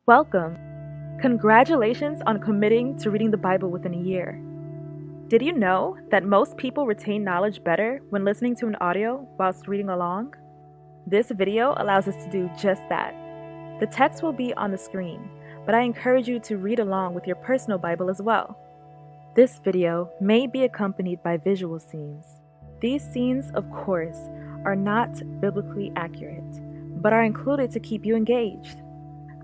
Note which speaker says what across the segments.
Speaker 1: Welcome! Congratulations on committing to reading the Bible within a year. Did you know that most people retain knowledge better when listening to an audio whilst reading along? This video allows us to do just that. The text will be on the screen, but I encourage you to read along with your personal Bible as well. This video may be accompanied by visual scenes. These scenes, of course, are not biblically accurate, but are included to keep you engaged.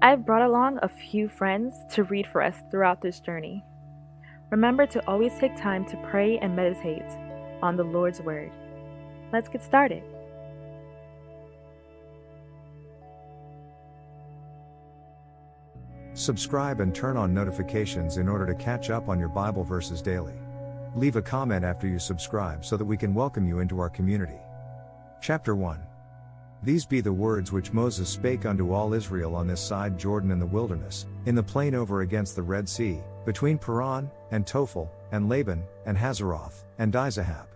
Speaker 1: I've brought along a few friends to read for us throughout this journey. Remember to always take time to pray and meditate on the Lord's Word. Let's get started.
Speaker 2: Subscribe and turn on notifications in order to catch up on your Bible verses daily. Leave a comment after you subscribe so that we can welcome you into our community. Chapter 1. These be the words which Moses spake unto all Israel on this side Jordan in the wilderness, in the plain over against the Red Sea, between Paran, and Tophel, and Laban, and Hazeroth, and Dizahab.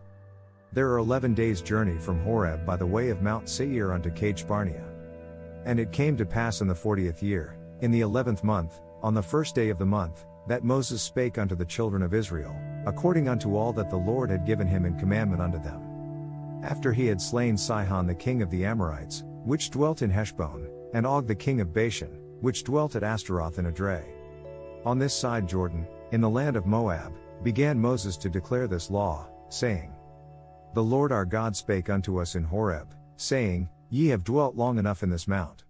Speaker 2: There are 11 days' journey from Horeb by the way of Mount Seir unto Kadesh-barnea. And it came to pass in the 40th year, in the 11th month, on the first day of the month, that Moses spake unto the children of Israel, according unto all that the Lord had given him in commandment unto them. After he had slain Sihon the king of the Amorites, which dwelt in Heshbon, and Og the king of Bashan, which dwelt at Ashtaroth in Edrei. On this side Jordan, in the land of Moab, began Moses to declare this law, saying, The Lord our God spake unto us in Horeb, saying, Ye have dwelt long enough in this mount.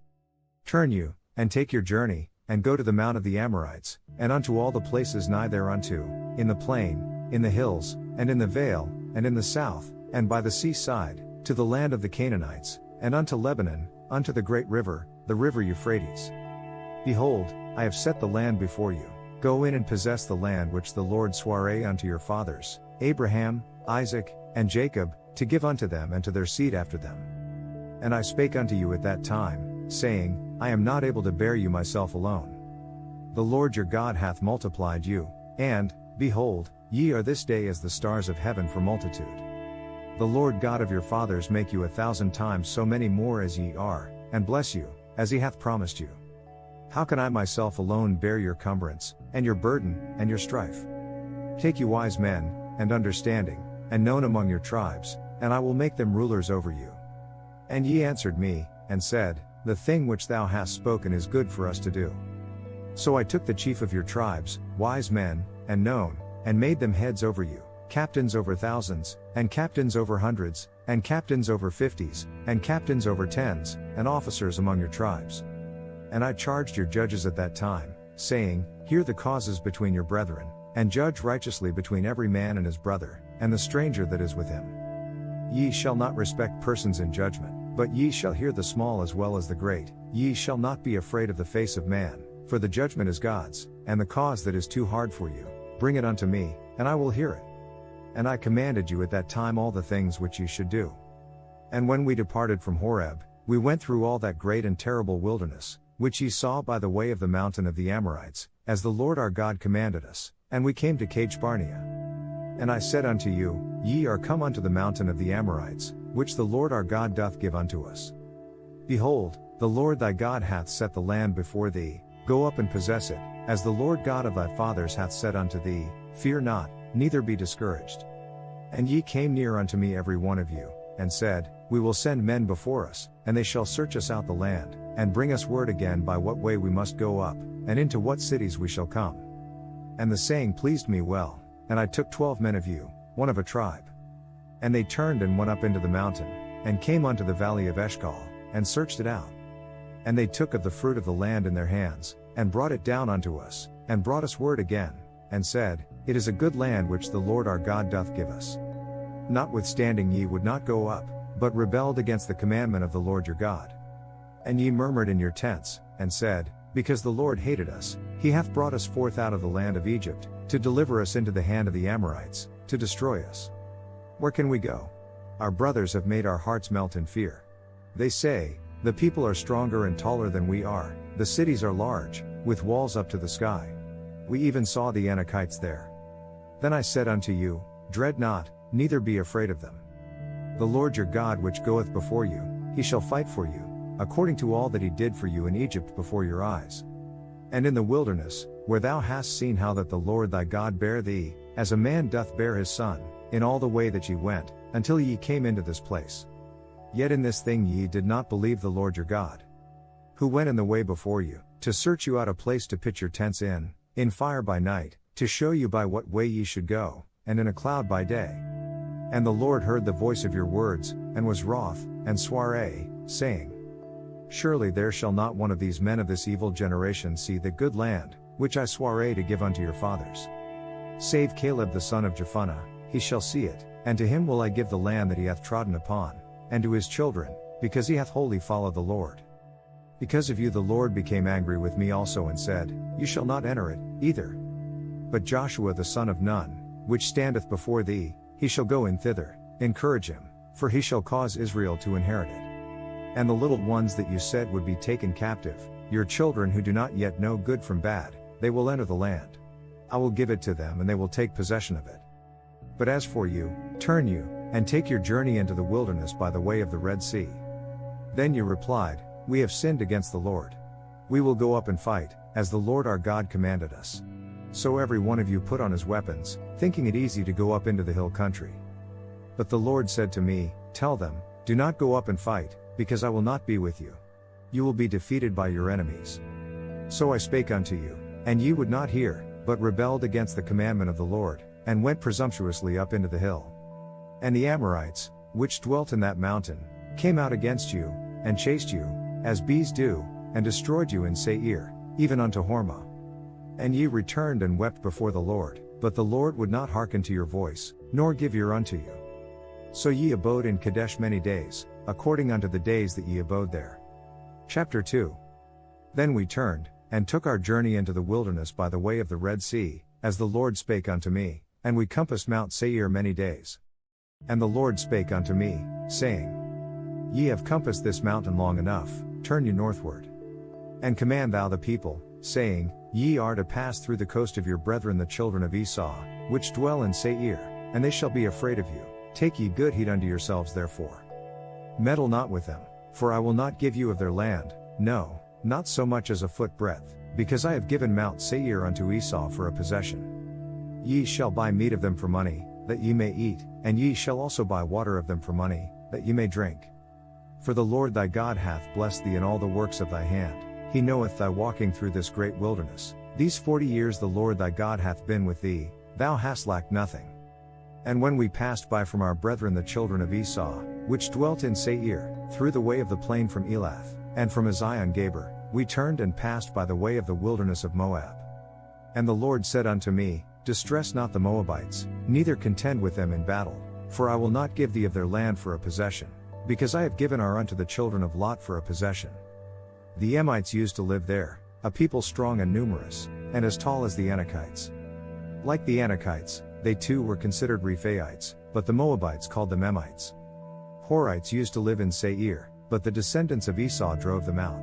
Speaker 2: Turn you, and take your journey, and go to the mount of the Amorites, and unto all the places nigh thereunto, in the plain, in the hills, and in the vale, and in the south, and by the seaside, to the land of the Canaanites, and unto Lebanon, unto the great river, the river Euphrates. Behold, I have set the land before you. Go in and possess the land which the Lord sware unto your fathers, Abraham, Isaac, and Jacob, to give unto them and to their seed after them. And I spake unto you at that time, saying, I am not able to bear you myself alone. The Lord your God hath multiplied you, and, behold, ye are this day as the stars of heaven for multitude. The Lord God of your fathers make you 1,000 times so many more as ye are, and bless you, as he hath promised you. How can I myself alone bear your cumbrance, and your burden, and your strife? Take you wise men, and understanding, and known among your tribes, and I will make them rulers over you. And ye answered me, and said, The thing which thou hast spoken is good for us to do. So I took the chief of your tribes, wise men, and known, and made them heads over you, captains over thousands, and captains over hundreds, and captains over 50s, and captains over 10s, and officers among your tribes. And I charged your judges at that time, saying, Hear the causes between your brethren, and judge righteously between every man and his brother, and the stranger that is with him. Ye shall not respect persons in judgment, but ye shall hear the small as well as the great. Ye shall not be afraid of the face of man, for the judgment is God's, and the cause that is too hard for you, bring it unto me, and I will hear it. And I commanded you at that time all the things which ye should do. And when we departed from Horeb, we went through all that great and terrible wilderness, which ye saw by the way of the mountain of the Amorites, as the Lord our God commanded us, and we came to Kadesh-barnea. And I said unto you, Ye are come unto the mountain of the Amorites, which the Lord our God doth give unto us. Behold, the Lord thy God hath set the land before thee, go up and possess it, as the Lord God of thy fathers hath said unto thee, Fear not, neither be discouraged. And ye came near unto me every one of you, and said, We will send men before us, and they shall search us out the land, and bring us word again by what way we must go up, and into what cities we shall come. And the saying pleased me well, and I took 12 men of you, one of a tribe. And they turned and went up into the mountain, and came unto the valley of Eshcol, and searched it out. And they took of the fruit of the land in their hands, and brought it down unto us, and brought us word again, and said, It is a good land which the Lord our God doth give us. Notwithstanding ye would not go up, but rebelled against the commandment of the Lord your God. And ye murmured in your tents, and said, Because the Lord hated us, he hath brought us forth out of the land of Egypt, to deliver us into the hand of the Amorites, to destroy us. Where can we go? Our brothers have made our hearts melt in fear. They say, The people are stronger and taller than we are, the cities are large, with walls up to the sky. We even saw the Anakites there. Then I said unto you, Dread not, neither be afraid of them. The Lord your God which goeth before you, he shall fight for you, according to all that he did for you in Egypt before your eyes. And in the wilderness, where thou hast seen how that the Lord thy God bare thee, as a man doth bear his son, in all the way that ye went, until ye came into this place. Yet in this thing ye did not believe the Lord your God, who went in the way before you, to search you out a place to pitch your tents in fire by night, to show you by what way ye should go, and in a cloud by day. And the Lord heard the voice of your words, and was wroth, and sware, saying, Surely there shall not one of these men of this evil generation see the good land, which I sware to give unto your fathers. Save Caleb the son of Jephunneh, he shall see it, and to him will I give the land that he hath trodden upon, and to his children, because he hath wholly followed the Lord. Because of you the Lord became angry with me also and said, You shall not enter it, either. But Joshua the son of Nun, which standeth before thee, he shall go in thither, encourage him, for he shall cause Israel to inherit it. And the little ones that you said would be taken captive, your children who do not yet know good from bad, they will enter the land. I will give it to them and they will take possession of it. But as for you, turn you, and take your journey into the wilderness by the way of the Red Sea. Then you replied, We have sinned against the Lord. We will go up and fight, as the Lord our God commanded us. So every one of you put on his weapons, thinking it easy to go up into the hill country. But the Lord said to me, Tell them, Do not go up and fight, because I will not be with you. You will be defeated by your enemies. So I spake unto you, and ye would not hear, but rebelled against the commandment of the Lord, and went presumptuously up into the hill. And the Amorites, which dwelt in that mountain, came out against you, and chased you, as bees do, and destroyed you in Seir, even unto Hormah. And ye returned and wept before the Lord, but the Lord would not hearken to your voice, nor give ear unto you. So ye abode in Kadesh many days, according unto the days that ye abode there. Chapter 2. Then we turned, and took our journey into the wilderness by the way of the Red Sea, as the Lord spake unto me, and we compassed Mount Seir many days. And the Lord spake unto me, saying, Ye have compassed this mountain long enough, turn you northward. And command thou the people, saying, Ye are to pass through the coast of your brethren the children of Esau, which dwell in Seir, and they shall be afraid of you. Take ye good heed unto yourselves therefore. Meddle not with them, for I will not give you of their land, no, not so much as a foot breadth, because I have given Mount Seir unto Esau for a possession. Ye shall buy meat of them for money, that ye may eat, and ye shall also buy water of them for money, that ye may drink. For the Lord thy God hath blessed thee in all the works of thy hand. He knoweth thy walking through this great wilderness. These 40 years the Lord thy God hath been with thee, thou hast lacked nothing. And when we passed by from our brethren the children of Esau, which dwelt in Seir, through the way of the plain from Elath, and from Ezion-Geber, we turned and passed by the way of the wilderness of Moab. And the Lord said unto me, Distress not the Moabites, neither contend with them in battle, for I will not give thee of their land for a possession, because I have given her unto the children of Lot for a possession. The Emites used to live there, a people strong and numerous, and as tall as the Anakites. Like the Anakites, they too were considered Rephaites, but the Moabites called them Emites. Horites used to live in Seir, but the descendants of Esau drove them out.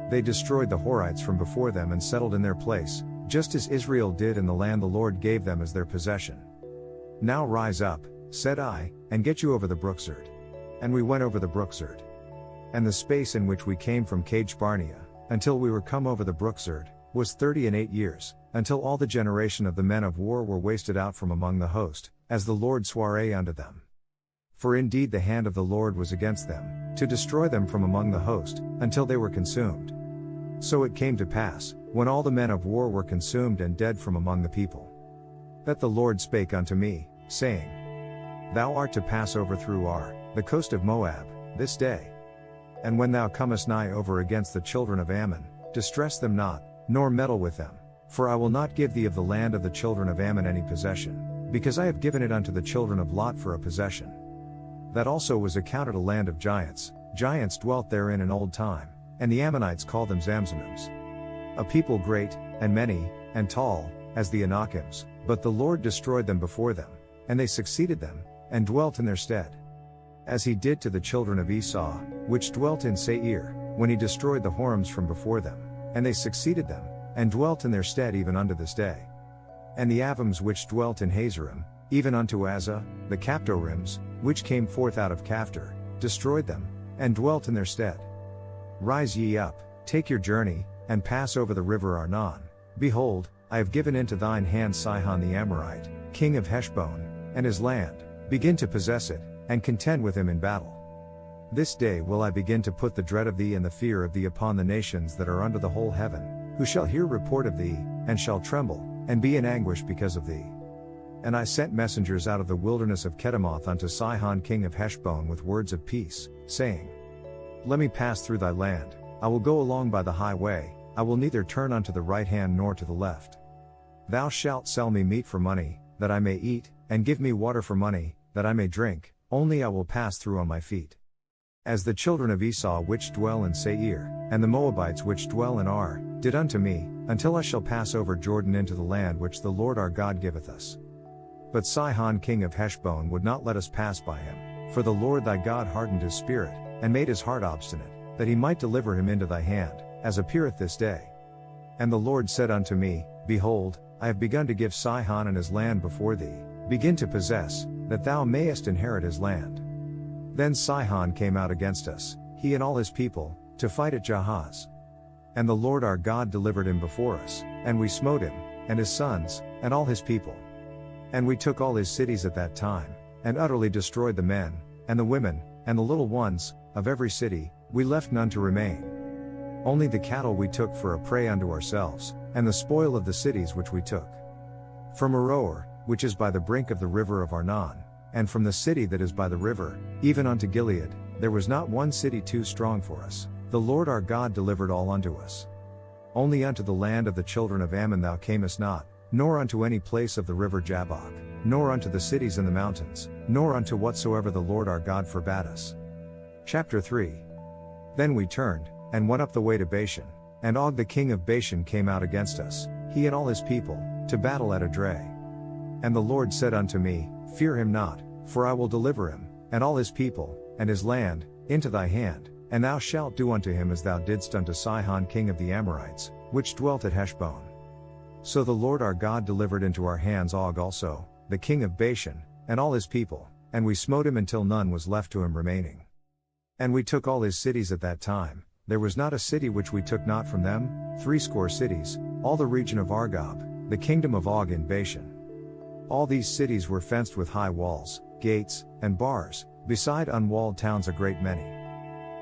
Speaker 2: They destroyed the Horites from before them and settled in their place, just as Israel did in the land the Lord gave them as their possession. Now rise up, said I, and get you over the brook Zerd. And we went over the brook Zerd. And the space in which we came from Kadesh Barnea, until we were come over the brook Zerd, was 38 years, until all the generation of the men of war were wasted out from among the host, as the Lord sware unto them. For indeed the hand of the Lord was against them, to destroy them from among the host, until they were consumed. So it came to pass, when all the men of war were consumed and dead from among the people, that the Lord spake unto me, saying, Thou art to pass over through Ar, the coast of Moab, this day. And when thou comest nigh over against the children of Ammon, distress them not, nor meddle with them, for I will not give thee of the land of the children of Ammon any possession, because I have given it unto the children of Lot for a possession. That also was accounted a land of giants, giants dwelt therein in old time, and the Ammonites called them Zamzummims. A people great, and many, and tall, as the Anakims, but the Lord destroyed them before them, and they succeeded them, and dwelt in their stead. As he did to the children of Esau, which dwelt in Seir, when he destroyed the Horims from before them, and they succeeded them, and dwelt in their stead even unto this day. And the Avims which dwelt in Hazerim, even unto Azza, the Captorims, which came forth out of Caphtor, destroyed them, and dwelt in their stead. Rise ye up, take your journey, and pass over the river Arnon. Behold, I have given into thine hand Sihon the Amorite, king of Heshbon, and his land. Begin to possess it, and contend with him in battle. This day will I begin to put the dread of thee and the fear of thee upon the nations that are under the whole heaven, who shall hear report of thee, and shall tremble, and be in anguish because of thee. And I sent messengers out of the wilderness of Kedemoth unto Sihon king of Heshbon with words of peace, saying, Let me pass through thy land, I will go along by the highway, I will neither turn unto the right hand nor to the left. Thou shalt sell me meat for money, that I may eat, and give me water for money, that I may drink, only I will pass through on my feet. As the children of Esau which dwell in Seir, and the Moabites which dwell in Ar, did unto me, until I shall pass over Jordan into the land which the Lord our God giveth us. But Sihon king of Heshbon would not let us pass by him, for the Lord thy God hardened his spirit, and made his heart obstinate, that he might deliver him into thy hand, as appeareth this day. And the Lord said unto me, Behold, I have begun to give Sihon and his land before thee, begin to possess, that thou mayest inherit his land. Then Sihon came out against us, he and all his people, to fight at Jahaz. And the Lord our God delivered him before us, and we smote him, and his sons, and all his people. And we took all his cities at that time, and utterly destroyed the men, and the women, and the little ones, of every city, we left none to remain. Only the cattle we took for a prey unto ourselves, and the spoil of the cities which we took. From Aroer, which is by the brink of the river of Arnon, and from the city that is by the river, even unto Gilead, there was not one city too strong for us. The Lord our God delivered all unto us. Only unto the land of the children of Ammon thou camest not, nor unto any place of the river Jabbok, nor unto the cities in the mountains, nor unto whatsoever the Lord our God forbade us. Chapter 3. Then we turned, and went up the way to Bashan, and Og the king of Bashan came out against us, he and all his people, to battle at Edrei. And the Lord said unto me, Fear him not, for I will deliver him, and all his people, and his land, into thy hand, and thou shalt do unto him as thou didst unto Sihon king of the Amorites, which dwelt at Heshbon. So the Lord our God delivered into our hands Og also, the king of Bashan, and all his people, and we smote him until none was left to him remaining. And we took all his cities at that time, there was not a city which we took not from them, 80 cities, all the region of Argob, the kingdom of Og in Bashan. All these cities were fenced with high walls, gates, and bars, beside unwalled towns a great many.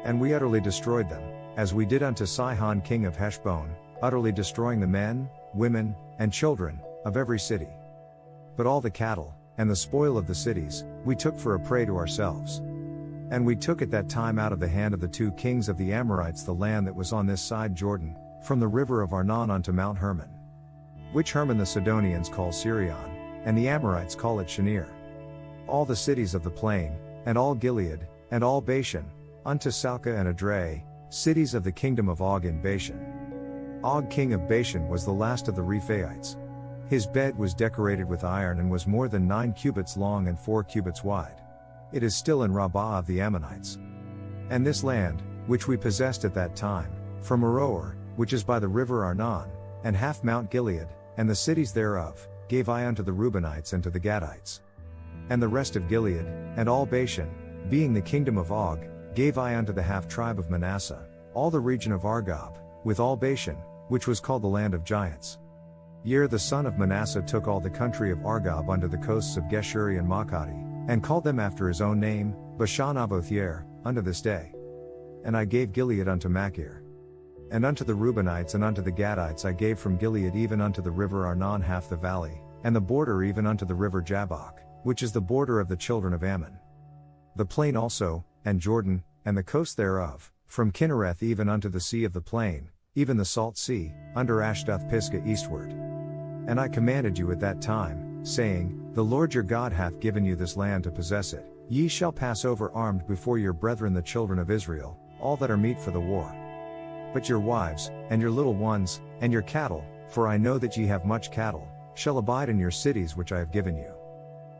Speaker 2: And we utterly destroyed them, as we did unto Sihon king of Heshbon, utterly destroying the men, women, and children, of every city. But all the cattle, and the spoil of the cities, we took for a prey to ourselves. And we took at that time out of the hand of the 2 kings of the Amorites the land that was on this side Jordan, from the river of Arnon unto Mount Hermon, which Hermon the Sidonians call Sirion, and the Amorites call it Shinir. All the cities of the plain, and all Gilead, and all Bashan, unto Salcah and Edrei, cities of the kingdom of Og in Bashan. Og king of Bashan was the last of the Rephaites. His bed was decorated with iron and was more than 9 cubits long and 4 cubits wide. It is still in Rabbah of the Ammonites. And this land, which we possessed at that time, from Aroer, which is by the river Arnon, and half Mount Gilead, and the cities thereof, gave I unto the Reubenites and to the Gadites. And the rest of Gilead, and all Bashan, being the kingdom of Og, gave I unto the half tribe of Manasseh, all the region of Argob, with all Bashan, which was called the land of giants. Yair the son of Manasseh took all the country of Argob unto the coasts of Geshuri and Maachati, and called them after his own name, Bashan-Avoth Yair, unto this day. And I gave Gilead unto Machir. And unto the Reubenites and unto the Gadites I gave from Gilead even unto the river Arnon half the valley, and the border even unto the river Jabbok, which is the border of the children of Ammon. The plain also, and Jordan, and the coast thereof, from Kinnereth even unto the sea of the plain, even the salt sea, under Ashdoth Pisgah eastward. And I commanded you at that time, saying, The Lord your God hath given you this land to possess it, ye shall pass over armed before your brethren the children of Israel, all that are meet for the war. But your wives, and your little ones, and your cattle, for I know that ye have much cattle, shall abide in your cities which I have given you.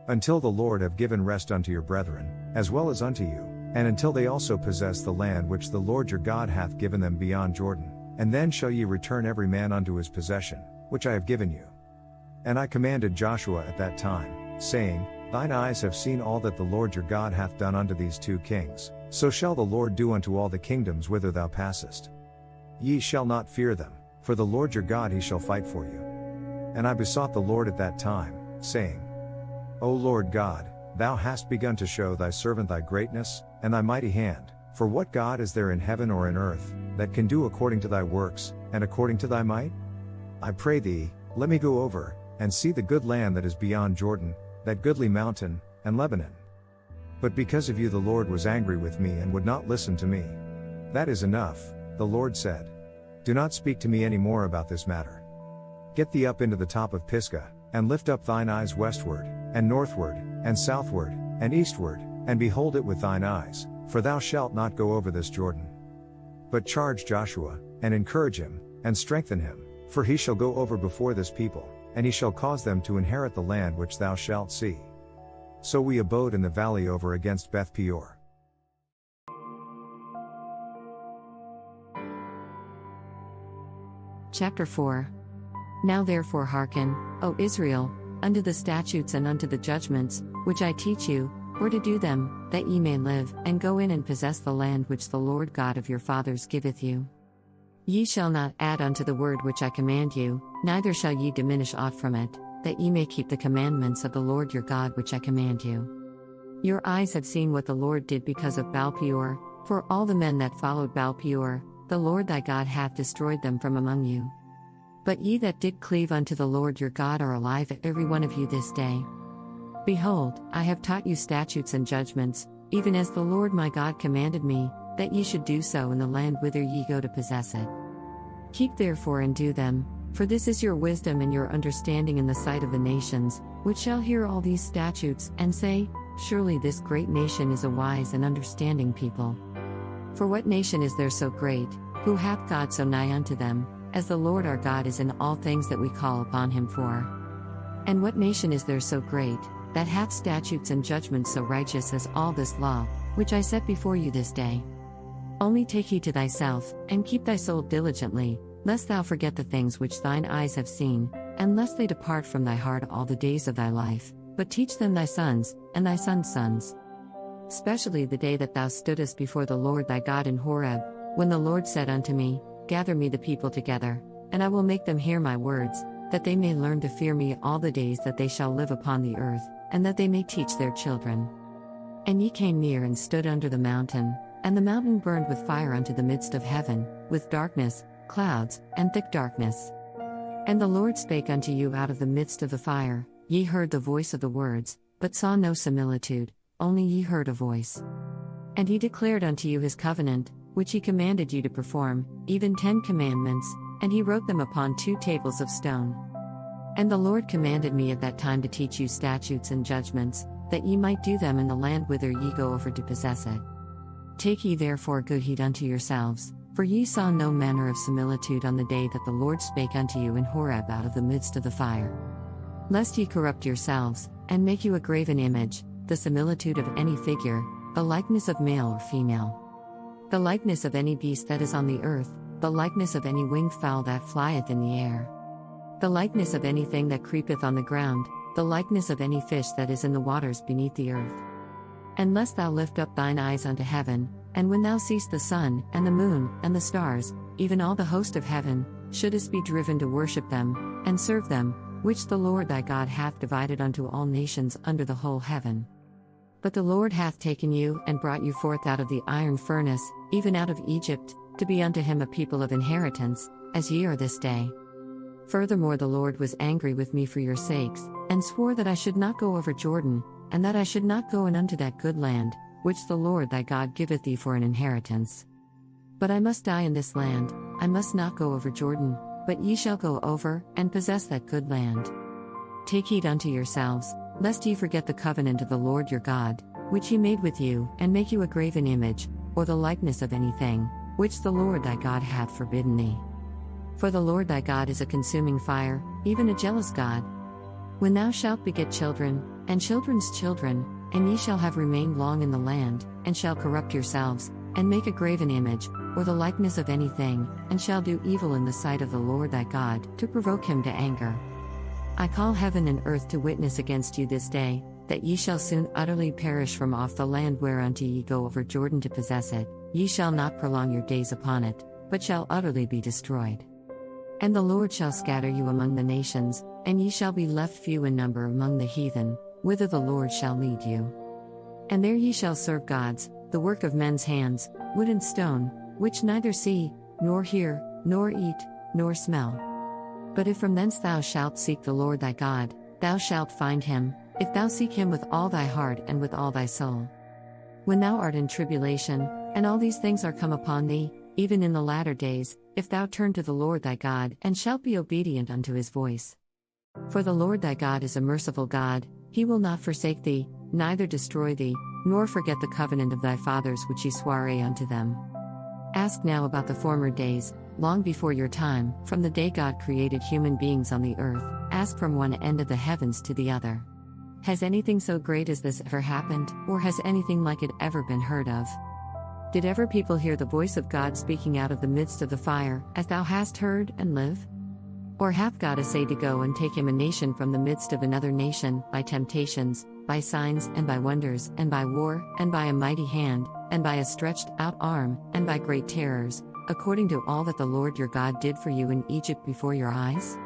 Speaker 2: Until the Lord have given rest unto your brethren, as well as unto you, and until they also possess the land which the Lord your God hath given them beyond Jordan, and then shall ye return every man unto his possession, which I have given you. And I commanded Joshua at that time, saying, Thine eyes have seen all that the Lord your God hath done unto these 2 kings, so shall the Lord do unto all the kingdoms whither thou passest. Ye shall not fear them, for the Lord your God he shall fight for you. And I besought the Lord at that time, saying, O Lord God, thou hast begun to show thy servant thy greatness, and thy mighty hand, for what God is there in heaven or in earth, that can do according to thy works, and according to thy might? I pray thee, let me go over, and see the good land that is beyond Jordan, that goodly mountain, and Lebanon. But because of you the Lord was angry with me and would not listen to me. That is enough, the Lord said. Do not speak to me any more about this matter. Get thee up into the top of Pisgah, and lift up thine eyes westward, and northward, and southward, and eastward, and behold it with thine eyes, for thou shalt not go over this Jordan. But charge Joshua, and encourage him, and strengthen him, for he shall go over before this people, and he shall cause them to inherit the land which thou shalt see. So we abode in the valley over against Beth Peor.
Speaker 3: Chapter 4. Now therefore hearken, O Israel, unto the statutes and unto the judgments, which I teach you, for to do them, that ye may live, and go in and possess the land which the Lord God of your fathers giveth you. Ye shall not add unto the word which I command you, neither shall ye diminish aught from it, that ye may keep the commandments of the Lord your God which I command you. Your eyes have seen what the Lord did because of Baal Peor, for all the men that followed Baal Peor, the Lord thy God hath destroyed them from among you. But ye that did cleave unto the Lord your God are alive every one of you this day. Behold, I have taught you statutes and judgments, even as the Lord my God commanded me, that ye should do so in the land whither ye go to possess it. Keep therefore and do them, for this is your wisdom and your understanding in the sight of the nations, which shall hear all these statutes, and say, Surely this great nation is a wise and understanding people. For what nation is there so great, who hath God so nigh unto them, as the Lord our God is in all things that we call upon him for? And what nation is there so great, that hath statutes and judgments so righteous as all this law, which I set before you this day? Only take heed to thyself, and keep thy soul diligently, lest thou forget the things which thine eyes have seen, and lest they depart from thy heart all the days of thy life, but teach them thy sons, and thy sons' sons. Especially the day that thou stoodest before the Lord thy God in Horeb, when the Lord said unto me, Gather me the people together, and I will make them hear my words, that they may learn to fear me all the days that they shall live upon the earth, and that they may teach their children. And ye came near and stood under the mountain, and the mountain burned with fire unto the midst of heaven, with darkness, clouds, and thick darkness. And the Lord spake unto you out of the midst of the fire. Ye heard the voice of the words, but saw no similitude, only ye heard a voice. And he declared unto you his covenant, which he commanded you to perform, even 10 commandments, and he wrote them upon 2 tables of stone. And the Lord commanded me at that time to teach you statutes and judgments, that ye might do them in the land whither ye go over to possess it. Take ye therefore good heed unto yourselves, for ye saw no manner of similitude on the day that the Lord spake unto you in Horeb out of the midst of the fire. Lest ye corrupt yourselves, and make you a graven image, the similitude of any figure, the likeness of male or female, the likeness of any beast that is on the earth, the likeness of any winged fowl that flieth in the air, the likeness of anything that creepeth on the ground, the likeness of any fish that is in the waters beneath the earth. And lest thou lift up thine eyes unto heaven, and when thou seest the sun, and the moon, and the stars, even all the host of heaven, shouldest be driven to worship them, and serve them, which the Lord thy God hath divided unto all nations under the whole heaven. But the Lord hath taken you, and brought you forth out of the iron furnace, even out of Egypt, to be unto him a people of inheritance, as ye are this day. Furthermore the Lord was angry with me for your sakes, and swore that I should not go over Jordan, and that I should not go in unto that good land, which the Lord thy God giveth thee for an inheritance. But I must die in this land, I must not go over Jordan, but ye shall go over, and possess that good land. Take heed unto yourselves, lest ye forget the covenant of the Lord your God, which he made with you, and make you a graven image, or the likeness of anything, which the Lord thy God hath forbidden thee. For the Lord thy God is a consuming fire, even a jealous God. When thou shalt beget children, and children's children, and ye shall have remained long in the land, and shall corrupt yourselves, and make a graven image, or the likeness of anything, and shall do evil in the sight of the Lord thy God, to provoke him to anger. I call heaven and earth to witness against you this day, that ye shall soon utterly perish from off the land whereunto ye go over Jordan to possess it. Ye shall not prolong your days upon it, but shall utterly be destroyed. And the Lord shall scatter you among the nations, and ye shall be left few in number among the heathen, whither the Lord shall lead you. And there ye shall serve gods, the work of men's hands, wood and stone, which neither see, nor hear, nor eat, nor smell. But if from thence thou shalt seek the Lord thy God, thou shalt find him, if thou seek him with all thy heart and with all thy soul. When thou art in tribulation, and all these things are come upon thee, even in the latter days, if thou turn to the Lord thy God, and shalt be obedient unto his voice. For the Lord thy God is a merciful God, he will not forsake thee, neither destroy thee, nor forget the covenant of thy fathers which he sware unto them. Ask now about the former days, long before your time, from the day God created human beings on the earth, ask from one end of the heavens to the other. Has anything so great as this ever happened, or has anything like it ever been heard of? Did ever people hear the voice of God speaking out of the midst of the fire, as thou hast heard, and live? Or hath God essayed to go and take him a nation from the midst of another nation, by temptations, by signs, and by wonders, and by war, and by a mighty hand, and by a stretched out arm, and by great terrors, according to all that the Lord your God did for you in Egypt before your eyes?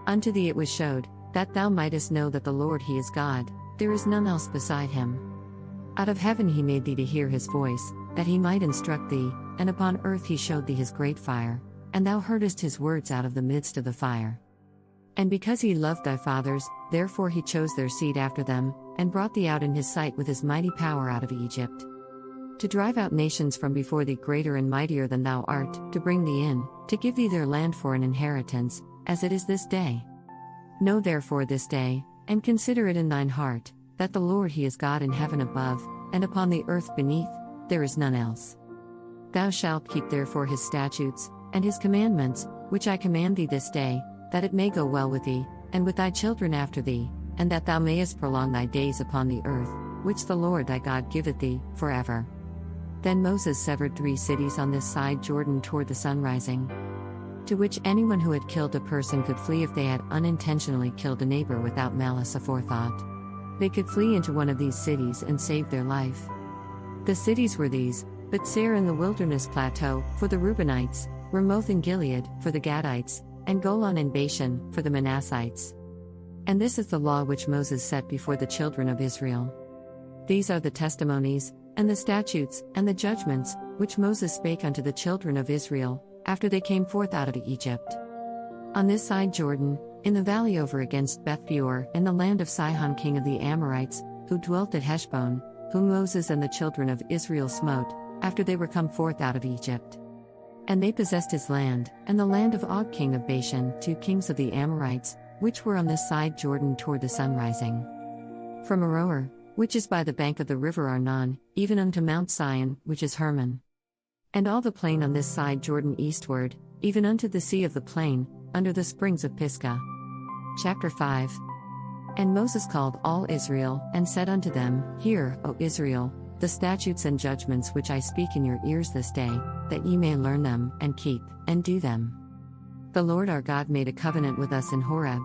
Speaker 3: Unto thee it was showed, that thou mightest know that the Lord he is God, there is none else beside him. Out of heaven he made thee to hear his voice, that he might instruct thee, and upon earth he showed thee his great fire, and thou heardest his words out of the midst of the fire. And because he loved thy fathers, therefore he chose their seed after them, and brought thee out in his sight with his mighty power out of Egypt, to drive out nations from before thee greater and mightier than thou art, to bring thee in, to give thee their land for an inheritance, as it is this day. Know therefore this day, and consider it in thine heart, that the Lord he is God in heaven above, and upon the earth beneath, there is none else. Thou shalt keep therefore his statutes, and his commandments, which I command thee this day, that it may go well with thee, and with thy children after thee, and that thou mayest prolong thy days upon the earth, which the Lord thy God giveth thee, forever. Then Moses severed 3 cities on this side Jordan toward the sun rising, to which anyone who had killed a person could flee if they had unintentionally killed a neighbor without malice aforethought. They could flee into one of these cities and save their life. The cities were these: Bethser in the wilderness plateau, for the Reubenites, Ramoth in Gilead, for the Gadites, and Golan in Bashan, for the Manassites. And this is the law which Moses set before the children of Israel. These are the testimonies, and the statutes, and the judgments, which Moses spake unto the children of Israel, after they came forth out of Egypt. On this side Jordan, in the valley over against Beth-peor, in the land of Sihon king of the Amorites, who dwelt at Heshbon, whom Moses and the children of Israel smote, after they were come forth out of Egypt. And they possessed his land, and the land of Og king of Bashan, 2 kings of the Amorites, which were on this side Jordan toward the sun rising. From Aroer, which is by the bank of the river Arnon, even unto Mount Sion, which is Hermon. And all the plain on this side Jordan eastward, even unto the sea of the plain, under the springs of Pisgah. Chapter 5. And Moses called all Israel, and said unto them, Hear, O Israel, the statutes and judgments which I speak in your ears this day, that ye may learn them, and keep, and do them. The Lord our God made a covenant with us in Horeb.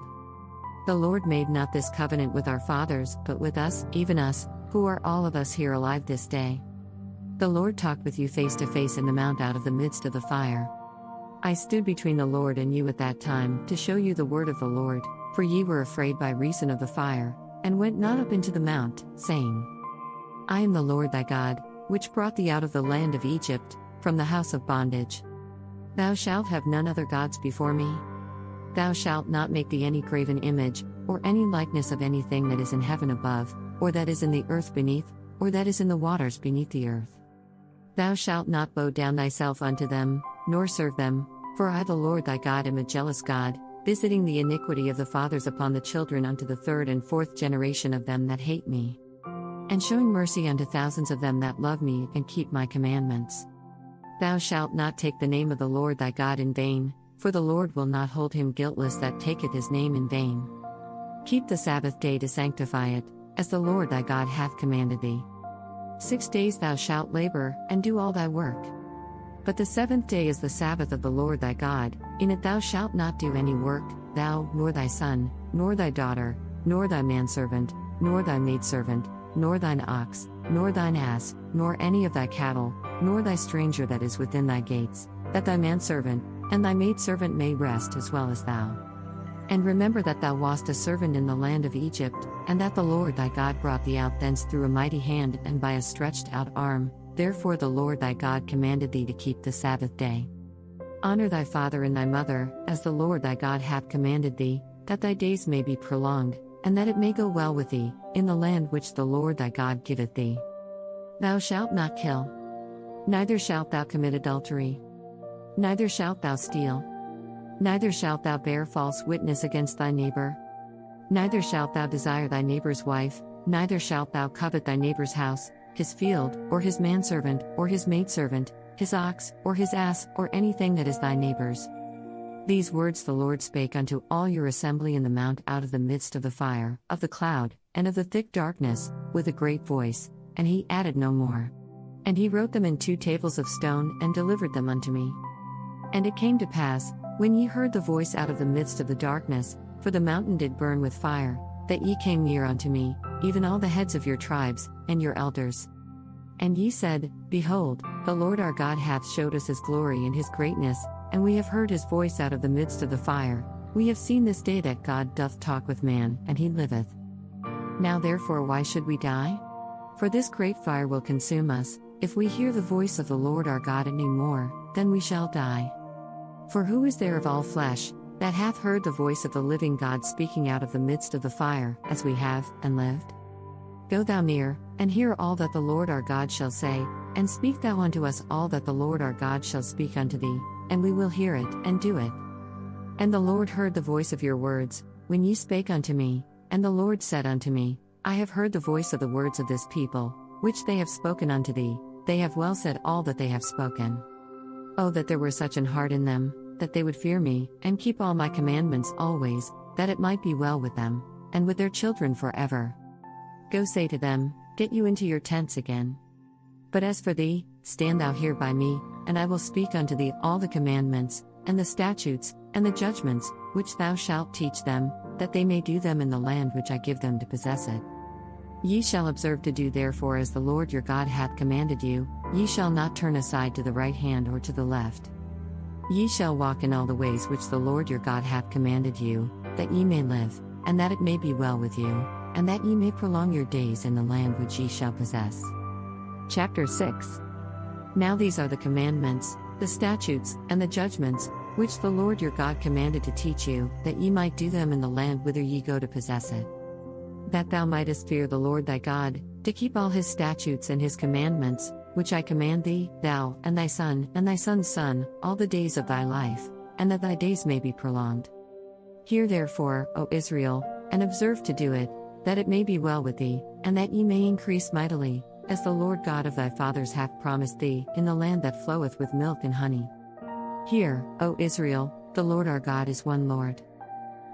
Speaker 3: The Lord made not this covenant with our fathers, but with us, even us, who are all of us here alive this day. The Lord talked with you face to face in the mount out of the midst of the fire. I stood between the Lord and you at that time, to show you the word of the Lord, for ye were afraid by reason of the fire, and went not up into the mount, saying, I am the Lord thy God, which brought thee out of the land of Egypt, from the house of bondage. Thou shalt have none other gods before me. Thou shalt not make thee any graven image, or any likeness of anything that is in heaven above, or that is in the earth beneath, or that is in the waters beneath the earth. Thou shalt not bow down thyself unto them, nor serve them, for I the Lord thy God am a jealous God, visiting the iniquity of the fathers upon the children unto the 3rd and 4th generation of them that hate me, and showing mercy unto thousands of them that love me and keep my commandments. Thou shalt not take the name of the Lord thy God in vain, for the Lord will not hold him guiltless that taketh his name in vain. Keep the Sabbath day to sanctify it, as the Lord thy God hath commanded thee. 6 days thou shalt labor, and do all thy work. But the 7th day is the Sabbath of the Lord thy God, in it thou shalt not do any work, thou, nor thy son, nor thy daughter, nor thy manservant, nor thy maidservant, nor thine ox, nor thine ass, nor any of thy cattle, nor thy stranger that is within thy gates, that thy manservant, and thy maidservant may rest as well as thou. And remember that thou wast a servant in the land of Egypt, and that the Lord thy God brought thee out thence through a mighty hand and by a stretched out arm. Therefore the Lord thy God commanded thee to keep the Sabbath day. Honor thy father and thy mother, as the Lord thy God hath commanded thee, that thy days may be prolonged, and that it may go well with thee, in the land which the Lord thy God giveth thee. Thou shalt not kill. Neither shalt thou commit adultery. Neither shalt thou steal. Neither shalt thou bear false witness against thy neighbor. Neither shalt thou desire thy neighbor's wife, neither shalt thou covet thy neighbor's house, his field, or his manservant, or his maidservant, his ox, or his ass, or anything that is thy neighbor's. These words the Lord spake unto all your assembly in the mount out of the midst of the fire, of the cloud, and of the thick darkness, with a great voice, and he added no more. And he wrote them in 2 tables of stone, and delivered them unto me. And it came to pass, when ye heard the voice out of the midst of the darkness, for the mountain did burn with fire, that ye came near unto me, even all the heads of your tribes, and your elders. And ye said, Behold, the Lord our God hath showed us his glory and his greatness, and we have heard his voice out of the midst of the fire. We have seen this day that God doth talk with man, and he liveth. Now therefore why should we die? For this great fire will consume us. If we hear the voice of the Lord our God any more, then we shall die. For who is there of all flesh, that hath heard the voice of the living God speaking out of the midst of the fire, as we have, and lived? Go thou near, and hear all that the Lord our God shall say, and speak thou unto us all that the Lord our God shall speak unto thee, and we will hear it, and do it. And the Lord heard the voice of your words, when ye spake unto me, and the Lord said unto me, I have heard the voice of the words of this people, which they have spoken unto thee. They have well said all that they have spoken. Oh, that there were such an heart in them, that they would fear me, and keep all my commandments always, that it might be well with them, and with their children forever. Go say to them, Get you into your tents again. But as for thee, stand thou here by me, and I will speak unto thee all the commandments, and the statutes, and the judgments, which thou shalt teach them, that they may do them in the land which I give them to possess it. Ye shall observe to do therefore as the Lord your God hath commanded you. Ye shall not turn aside to the right hand or to the left. Ye shall walk in all the ways which the Lord your God hath commanded you, that ye may live, and that it may be well with you, and that ye may prolong your days in the land which ye shall possess. Chapter 6. Now these are the commandments, the statutes, and the judgments, which the Lord your God commanded to teach you, that ye might do them in the land whither ye go to possess it. That thou mightest fear the Lord thy God, to keep all his statutes and his commandments, which I command thee, thou, and thy son, and thy son's son, all the days of thy life, and that thy days may be prolonged. Hear therefore, O Israel, and observe to do it, that it may be well with thee, and that ye may increase mightily, as the Lord God of thy fathers hath promised thee, in the land that floweth with milk and honey. Hear, O Israel, the Lord our God is one Lord.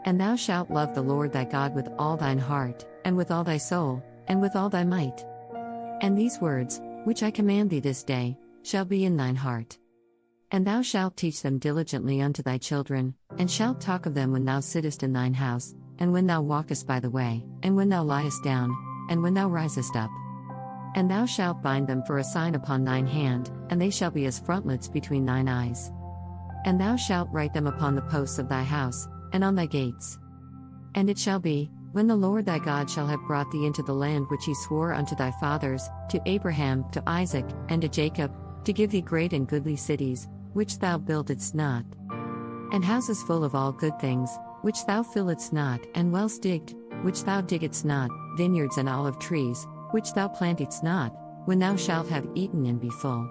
Speaker 3: And thou shalt love the Lord thy God with all thine heart, and with all thy soul, and with all thy might. And these words, which I command thee this day, shall be in thine heart. And thou shalt teach them diligently unto thy children, and shalt talk of them when thou sittest in thine house, and when thou walkest by the way, and when thou liest down, and when thou risest up. And thou shalt bind them for a sign upon thine hand, and they shall be as frontlets between thine eyes. And thou shalt write them upon the posts of thy house, and on thy gates. And it shall be, when the Lord thy God shall have brought thee into the land which he swore unto thy fathers, to Abraham, to Isaac, and to Jacob, to give thee great and goodly cities, which thou buildedst not, and houses full of all good things, which thou filledst not, and wells digged, which thou diggedst not, vineyards and olive trees, which thou plantedst not, when thou shalt have eaten and be full.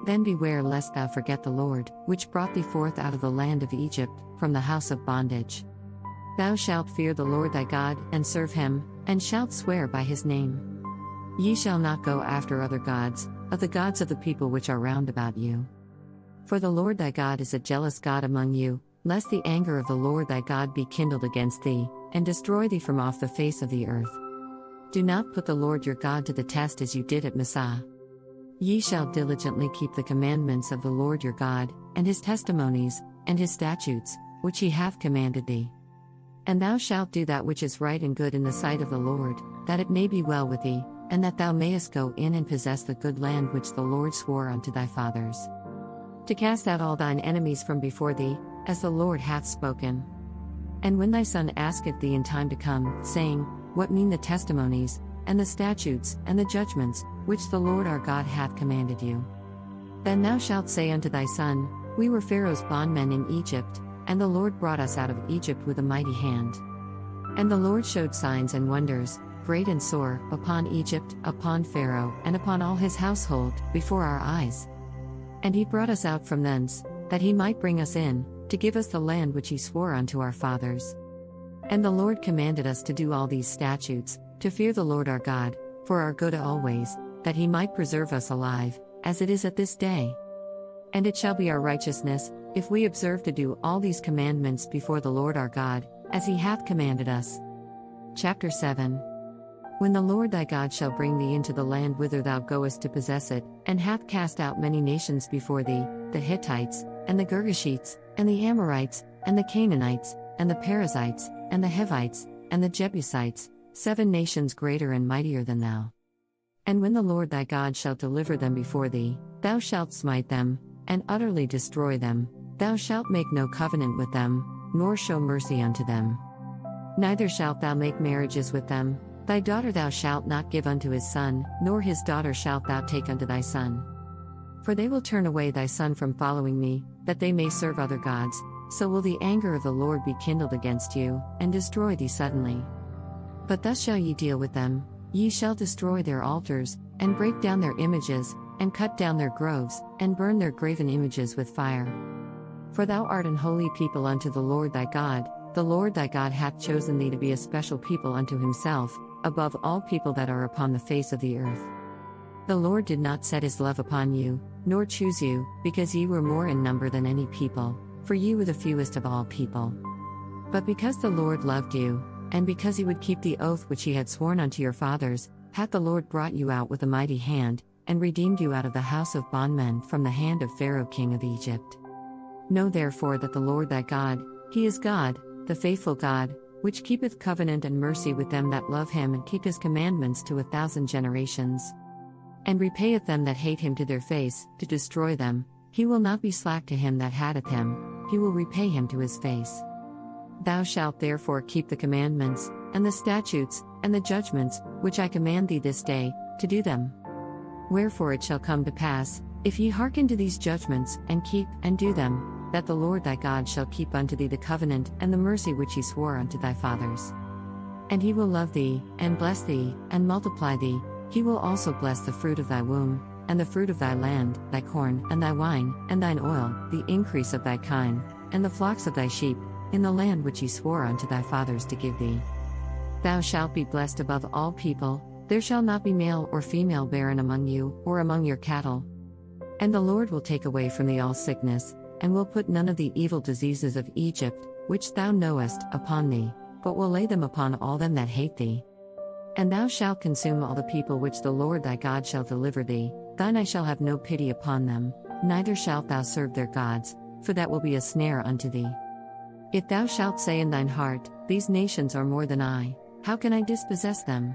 Speaker 3: Then beware lest thou forget the Lord, which brought thee forth out of the land of Egypt, from the house of bondage. Thou shalt fear the Lord thy God, and serve him, and shalt swear by his name. Ye shall not go after other gods, of the gods of the people which are round about you. For the Lord thy God is a jealous God among you, lest the anger of the Lord thy God be kindled against thee, and destroy thee from off the face of the earth. Do not put the Lord your God to the test as you did at Massah. Ye shall diligently keep the commandments of the Lord your God, and his testimonies, and his statutes, which he hath commanded thee. And thou shalt do that which is right and good in the sight of the Lord, that it may be well with thee, and that thou mayest go in and possess the good land which the Lord swore unto thy fathers. to cast out all thine enemies from before thee, as the Lord hath spoken. And when thy son asketh thee in time to come, saying, What mean the testimonies, and the statutes, and the judgments, which the Lord our God hath commanded you? Then thou shalt say unto thy son, We were Pharaoh's bondmen in Egypt, and the Lord brought us out of Egypt with a mighty hand. And the Lord showed signs and wonders, great and sore, upon Egypt, upon Pharaoh, and upon all his household, before our eyes. And he brought us out from thence, that he might bring us in, to give us the land which he swore unto our fathers. And the Lord commanded us to do all these statutes, to fear the Lord our God, for our good always, that he might preserve us alive, as it is at this day. And it shall be our righteousness, if we observe to do all these commandments before the Lord our God, as he hath commanded us. Chapter 7. When the Lord thy God shall bring thee into the land whither thou goest to possess it, and hath cast out many nations before thee, the Hittites, and the Girgashites, and the Amorites, and the Canaanites, and the Perizzites, and the Hivites, and the Jebusites, 7 nations greater and mightier than thou. And when the Lord thy God shall deliver them before thee, thou shalt smite them, and utterly destroy them, thou shalt make no covenant with them, nor show mercy unto them. Neither shalt thou make marriages with them. Thy daughter thou shalt not give unto his son, nor his daughter shalt thou take unto thy son. For they will turn away thy son from following me, that they may serve other gods, so will the anger of the Lord be kindled against you, and destroy thee suddenly. But thus shall ye deal with them, ye shall destroy their altars, and break down their images, and cut down their groves, and burn their graven images with fire. For thou art an holy people unto the Lord thy God. The Lord thy God hath chosen thee to be a special people unto himself, above all people that are upon the face of the earth. The Lord did not set his love upon you, nor choose you, because ye were more in number than any people, for ye were the fewest of all people. But because the Lord loved you, and because he would keep the oath which he had sworn unto your fathers, hath the Lord brought you out with a mighty hand, and redeemed you out of the house of bondmen from the hand of Pharaoh king of Egypt. Know therefore that the Lord thy God, he is God, the faithful God, which keepeth covenant and mercy with them that love him and keep his commandments to 1,000 generations. And repayeth them that hate him to their face, to destroy them. He will not be slack to him that hateth him, he will repay him to his face. Thou shalt therefore keep the commandments, and the statutes, and the judgments, which I command thee this day, to do them. Wherefore it shall come to pass, if ye hearken to these judgments, and keep, and do them, that the Lord thy God shall keep unto thee the covenant and the mercy which he swore unto thy fathers. And he will love thee, and bless thee, and multiply thee. He will also bless the fruit of thy womb, and the fruit of thy land, thy corn, and thy wine, and thine oil, the increase of thy kine, and the flocks of thy sheep, in the land which he swore unto thy fathers to give thee. Thou shalt be blessed above all people. There shall not be male or female barren among you, or among your cattle. And the Lord will take away from thee all sickness, and will put none of the evil diseases of Egypt, which thou knowest, upon thee, but will lay them upon all them that hate thee. And thou shalt consume all the people which the Lord thy God shall deliver thee. Thine eye shall have no pity upon them, neither shalt thou serve their gods, for that will be a snare unto thee. If thou shalt say in thine heart, These nations are more than I, how can I dispossess them?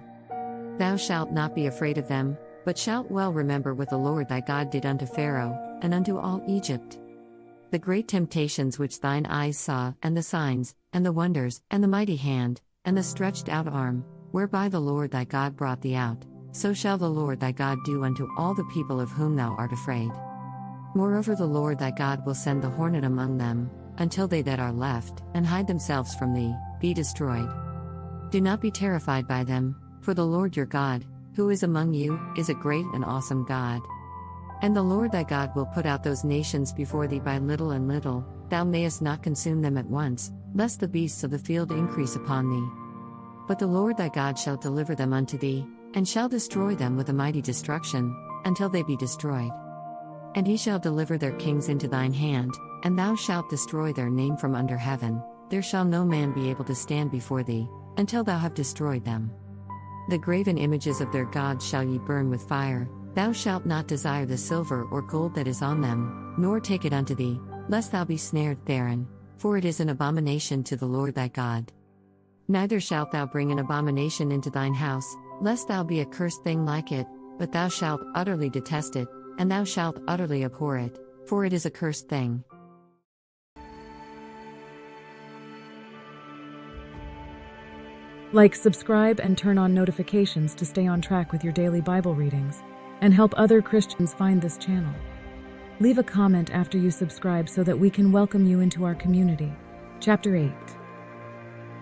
Speaker 3: Thou shalt not be afraid of them, but shalt well remember what the Lord thy God did unto Pharaoh, and unto all Egypt. The great temptations which thine eyes saw, and the signs, and the wonders, and the mighty hand, and the stretched out arm, whereby the Lord thy God brought thee out, so shall the Lord thy God do unto all the people of whom thou art afraid. Moreover the Lord thy God will send the hornet among them, until they that are left, and hide themselves from thee, be destroyed. Do not be terrified by them, for the Lord your God, who is among you, is a great and awesome God. And the Lord thy God will put out those nations before thee by little and little. Thou mayest not consume them at once, lest the beasts of the field increase upon thee. But the Lord thy God shall deliver them unto thee, and shall destroy them with a mighty destruction, until they be destroyed. And he shall deliver their kings into thine hand, and thou shalt destroy their name from under heaven. There shall no man be able to stand before thee, until thou have destroyed them. The graven images of their gods shall ye burn with fire. Thou shalt not desire the silver or gold that is on them, nor take it unto thee, lest thou be snared therein, for it is an abomination to the Lord thy God. Neither shalt thou bring an abomination into thine house, lest thou be a cursed thing like it, but thou shalt utterly detest it, and thou shalt utterly abhor it. for it is a cursed thing.
Speaker 4: Like, subscribe, and turn on notifications to stay on track with your daily Bible readings and help other Christians find this channel. Leave a comment after you subscribe so that we can welcome you into our community. Chapter 8.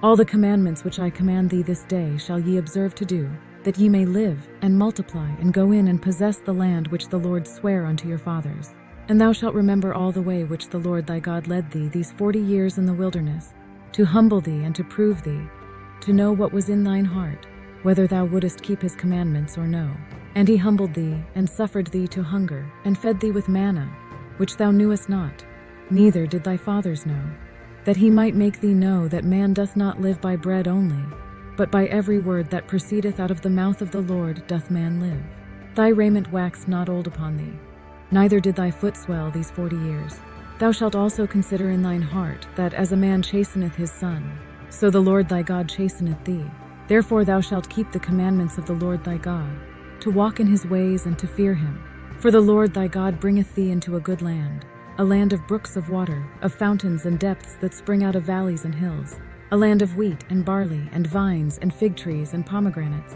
Speaker 4: All the commandments which I command thee this day shall ye observe to do, that ye may live and multiply and go in and possess the land which the Lord sware unto your fathers. And thou shalt remember all the way which the Lord thy God led thee these 40 years in the wilderness, to humble thee and to prove thee, to know what was in thine heart, whether thou wouldest keep his commandments or no. And he humbled thee, and suffered thee to hunger, and fed thee with manna, which thou knewest not, neither did thy fathers know, that he might make thee know that man doth not live by bread only, but by every word that proceedeth out of the mouth of the Lord doth man live. Thy raiment waxed not old upon thee, neither did thy foot swell these 40 years. Thou shalt also consider in thine heart, that as a man chasteneth his son, so the Lord thy God chasteneth thee. Therefore thou shalt keep the commandments of the Lord thy God, to walk in his ways and to fear him. For the Lord thy God bringeth thee into a good land, a land of brooks of water, of fountains and depths that spring out of valleys and hills, a land of wheat and barley and vines and fig trees and pomegranates,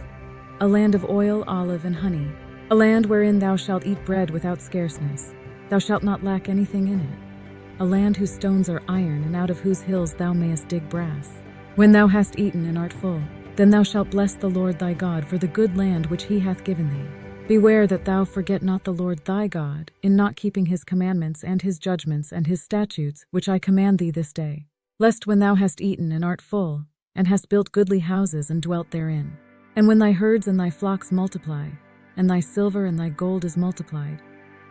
Speaker 4: a land of oil, olive, and honey, a land wherein thou shalt eat bread without scarceness. Thou shalt not lack anything in it, a land whose stones are iron, and out of whose hills thou mayest dig brass. When thou hast eaten and art full, then thou shalt bless the Lord thy God for the good land which he hath given thee. Beware that thou forget not the Lord thy God, in not keeping his commandments and his judgments and his statutes, which I command thee this day. Lest when thou hast eaten and art full, and hast built goodly houses and dwelt therein, and when thy herds and thy flocks multiply, and thy silver and thy gold is multiplied,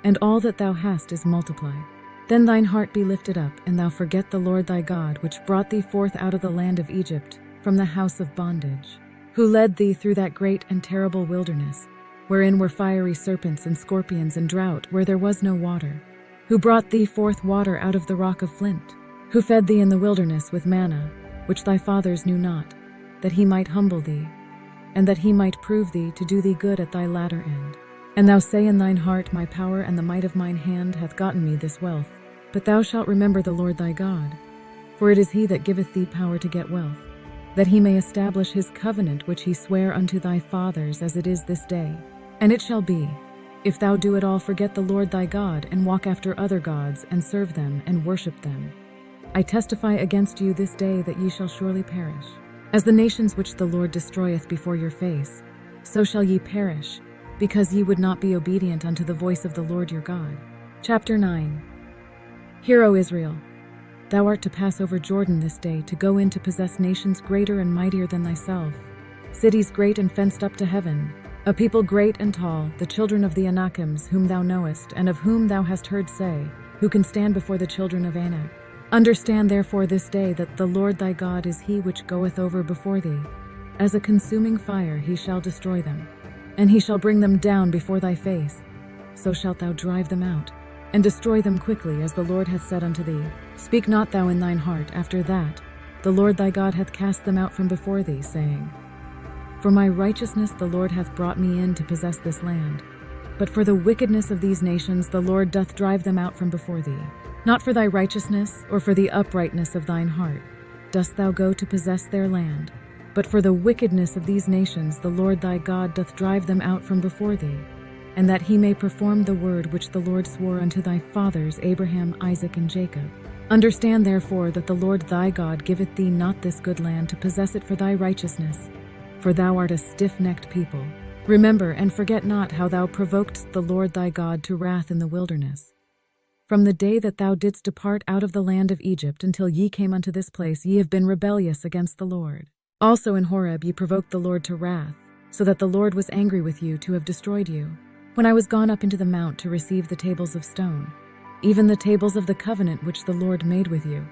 Speaker 4: and all that thou hast is multiplied, then thine heart be lifted up, and thou forget the Lord thy God, which brought thee forth out of the land of Egypt, from the house of bondage, who led thee through that great and terrible wilderness, wherein were fiery serpents and scorpions and drought, where there was no water, who brought thee forth water out of the rock of flint, who fed thee in the wilderness with manna, which thy fathers knew not, that he might humble thee, and that he might prove thee to do thee good at thy latter end. And thou say in thine heart, my power and the might of mine hand hath gotten me this wealth. But thou shalt remember the Lord thy God, for it is he that giveth thee power to get wealth, that he may establish his covenant which he sware unto thy fathers, as it is this day. And it shall be, if thou do at all forget the Lord thy God, and walk after other gods, and serve them, and worship them, I testify against you this day that ye shall surely perish. As the nations which the Lord destroyeth before your face, so shall ye perish, because ye would not be obedient unto the voice of the Lord your God. Chapter 9. Hear, O Israel, thou art to pass over Jordan this day, to go in to possess nations greater and mightier than thyself, cities great and fenced up to heaven, a people great and tall, the children of the Anakims, whom thou knowest, and of whom thou hast heard say, who can stand before the children of Anak. Understand therefore this day that the Lord thy God is he which goeth over before thee. As a consuming fire he shall destroy them, and he shall bring them down before thy face. So shalt thou drive them out, and destroy them quickly, as the Lord hath said unto thee. Speak not thou in thine heart after that the Lord thy God hath cast them out from before thee, saying, For my righteousness the Lord hath brought me in to possess this land. But for the wickedness of these nations the Lord doth drive them out from before thee. Not for thy righteousness, or for the uprightness of thine heart, dost thou go to possess their land, but for the wickedness of these nations the Lord thy God doth drive them out from before thee, and that he may perform the word which the Lord swore unto thy fathers Abraham, Isaac, and Jacob. Understand therefore that the Lord thy God giveth thee not this good land to possess it for thy righteousness, for thou art a stiff-necked people. Remember and forget not how thou provokedst the Lord thy God to wrath in the wilderness. From the day that thou didst depart out of the land of Egypt until ye came unto this place, ye have been rebellious against the Lord. Also in Horeb ye provoked the Lord to wrath, so that the Lord was angry with you to have destroyed you. When I was gone up into the mount to receive the tables of stone, even the tables of the covenant which the Lord made with you.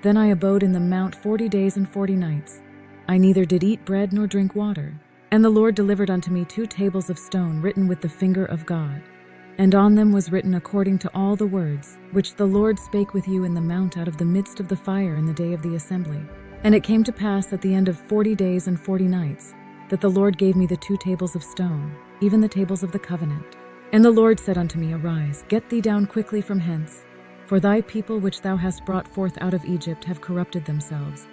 Speaker 4: Then I abode in the mount 40 days and 40 nights. I neither did eat bread nor drink water. And the Lord delivered unto me 2 tables of stone written with the finger of God. And on them was written according to all the words which the Lord spake with you in the mount out of the midst of the fire in the day of the assembly. And it came to pass at the end of 40 days and 40 nights that the Lord gave me the 2 tables of stone, even the tables of the covenant. And the Lord said unto me, Arise, get thee down quickly from hence, for thy people which thou hast brought forth out of Egypt have corrupted themselves.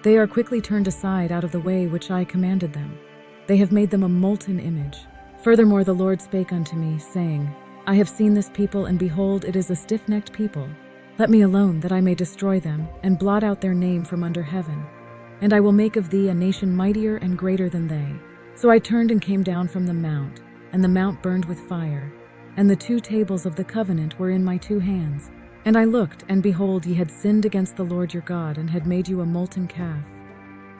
Speaker 4: They are quickly turned aside out of the way which I commanded them. They have made them a molten image. Furthermore the Lord spake unto me, saying, I have seen this people, and behold, it is a stiff-necked people. Let me alone, that I may destroy them, and blot out their name from under heaven. And I will make of thee a nation mightier and greater than they. So I turned and came down from the mount, and the mount burned with fire, and the 2 tables of the covenant were in my 2 hands. And I looked, and behold, ye had sinned against the Lord your God, and had made you a molten calf.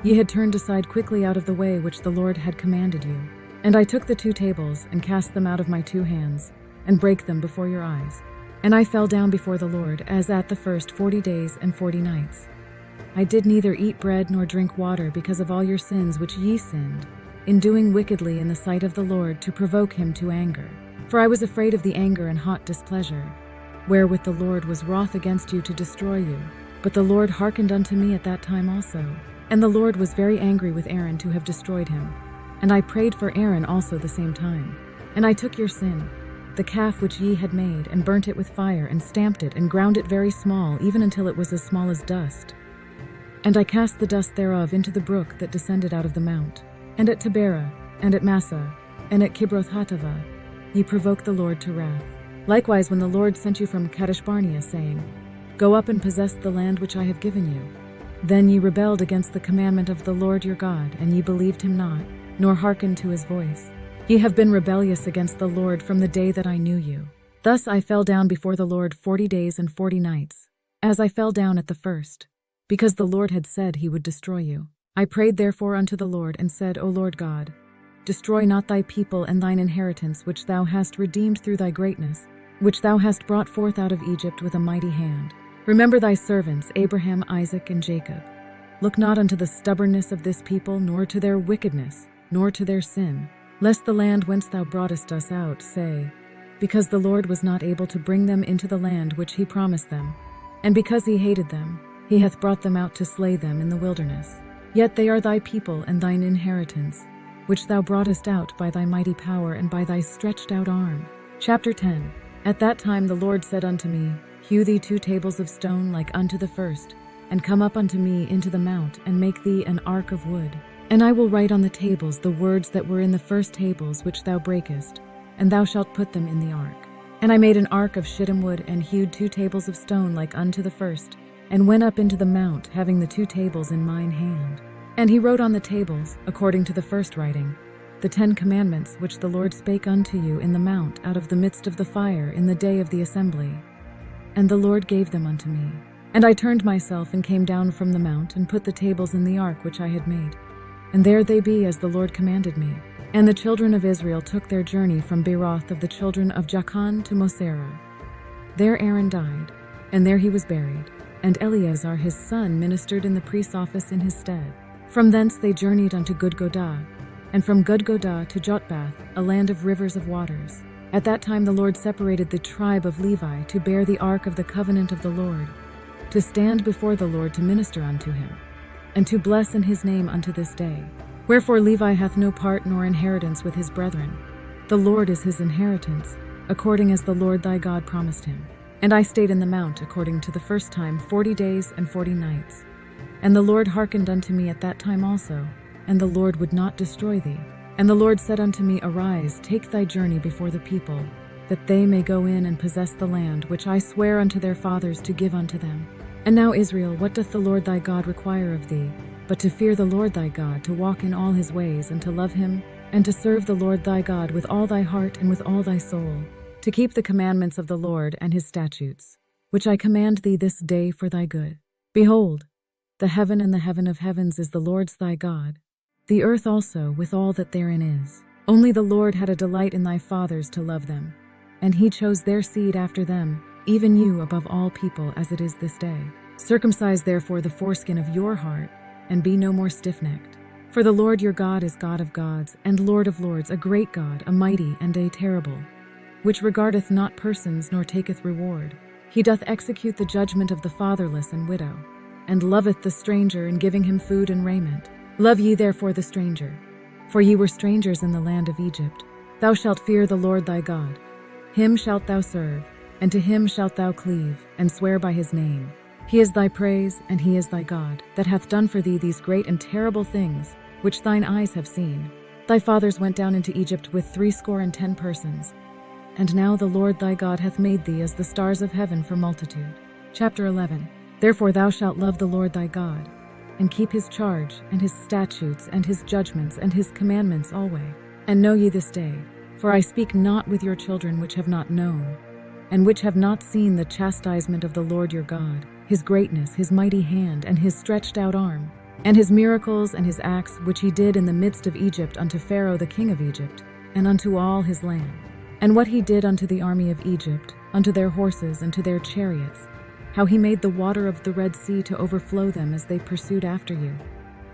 Speaker 4: Ye had turned aside quickly out of the way which the Lord had commanded you. And I took the 2 tables, and cast them out of my 2 hands, and brake them before your eyes. And I fell down before the Lord, as at the first 40 days and 40 nights. I did neither eat bread nor drink water, because of all your sins which ye sinned, in doing wickedly in the sight of the Lord, to provoke him to anger. For I was afraid of the anger and hot displeasure, wherewith the Lord was wroth against you to destroy you. But the Lord hearkened unto me at that time also. And the Lord was very angry with Aaron to have destroyed him. And I prayed for Aaron also the same time. And I took your sin, the calf which ye had made, and burnt it with fire, and stamped it, and ground it very small, even until it was as small as dust. And I cast the dust thereof into the brook that descended out of the mount. And at Taberah, and at Massah, and at Kibroth-Hattaavah, ye provoked the Lord to wrath. Likewise, when the Lord sent you from Kadesh-barnea, saying, Go up and possess the land which I have given you, then ye rebelled against the commandment of the Lord your God, and ye believed him not, nor hearkened to his voice. Ye have been rebellious against the Lord from the day that I knew you. Thus I fell down before the Lord 40 days and 40 nights, as I fell down at the first, because the Lord had said he would destroy you. I prayed therefore unto the Lord, and said, O Lord God, destroy not thy people and thine inheritance, which thou hast redeemed through thy greatness, which thou hast brought forth out of Egypt with a mighty hand. Remember thy servants, Abraham, Isaac, and Jacob. Look not unto the stubbornness of this people, nor to their wickedness, nor to their sin, lest the land whence thou broughtest us out say, Because the Lord was not able to bring them into the land which he promised them, and because he hated them, he hath brought them out to slay them in the wilderness. Yet they are thy people and thine inheritance, which thou broughtest out by thy mighty power and by thy stretched out arm. Chapter 10. At that time the Lord said unto me, Hew thee 2 tables of stone like unto the first, and come up unto me into the mount, and make thee an ark of wood. And I will write on the tables the words that were in the first tables which thou breakest, and thou shalt put them in the ark. And I made an ark of shittim wood, and hewed 2 tables of stone like unto the first, and went up into the mount, having the 2 tables in mine hand. And he wrote on the tables, according to the first writing, the 10 commandments which the Lord spake unto you in the mount out of the midst of the fire in the day of the assembly. And the Lord gave them unto me. And I turned myself and came down from the mount, and put the tables in the ark which I had made. And there they be as the Lord commanded me. And the children of Israel took their journey from Beeroth of the children of Jachan to Moserah. There Aaron died, and there he was buried. And Eleazar his son ministered in the priest's office in his stead. From thence they journeyed unto Gudgodah, and from Gudgodah to Jotbath, a land of rivers of waters. At that time the Lord separated the tribe of Levi to bear the ark of the covenant of the Lord, to stand before the Lord to minister unto him, and to bless in his name unto this day. Wherefore Levi hath no part nor inheritance with his brethren. The Lord is his inheritance, according as the Lord thy God promised him. And I stayed in the mount according to the first time 40 days and 40 nights. And the Lord hearkened unto me at that time also, and the Lord would not destroy thee. And the Lord said unto me, Arise, take thy journey before the people, that they may go in and possess the land which I swear unto their fathers to give unto them. And now, Israel, what doth the Lord thy God require of thee, but to fear the Lord thy God, to walk in all his ways, and to love him, and to serve the Lord thy God with all thy heart and with all thy soul, to keep the commandments of the Lord and his statutes, which I command thee this day for thy good. Behold, the heaven and the heaven of heavens is the Lord's thy God, the earth also with all that therein is. Only the Lord had a delight in thy fathers to love them, and he chose their seed after them, even you above all people as it is this day. Circumcise therefore the foreskin of your heart, and be no more stiff-necked. For the Lord your God is God of gods, and Lord of lords, a great God, a mighty and a terrible, which regardeth not persons nor taketh reward. He doth execute the judgment of the fatherless and widow, and loveth the stranger in giving him food and raiment. Love ye therefore the stranger, for ye were strangers in the land of Egypt. Thou shalt fear the Lord thy God, Him shalt thou serve, and to him shalt thou cleave, and swear by his name. He is thy praise, and he is thy God, that hath done for thee these great and terrible things, which thine eyes have seen. Thy fathers went down into Egypt with 70 persons. And now the Lord thy God hath made thee as the stars of heaven for multitude. Chapter 11. Therefore thou shalt love the Lord thy God, and keep his charge, and his statutes, and his judgments, and his commandments alway. And know ye this day, for I speak not with your children which have not known, and which have not seen the chastisement of the Lord your God, his greatness, his mighty hand, and his stretched out arm, and his miracles and his acts which he did in the midst of Egypt unto Pharaoh the king of Egypt, and unto all his land. And what he did unto the army of Egypt, unto their horses and to their chariots, how he made the water of the Red Sea to overflow them as they pursued after you,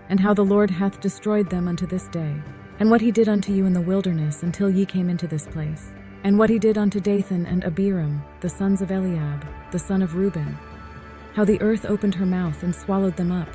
Speaker 4: and how the Lord hath destroyed them unto this day, and what he did unto you in the wilderness until ye came into this place, and what he did unto Dathan and Abiram, the sons of Eliab, the son of Reuben, how the earth opened her mouth and swallowed them up,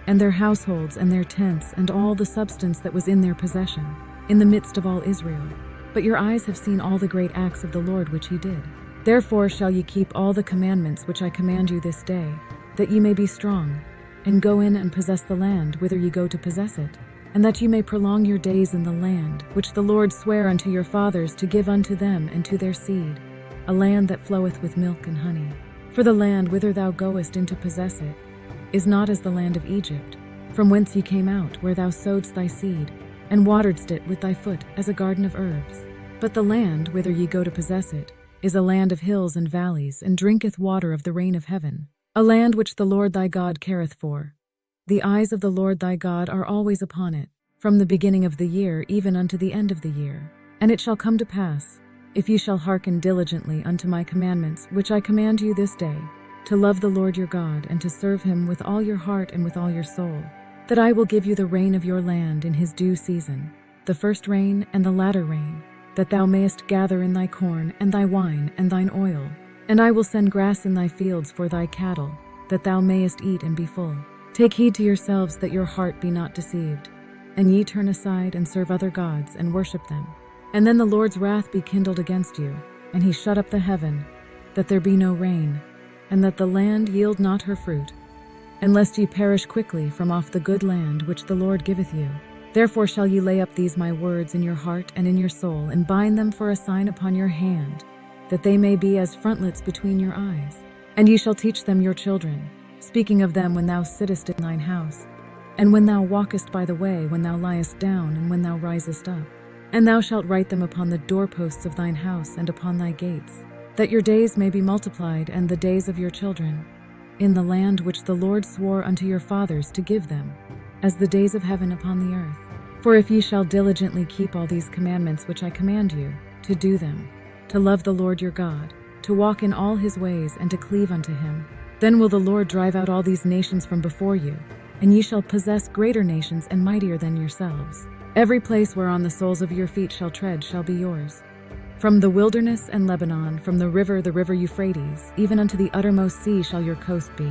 Speaker 4: and their households and their tents and all the substance that was in their possession, in the midst of all Israel. But your eyes have seen all the great acts of the Lord which he did. Therefore shall ye keep all the commandments which I command you this day, that ye may be strong, and go in and possess the land whither ye go to possess it, and that ye may prolong your days in the land which the Lord sware unto your fathers to give unto them and to their seed, a land that floweth with milk and honey. For the land whither thou goest in to possess it is not as the land of Egypt, from whence ye came out, where thou sowedst thy seed, and wateredst it with thy foot as a garden of herbs. But the land whither ye go to possess it is a land of hills and valleys, and drinketh water of the rain of heaven, a land which the Lord thy God careth for. The eyes of the Lord thy God are always upon it, from the beginning of the year even unto the end of the year. And it shall come to pass, if ye shall hearken diligently unto my commandments, which I command you this day, to love the Lord your God, and to serve him with all your heart and with all your soul, that I will give you the rain of your land in his due season, the first rain and the latter rain, that thou mayest gather in thy corn and thy wine and thine oil. And I will send grass in thy fields for thy cattle, that thou mayest eat and be full. Take heed to yourselves that your heart be not deceived, and ye turn aside and serve other gods and worship them. And then the Lord's wrath be kindled against you, and he shut up the heaven, that there be no rain, and that the land yield not her fruit, and lest ye perish quickly from off the good land which the Lord giveth you. Therefore shall ye lay up these my words in your heart and in your soul, and bind them for a sign upon your hand, that they may be as frontlets between your eyes. And ye shall teach them your children, speaking of them when thou sittest in thine house, and when thou walkest by the way, when thou liest down, and when thou risest up. And thou shalt write them upon the doorposts of thine house and upon thy gates, that your days may be multiplied, and the days of your children, in the land which the Lord swore unto your fathers to give them, as the days of heaven upon the earth. For if ye shall diligently keep all these commandments which I command you, to do them, to love the Lord your God, to walk in all his ways, and to cleave unto him, then will the Lord drive out all these nations from before you, and ye shall possess greater nations and mightier than yourselves. Every place whereon the soles of your feet shall tread shall be yours. From the wilderness and Lebanon, from the river Euphrates, even unto the uttermost sea shall your coast be.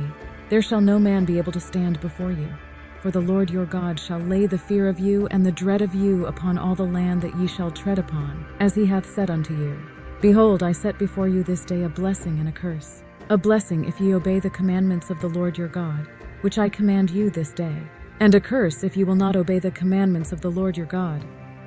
Speaker 4: There shall no man be able to stand before you. For the Lord your God shall lay the fear of you and the dread of you upon all the land that ye shall tread upon, as he hath said unto you. Behold, I set before you this day a blessing and a curse. A blessing if ye obey the commandments of the Lord your God, which I command you this day, and a curse if ye will not obey the commandments of the Lord your God,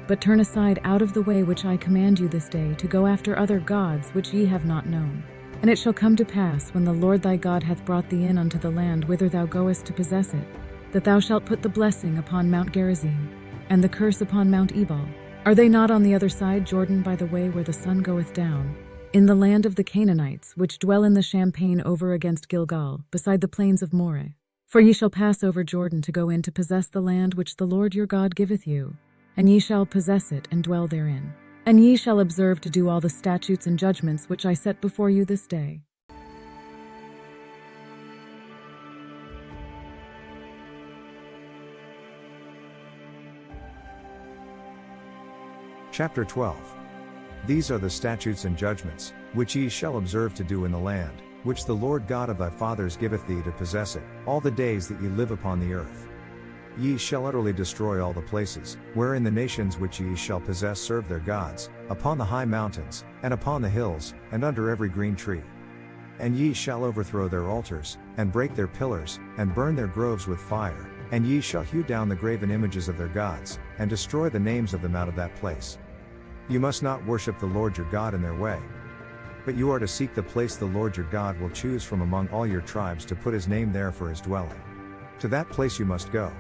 Speaker 4: but turn aside out of the way which I command you this day, to go after other gods which ye have not known. And it shall come to pass, when the Lord thy God hath brought thee in unto the land whither thou goest to possess it, that thou shalt put the blessing upon Mount Gerizim, and the curse upon Mount Ebal. Are they not on the other side Jordan, by the way where the sun goeth down, in the land of the Canaanites, which dwell in the champaign over against Gilgal, beside the plains of Moreh? For ye shall pass over Jordan to go in to possess the land which the Lord your God giveth you, and ye shall possess it and dwell therein. And ye shall observe to do all the statutes and judgments which I set before you this day.
Speaker 2: Chapter 12. These are the statutes and judgments, which ye shall observe to do in the land, which the Lord God of thy fathers giveth thee to possess it, all the days that ye live upon the earth. Ye shall utterly destroy all the places, wherein the nations which ye shall possess serve their gods, upon the high mountains, and upon the hills, and under every green tree. And ye shall overthrow their altars, and break their pillars, and burn their groves with fire, and ye shall hew down the graven images of their gods, and destroy the names of them out of that place. You must not worship the Lord your God in their way. But you are to seek the place the Lord your God will choose from among all your tribes to put his name there for his dwelling. To that place you must go.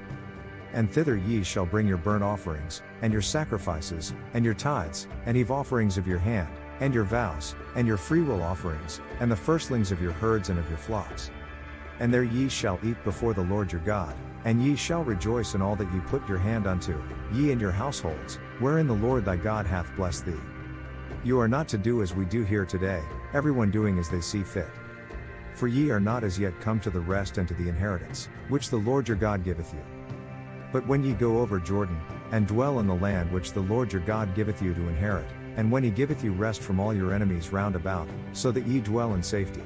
Speaker 2: And thither ye shall bring your burnt offerings, and your sacrifices, and your tithes, and heave offerings of your hand, and your vows, and your freewill offerings, and the firstlings of your herds and of your flocks. And there ye shall eat before the Lord your God, and ye shall rejoice in all that ye put your hand unto, ye and your households, wherein the Lord thy God hath blessed thee. You are not to do as we do here today, everyone doing as they see fit. For ye are not as yet come to the rest and to the inheritance, which the Lord your God giveth you. But when ye go over Jordan, and dwell in the land which the Lord your God giveth you to inherit, and when he giveth you rest from all your enemies round about, so that ye dwell in safety,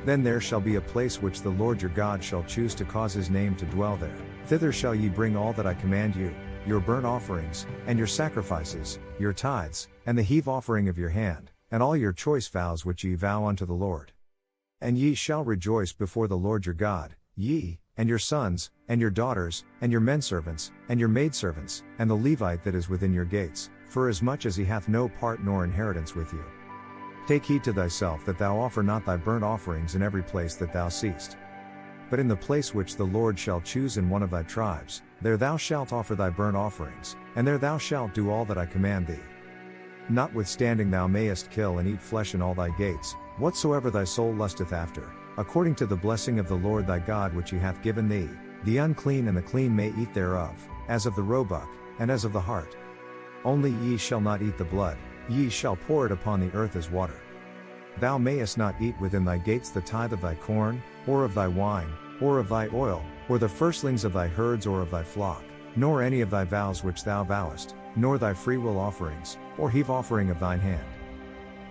Speaker 2: then there shall be a place which the Lord your God shall choose to cause his name to dwell there. Thither shall ye bring all that I command you, your burnt offerings, and your sacrifices, your tithes, and the heave offering of your hand, and all your choice vows which ye vow unto the Lord. And ye shall rejoice before the Lord your God, ye, and your sons, and your daughters, and your menservants, and your maidservants, and the Levite that is within your gates, for as much as he hath no part nor inheritance with you. Take heed to thyself that thou offer not thy burnt offerings in every place that thou seest. But in the place which the Lord shall choose in one of thy tribes, there thou shalt offer thy burnt offerings, and there thou shalt do all that I command thee. Notwithstanding thou mayest kill and eat flesh in all thy gates, whatsoever thy soul lusteth after, according to the blessing of the Lord thy God which he hath given thee, the unclean and the clean may eat thereof, as of the roebuck, and as of the hart. Only ye shall not eat the blood, ye shall pour it upon the earth as water. Thou mayest not eat within thy gates the tithe of thy corn, or of thy wine, or of thy oil, or the firstlings of thy herds or of thy flock, nor any of thy vows which thou vowest, nor thy freewill offerings, or heave offering of thine hand.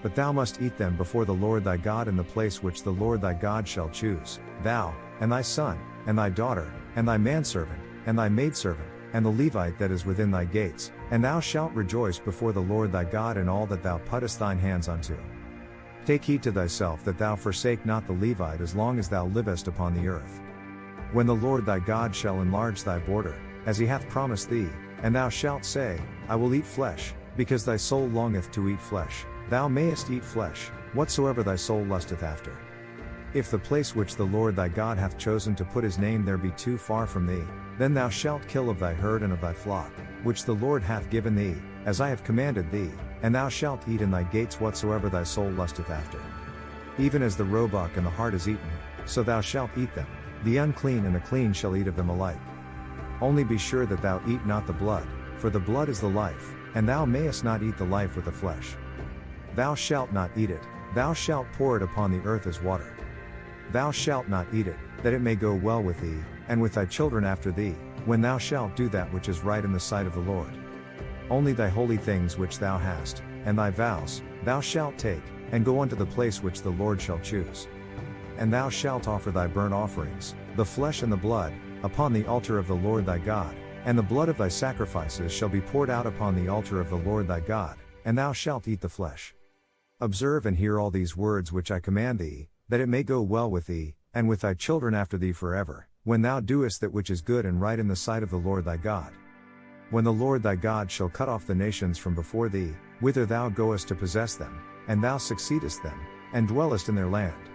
Speaker 2: But thou must eat them before the Lord thy God in the place which the Lord thy God shall choose, thou, and thy son, and thy daughter, and thy manservant, and thy maidservant, and the Levite that is within thy gates, and thou shalt rejoice before the Lord thy God in all that thou puttest thine hands unto. Take heed to thyself that thou forsake not the Levite as long as thou livest upon the earth. When the Lord thy God shall enlarge thy border, as he hath promised thee, and thou shalt say, I will eat flesh, because thy soul longeth to eat flesh, thou mayest eat flesh, whatsoever thy soul lusteth after. If the place which the Lord thy God hath chosen to put his name there be too far from thee, then thou shalt kill of thy herd and of thy flock, which the Lord hath given thee, as I have commanded thee, and thou shalt eat in thy gates whatsoever thy soul lusteth after. Even as the roebuck and the hart is eaten, so thou shalt eat them, the unclean and the clean shall eat of them alike. Only be sure that thou eat not the blood, for the blood is the life, and thou mayest not eat the life with the flesh. Thou shalt not eat it, thou shalt pour it upon the earth as water. Thou shalt not eat it, that it may go well with thee, and with thy children after thee, when thou shalt do that which is right in the sight of the Lord. Only thy holy things which thou hast, and thy vows, thou shalt take, and go unto the place which the Lord shall choose. And thou shalt offer thy burnt offerings, the flesh and the blood, upon the altar of the Lord thy God, and the blood of thy sacrifices shall be poured out upon the altar of the Lord thy God, and thou shalt eat the flesh. Observe and hear all these words which I command thee, that it may go well with thee, and with thy children after thee forever, when thou doest that which is good and right in the sight of the Lord thy God. When the Lord thy God shall cut off the nations from before thee, whither thou goest to possess them, and thou succeedest them, and dwellest in their land.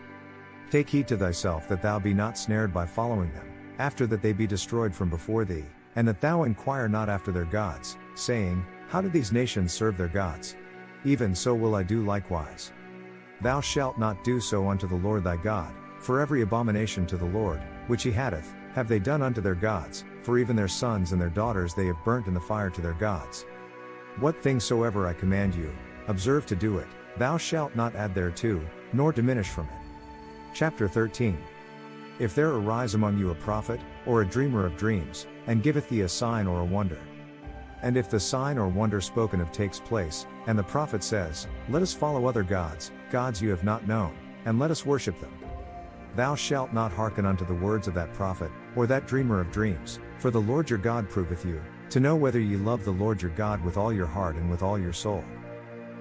Speaker 2: Take heed to thyself that thou be not snared by following them, after that they be destroyed from before thee, and that thou inquire not after their gods, saying, How do these nations serve their gods? Even so will I do likewise. Thou shalt not do so unto the Lord thy God, for every abomination to the Lord, which he hath, have they done unto their gods, for even their sons and their daughters they have burnt in the fire to their gods. What thing soever I command you, observe to do it, thou shalt not add thereto, nor diminish from it. Chapter 13. If there arise among you a prophet, or a dreamer of dreams, and giveth thee a sign or a wonder, and if the sign or wonder spoken of takes place, and the prophet says, Let us follow other gods, gods you have not known, and let us worship them. Thou shalt not hearken unto the words of that prophet, or that dreamer of dreams, For the Lord your God proveth you, to know whether ye love the Lord your God with all your heart and with all your soul.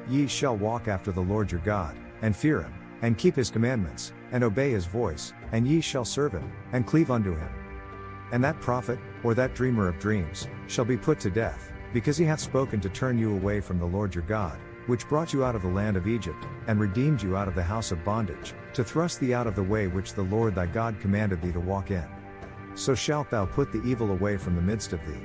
Speaker 2: Ye shall walk after the Lord your God, and fear him, and keep his commandments, and obey his voice, and ye shall serve him, and cleave unto him. And that prophet, or that dreamer of dreams, shall be put to death, because he hath spoken to turn you away from the Lord your God, which brought you out of the land of Egypt, and redeemed you out of the house of bondage, to thrust thee out of the way which the Lord thy God commanded thee to walk in. So shalt thou put the evil away from the midst of thee.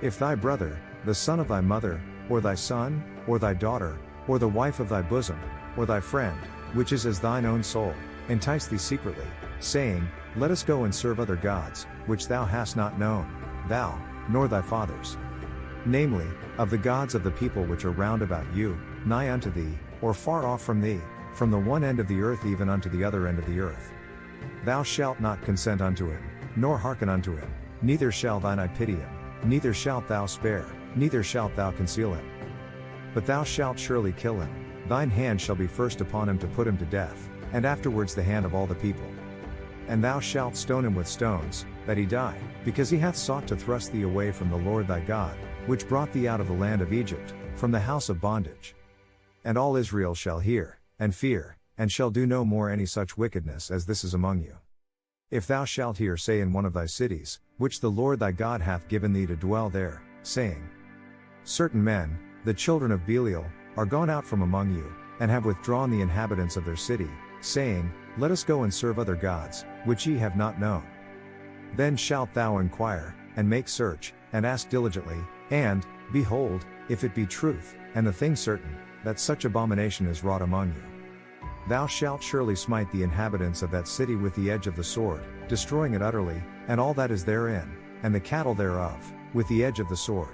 Speaker 2: If thy brother, the son of thy mother, or thy son, or thy daughter, or the wife of thy bosom, or thy friend, which is as thine own soul, entice thee secretly, saying, Let us go and serve other gods, which thou hast not known, thou, nor thy fathers. Namely, of the gods of the people which are round about you, nigh unto thee, or far off from thee, from the one end of the earth even unto the other end of the earth. Thou shalt not consent unto him, nor hearken unto him, neither shall thine eye pity him, neither shalt thou spare, neither shalt thou conceal him. But thou shalt surely kill him, thine hand shall be first upon him to put him to death, and afterwards the hand of all the people. And thou shalt stone him with stones, that he die, because he hath sought to thrust thee away from the Lord thy God, which brought thee out of the land of Egypt, from the house of bondage. And all Israel shall hear, and fear, and shall do no more any such wickedness as this is among you. If thou shalt hear say in one of thy cities, which the Lord thy God hath given thee to dwell there, saying, Certain men, the children of Belial, are gone out from among you, and have withdrawn the inhabitants of their city, saying, Let us go and serve other gods, which ye have not known. Then shalt thou inquire, and make search, and ask diligently, and, behold, if it be truth, and the thing certain, that such abomination is wrought among you. Thou shalt surely smite the inhabitants of that city with the edge of the sword, destroying it utterly, and all that is therein, and the cattle thereof, with the edge of the sword.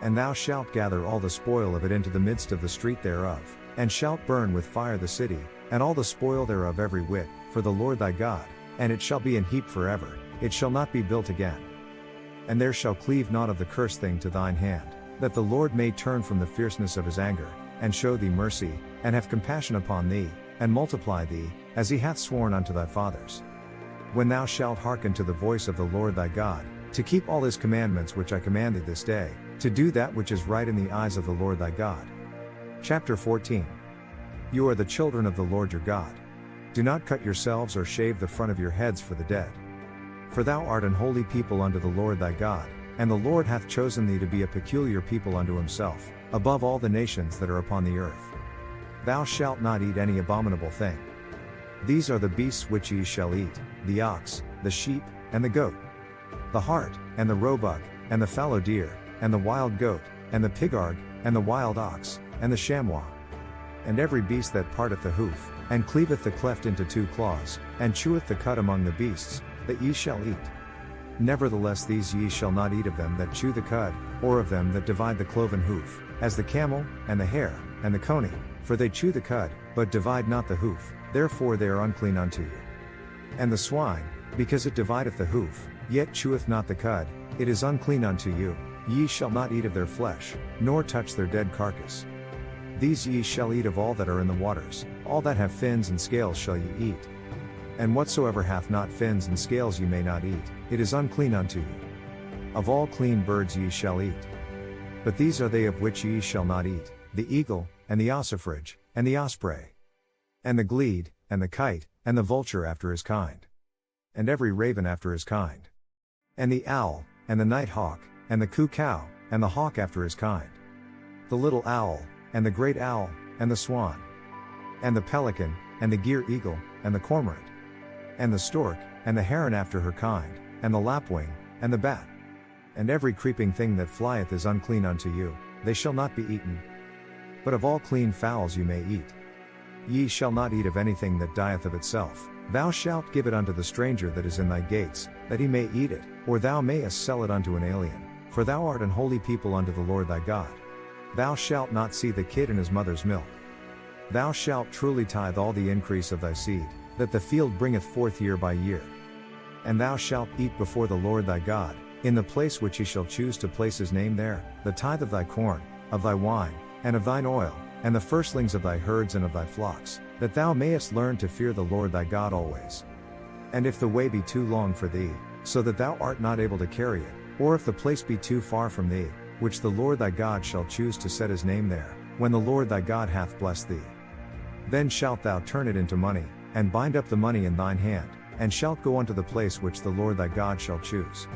Speaker 2: And thou shalt gather all the spoil of it into the midst of the street thereof, and shalt burn with fire the city, and all the spoil thereof every whit, for the Lord thy God, and it shall be an heap forever, it shall not be built again. And there shall cleave not of the cursed thing to thine hand, that the Lord may turn from the fierceness of his anger, and show thee mercy, and have compassion upon thee, and multiply thee, as he hath sworn unto thy fathers. When thou shalt hearken to the voice of the Lord thy God, to keep all his commandments which I command thee this day, to do that which is right in the eyes of the Lord thy God. Chapter 14. You are the children of the Lord your God. Do not cut yourselves or shave the front of your heads for the dead. For thou art an holy people unto the Lord thy God, and the Lord hath chosen thee to be a peculiar people unto himself, above all the nations that are upon the earth. Thou shalt not eat any abominable thing. These are the beasts which ye shall eat, the ox, the sheep, and the goat, the hart, and the roebuck, and the fallow deer, and the wild goat, and the pigarg, and the wild ox, and the chamois. And every beast that parteth the hoof, and cleaveth the cleft into two claws, and cheweth the cud among the beasts, that ye shall eat. Nevertheless these ye shall not eat of them that chew the cud, or of them that divide the cloven hoof, as the camel, and the hare, and the coney, for they chew the cud, but divide not the hoof, therefore they are unclean unto you. And the swine, because it divideth the hoof, yet cheweth not the cud, it is unclean unto you, ye shall not eat of their flesh, nor touch their dead carcass. These ye shall eat of all that are in the waters, all that have fins and scales shall ye eat. And whatsoever hath not fins and scales ye may not eat, it is unclean unto you. Of all clean birds ye shall eat. But these are they of which ye shall not eat, the eagle, and the ossifrage, and the osprey, and the glede, and the kite, and the vulture after his kind, and every raven after his kind, and the owl, and the night hawk, and the cuckoo, and the hawk after his kind, the little owl, and the great owl, and the swan, and the pelican, and the gier eagle, and the cormorant, and the stork, and the heron after her kind, and the lapwing, and the bat. And every creeping thing that flieth is unclean unto you, they shall not be eaten. But of all clean fowls you may eat. Ye shall not eat of anything that dieth of itself, thou shalt give it unto the stranger that is in thy gates, that he may eat it, or thou mayest sell it unto an alien, for thou art an holy people unto the Lord thy God. Thou shalt not see the kid in his mother's milk. Thou shalt truly tithe all the increase of thy seed, that the field bringeth forth year by year. And thou shalt eat before the Lord thy God, in the place which he shall choose to place his name there, the tithe of thy corn, of thy wine, and of thine oil, and the firstlings of thy herds and of thy flocks, that thou mayest learn to fear the Lord thy God always. And if the way be too long for thee, so that thou art not able to carry it, or if the place be too far from thee, which the Lord thy God shall choose to set his name there, when the Lord thy God hath blessed thee. Then shalt thou turn it into money, and bind up the money in thine hand, and shalt go unto the place which the Lord thy God shall choose.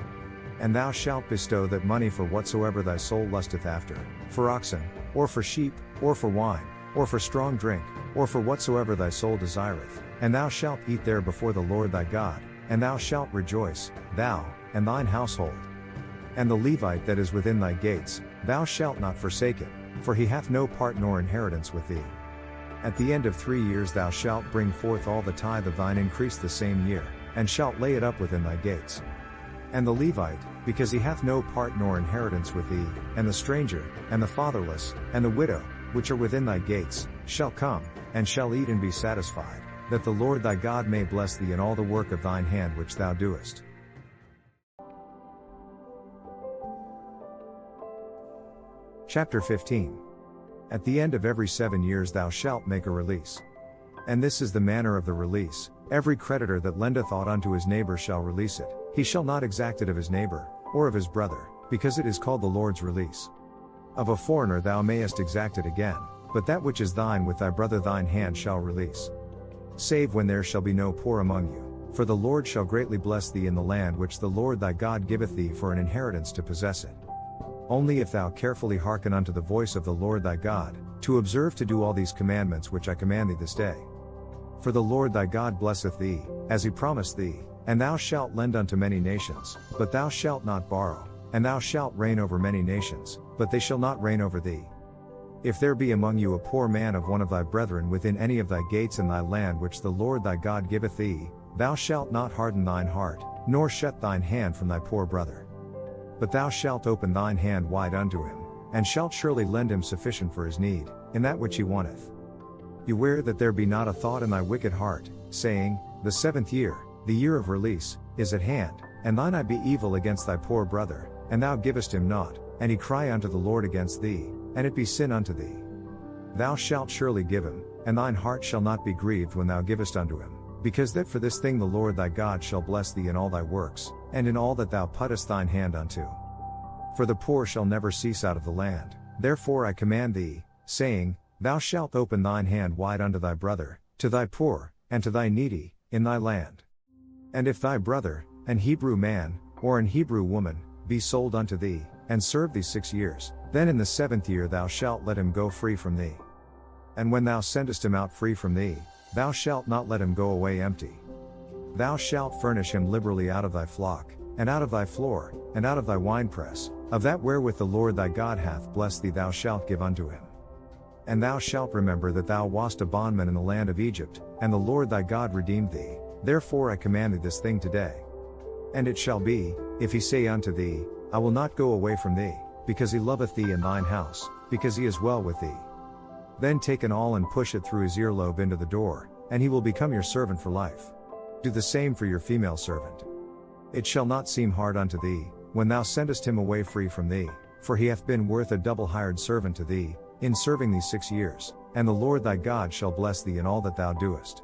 Speaker 2: And thou shalt bestow that money for whatsoever thy soul lusteth after, for oxen, or for sheep, or for wine, or for strong drink, or for whatsoever thy soul desireth, and thou shalt eat there before the Lord thy God, and thou shalt rejoice, thou, and thine household. And the Levite that is within thy gates, thou shalt not forsake it, for he hath no part nor inheritance with thee. At the end of 3 years thou shalt bring forth all the tithe of thine increase the same year, and shalt lay it up within thy gates. And the Levite, because he hath no part nor inheritance with thee, and the stranger, and the fatherless, and the widow, which are within thy gates, shall come, and shall eat and be satisfied, that the Lord thy God may bless thee in all the work of thine hand which thou doest. Chapter 15. At the end of every 7 years thou shalt make a release. And this is the manner of the release: every creditor that lendeth aught unto his neighbor shall release it. He shall not exact it of his neighbor, or of his brother, because it is called the Lord's release. Of a foreigner thou mayest exact it again, but that which is thine with thy brother thine hand shall release. Save when there shall be no poor among you, for the Lord shall greatly bless thee in the land which the Lord thy God giveth thee for an inheritance to possess it. Only if thou carefully hearken unto the voice of the Lord thy God, to observe to do all these commandments which I command thee this day. For the Lord thy God blesseth thee, as he promised thee, and thou shalt lend unto many nations, but thou shalt not borrow, and thou shalt reign over many nations, but they shall not reign over thee. If there be among you a poor man of one of thy brethren within any of thy gates in thy land which the Lord thy God giveth thee, thou shalt not harden thine heart, nor shut thine hand from thy poor brother. But thou shalt open thine hand wide unto him, and shalt surely lend him sufficient for his need, in that which he wanteth. Beware that there be not a thought in thy wicked heart, saying, The 7th year, the year of release, is at hand, and thine eye be evil against thy poor brother, and thou givest him naught, and he cry unto the Lord against thee, and it be sin unto thee. Thou shalt surely give him, and thine heart shall not be grieved when thou givest unto him, because that for this thing the Lord thy God shall bless thee in all thy works, and in all that thou puttest thine hand unto. For the poor shall never cease out of the land, therefore I command thee, saying, Thou shalt open thine hand wide unto thy brother, to thy poor, and to thy needy, in thy land. And if thy brother, an Hebrew man, or an Hebrew woman, be sold unto thee, and serve thee 6 years, then in the 7th year thou shalt let him go free from thee. And when thou sendest him out free from thee, thou shalt not let him go away empty. Thou shalt furnish him liberally out of thy flock, and out of thy floor, and out of thy winepress, of that wherewith the Lord thy God hath blessed thee thou shalt give unto him. And thou shalt remember that thou wast a bondman in the land of Egypt, and the Lord thy God redeemed thee, therefore I command thee this thing today. And it shall be, if he say unto thee, I will not go away from thee, because he loveth thee and thine house, because he is well with thee. Then take an awl and push it through his earlobe into the door, and he will become your servant for life. Do the same for your female servant. It shall not seem hard unto thee, when thou sendest him away free from thee, for he hath been worth a double hired servant to thee, in serving thee 6 years, and the Lord thy God shall bless thee in all that thou doest.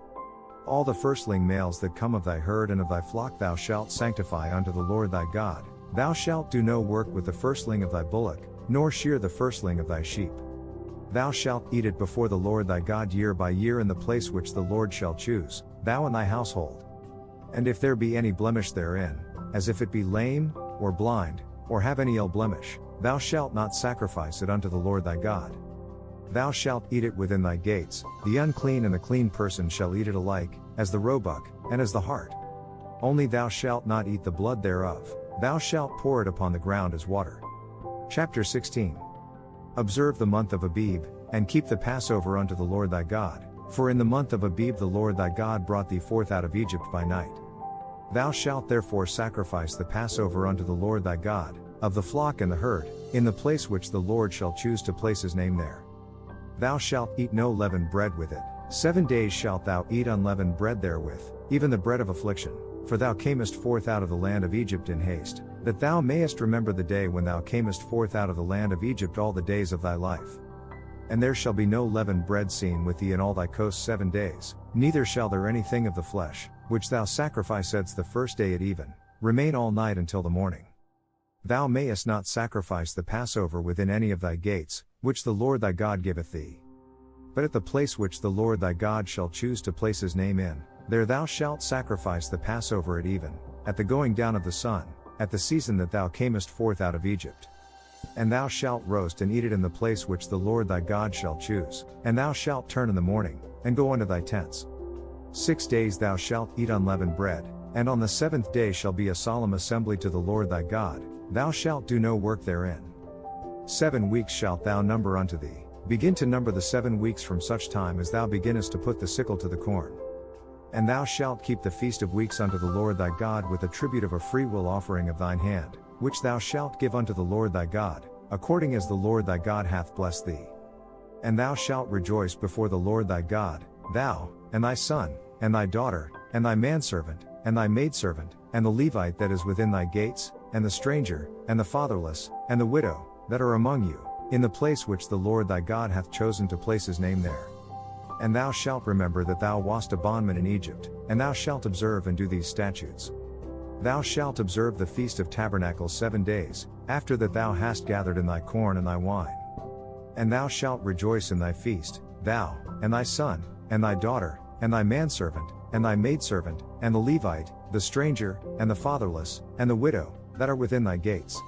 Speaker 2: All the firstling males that come of thy herd and of thy flock thou shalt sanctify unto the Lord thy God. Thou shalt do no work with the firstling of thy bullock, nor shear the firstling of thy sheep. Thou shalt eat it before the Lord thy God year by year in the place which the Lord shall choose, thou and thy household. And if there be any blemish therein, as if it be lame, or blind, or have any ill blemish, thou shalt not sacrifice it unto the Lord thy God. Thou shalt eat it within thy gates, the unclean and the clean person shall eat it alike, as the roebuck, and as the hart. Only thou shalt not eat the blood thereof, thou shalt pour it upon the ground as water. Chapter 16. Observe the month of Abib, and keep the Passover unto the Lord thy God, for in the month of Abib the Lord thy God brought thee forth out of Egypt by night. Thou shalt therefore sacrifice the Passover unto the Lord thy God, of the flock and the herd, in the place which the Lord shall choose to place his name there. Thou shalt eat no leavened bread with it, 7 days shalt thou eat unleavened bread therewith, even the bread of affliction, for thou camest forth out of the land of Egypt in haste, that thou mayest remember the day when thou camest forth out of the land of Egypt all the days of thy life. And there shall be no leavened bread seen with thee in all thy coasts 7 days, neither shall there anything of the flesh, which thou sacrificedst the first day at even, remain all night until the morning. Thou mayest not sacrifice the Passover within any of thy gates, which the Lord thy God giveth thee. But at the place which the Lord thy God shall choose to place his name in, there thou shalt sacrifice the Passover at even, at the going down of the sun, at the season that thou camest forth out of Egypt. And thou shalt roast and eat it in the place which the Lord thy God shall choose, and thou shalt turn in the morning, and go unto thy tents. 6 days thou shalt eat unleavened bread, and on the 7th day shall be a solemn assembly to the Lord thy God, thou shalt do no work therein. 7 weeks shalt thou number unto thee, begin to number the 7 weeks from such time as thou beginnest to put the sickle to the corn. And thou shalt keep the feast of weeks unto the Lord thy God with a tribute of a freewill offering of thine hand, which thou shalt give unto the Lord thy God, according as the Lord thy God hath blessed thee. And thou shalt rejoice before the Lord thy God, thou, and thy son, and thy daughter, and thy manservant, and thy maidservant, and the Levite that is within thy gates, and the stranger, and the fatherless, and the widow, that are among you, in the place which the Lord thy God hath chosen to place his name there. And thou shalt remember that thou wast a bondman in Egypt, and thou shalt observe and do these statutes. Thou shalt observe the Feast of Tabernacles 7 days, after that thou hast gathered in thy corn and thy wine. And thou shalt rejoice in thy feast, thou, and thy son, and thy daughter, and thy manservant, and thy maidservant, and the Levite, the stranger, and the fatherless, and the widow, that are within thy gates.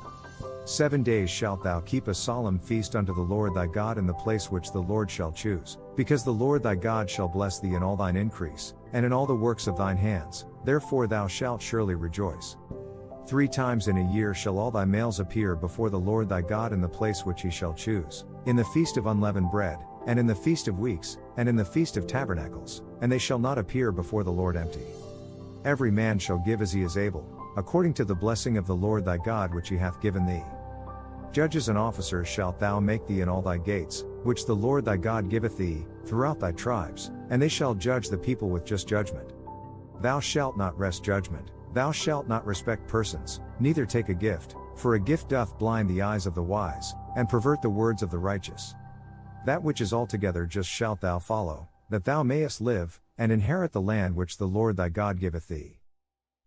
Speaker 2: 7 days shalt thou keep a solemn feast unto the Lord thy God in the place which the Lord shall choose, because the Lord thy God shall bless thee in all thine increase, and in all the works of thine hands, therefore thou shalt surely rejoice. 3 times in a year shall all thy males appear before the Lord thy God in the place which he shall choose, in the feast of unleavened bread, and in the feast of weeks, and in the feast of tabernacles, and they shall not appear before the Lord empty. Every man shall give as he is able, according to the blessing of the Lord thy God which he hath given thee. Judges and officers shalt thou make thee in all thy gates, which the Lord thy God giveth thee, throughout thy tribes, and they shall judge the people with just judgment. Thou shalt not wrest judgment, thou shalt not respect persons, neither take a gift, for a gift doth blind the eyes of the wise, and pervert the words of the righteous. That which is altogether just shalt thou follow, that thou mayest live, and inherit the land which the Lord thy God giveth thee.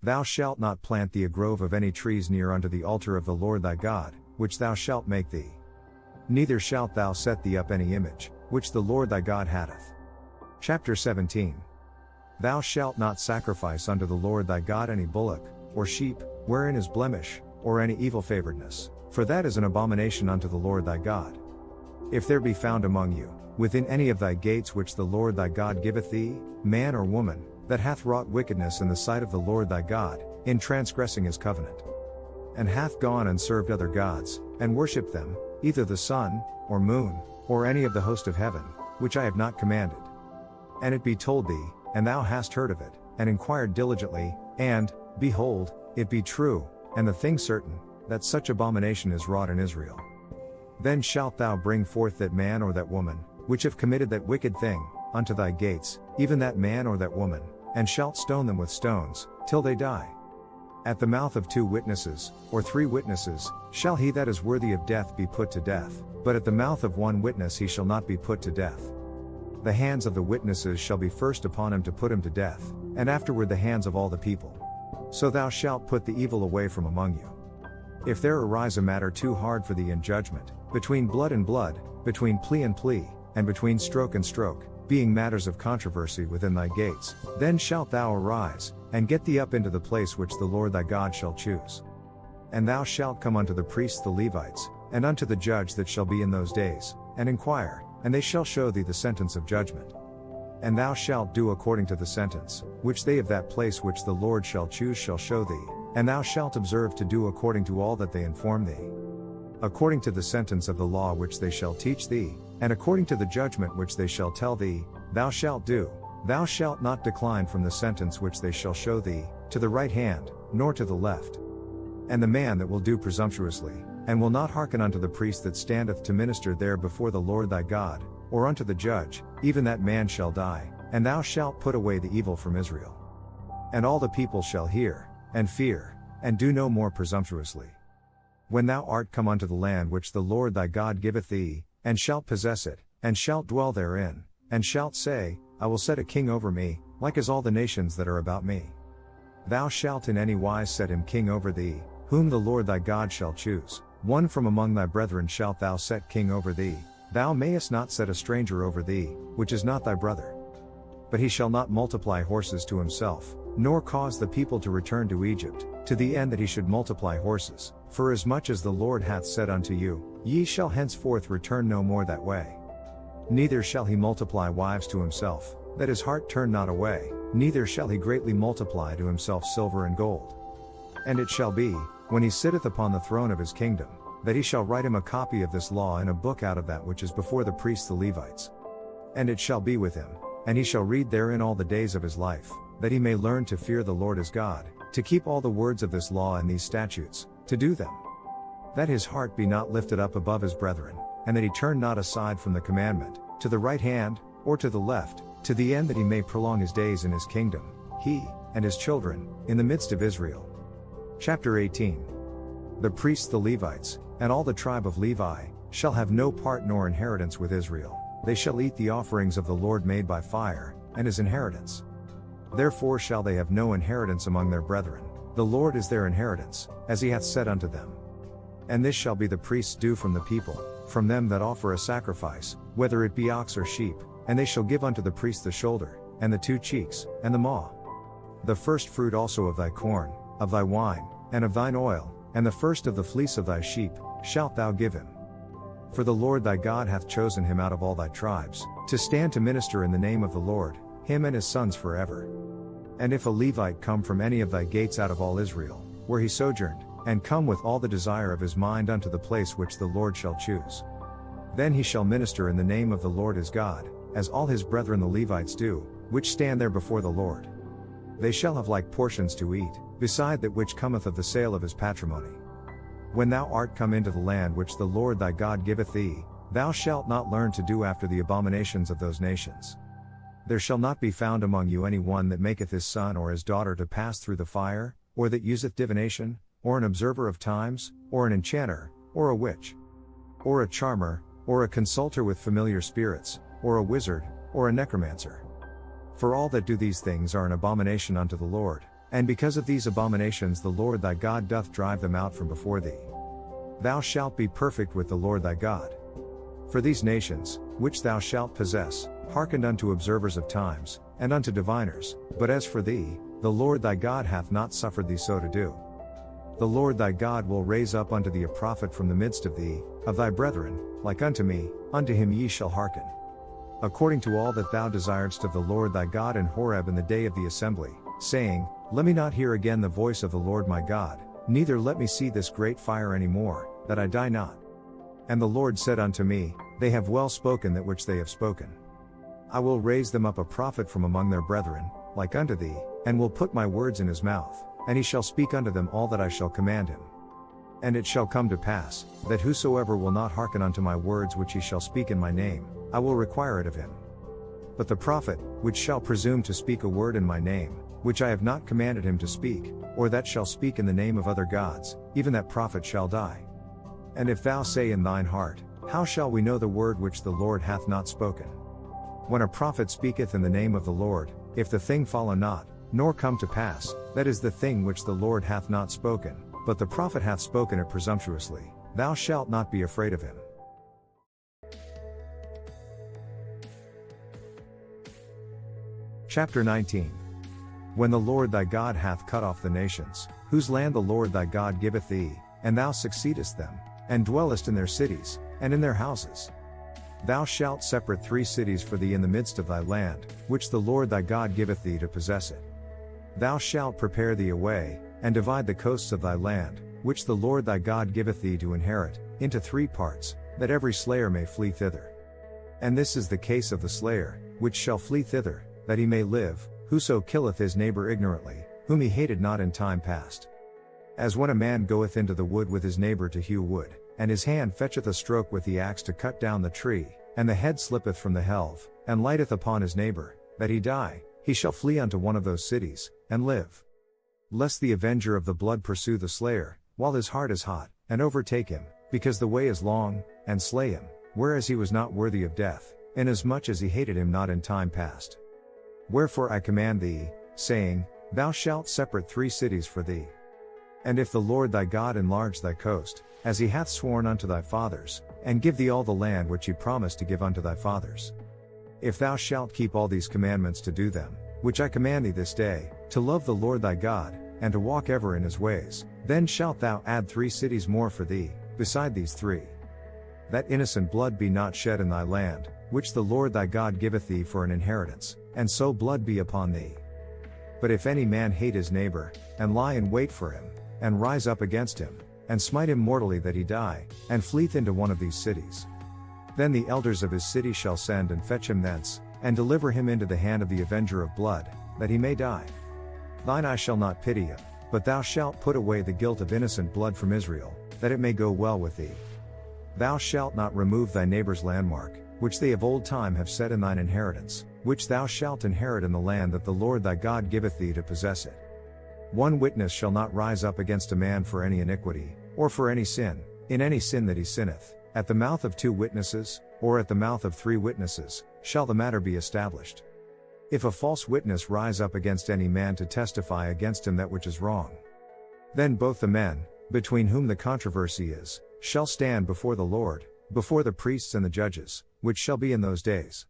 Speaker 2: Thou shalt not plant thee a grove of any trees near unto the altar of the Lord thy God, which thou shalt make thee. Neither shalt thou set thee up any image, which the Lord thy God hath. Chapter 17. Thou shalt not sacrifice unto the Lord thy God any bullock, or sheep, wherein is blemish, or any evil favoredness, for that is an abomination unto the Lord thy God. If there be found among you, within any of thy gates which the Lord thy God giveth thee, man or woman, that hath wrought wickedness in the sight of the Lord thy God, in transgressing his covenant, and hath gone and served other gods, and worshipped them, either the sun, or moon, or any of the host of heaven, which I have not commanded. And it be told thee, and thou hast heard of it, and inquired diligently, and, behold, it be true, and the thing certain, that such abomination is wrought in Israel. Then shalt thou bring forth that man or that woman, which have committed that wicked thing, unto thy gates, even that man or that woman, and shalt stone them with stones, till they die. At the mouth of 2 witnesses, or 3 witnesses, shall he that is worthy of death be put to death, but at the mouth of 1 witness he shall not be put to death. The hands of the witnesses shall be first upon him to put him to death, and afterward the hands of all the people. So thou shalt put the evil away from among you. If there arise a matter too hard for thee in judgment, between blood and blood, between plea and plea, and between stroke and stroke, being matters of controversy within thy gates, then shalt thou arise, and get thee up into the place which the Lord thy God shall choose. And thou shalt come unto the priests the Levites, and unto the judge that shall be in those days, and inquire, and they shall show thee the sentence of judgment. And thou shalt do according to the sentence, which they of that place which the Lord shall choose shall show thee, and thou shalt observe to do according to all that they inform thee. According to the sentence of the law which they shall teach thee, and according to the judgment which they shall tell thee, thou shalt do. Thou shalt not decline from the sentence which they shall show thee, to the right hand, nor to the left. And the man that will do presumptuously, and will not hearken unto the priest that standeth to minister there before the Lord thy God, or unto the judge, even that man shall die, and thou shalt put away the evil from Israel. And all the people shall hear, and fear, and do no more presumptuously. When thou art come unto the land which the Lord thy God giveth thee, and shalt possess it, and shalt dwell therein, and shalt say, I will set a king over me, like as all the nations that are about me. Thou shalt in any wise set him king over thee, whom the Lord thy God shall choose. One from among thy brethren shalt thou set king over thee. Thou mayest not set a stranger over thee, which is not thy brother. But he shall not multiply horses to himself, nor cause the people to return to Egypt, to the end that he should multiply horses. For as much as the Lord hath said unto you, ye shall henceforth return no more that way. Neither shall he multiply wives to himself, that his heart turn not away, neither shall he greatly multiply to himself silver and gold. And it shall be, when he sitteth upon the throne of his kingdom, that he shall write him a copy of this law in a book out of that which is before the priests the Levites. And it shall be with him, and he shall read therein all the days of his life, that he may learn to fear the Lord his God, to keep all the words of this law and these statutes, to do them. That his heart be not lifted up above his brethren, and that he turn not aside from the commandment, to the right hand, or to the left, to the end that he may prolong his days in his kingdom, he, and his children, in the midst of Israel. Chapter 18. The priests the Levites, and all the tribe of Levi, shall have no part nor inheritance with Israel. They shall eat the offerings of the Lord made by fire, and his inheritance. Therefore shall they have no inheritance among their brethren. The Lord is their inheritance, as he hath said unto them. And this shall be the priest's due from the people, from them that offer a sacrifice, whether it be ox or sheep, and they shall give unto the priest the shoulder, and the 2 cheeks, and the maw. The first fruit also of thy corn, of thy wine, and of thine oil, and the first of the fleece of thy sheep, shalt thou give him. For the Lord thy God hath chosen him out of all thy tribes, to stand to minister in the name of the Lord, him and his sons forever. And if a Levite come from any of thy gates out of all Israel, where he sojourned, and come with all the desire of his mind unto the place which the Lord shall choose, then he shall minister in the name of the Lord his God, as all his brethren the Levites do, which stand there before the Lord. They shall have like portions to eat, beside that which cometh of the sale of his patrimony. When thou art come into the land which the Lord thy God giveth thee, thou shalt not learn to do after the abominations of those nations. There shall not be found among you any one that maketh his son or his daughter to pass through the fire, or that useth divination, or an observer of times, or an enchanter, or a witch, or a charmer, or a consulter with familiar spirits, or a wizard, or a necromancer. For all that do these things are an abomination unto the Lord, and because of these abominations the Lord thy God doth drive them out from before thee. Thou shalt be perfect with the Lord thy God. For these nations, which thou shalt possess, hearkened unto observers of times, and unto diviners, but as for thee, the Lord thy God hath not suffered thee so to do. The Lord thy God will raise up unto thee a prophet from the midst of thee, of thy brethren, like unto me, unto him ye shall hearken. According to all that thou desiredst of the Lord thy God in Horeb in the day of the assembly, saying, Let me not hear again the voice of the Lord my God, neither let me see this great fire any more, that I die not. And the Lord said unto me, They have well spoken that which they have spoken. I will raise them up a prophet from among their brethren, like unto thee, and will put my words in his mouth, and he shall speak unto them all that I shall command him. And it shall come to pass, that whosoever will not hearken unto my words which he shall speak in my name, I will require it of him. But the prophet, which shall presume to speak a word in my name, which I have not commanded him to speak, or that shall speak in the name of other gods, even that prophet shall die. And if thou say in thine heart, How shall we know the word which the Lord hath not spoken? When a prophet speaketh in the name of the Lord, if the thing follow not, nor come to pass, that is the thing which the Lord hath not spoken, but the prophet hath spoken it presumptuously, thou shalt not be afraid of him. Chapter 19. When the Lord thy God hath cut off the nations, whose land the Lord thy God giveth thee, and thou succeedest them, and dwellest in their cities, and in their houses. Thou shalt separate 3 cities for thee in the midst of thy land, which the Lord thy God giveth thee to possess it. Thou shalt prepare thee a way, and divide the coasts of thy land, which the Lord thy God giveth thee to inherit, into 3 parts, that every slayer may flee thither. And this is the case of the slayer, which shall flee thither, that he may live, whoso killeth his neighbor ignorantly, whom he hated not in time past. As when a man goeth into the wood with his neighbor to hew wood, and his hand fetcheth a stroke with the axe to cut down the tree, and the head slippeth from the helve, and lighteth upon his neighbor, that he die, he shall flee unto one of those cities, and live. Lest the avenger of the blood pursue the slayer, while his heart is hot, and overtake him, because the way is long, and slay him, whereas he was not worthy of death, inasmuch as he hated him not in time past. Wherefore I command thee, saying, thou shalt separate 3 cities for thee. And if the Lord thy God enlarge thy coast, as he hath sworn unto thy fathers, and give thee all the land which he promised to give unto thy fathers. If thou shalt keep all these commandments to do them, which I command thee this day, to love the Lord thy God, and to walk ever in his ways, then shalt thou add 3 cities more for thee, beside these 3. That innocent blood be not shed in thy land, which the Lord thy God giveth thee for an inheritance, and so blood be upon thee. But if any man hate his neighbor, and lie in wait for him, and rise up against him, and smite him mortally that he die, and fleeth into one of these cities, then the elders of his city shall send and fetch him thence, and deliver him into the hand of the avenger of blood, that he may die. Thine eye shall not pity him, but thou shalt put away the guilt of innocent blood from Israel, that it may go well with thee. Thou shalt not remove thy neighbor's landmark, which they of old time have set in thine inheritance, which thou shalt inherit in the land that the Lord thy God giveth thee to possess it. One witness shall not rise up against a man for any iniquity, or for any sin, in any sin that he sinneth. At the mouth of 2 witnesses, or at the mouth of 3 witnesses, shall the matter be established. If a false witness rise up against any man to testify against him that which is wrong, then both the men, between whom the controversy is, shall stand before the Lord, before the priests and the judges, which shall be in those days.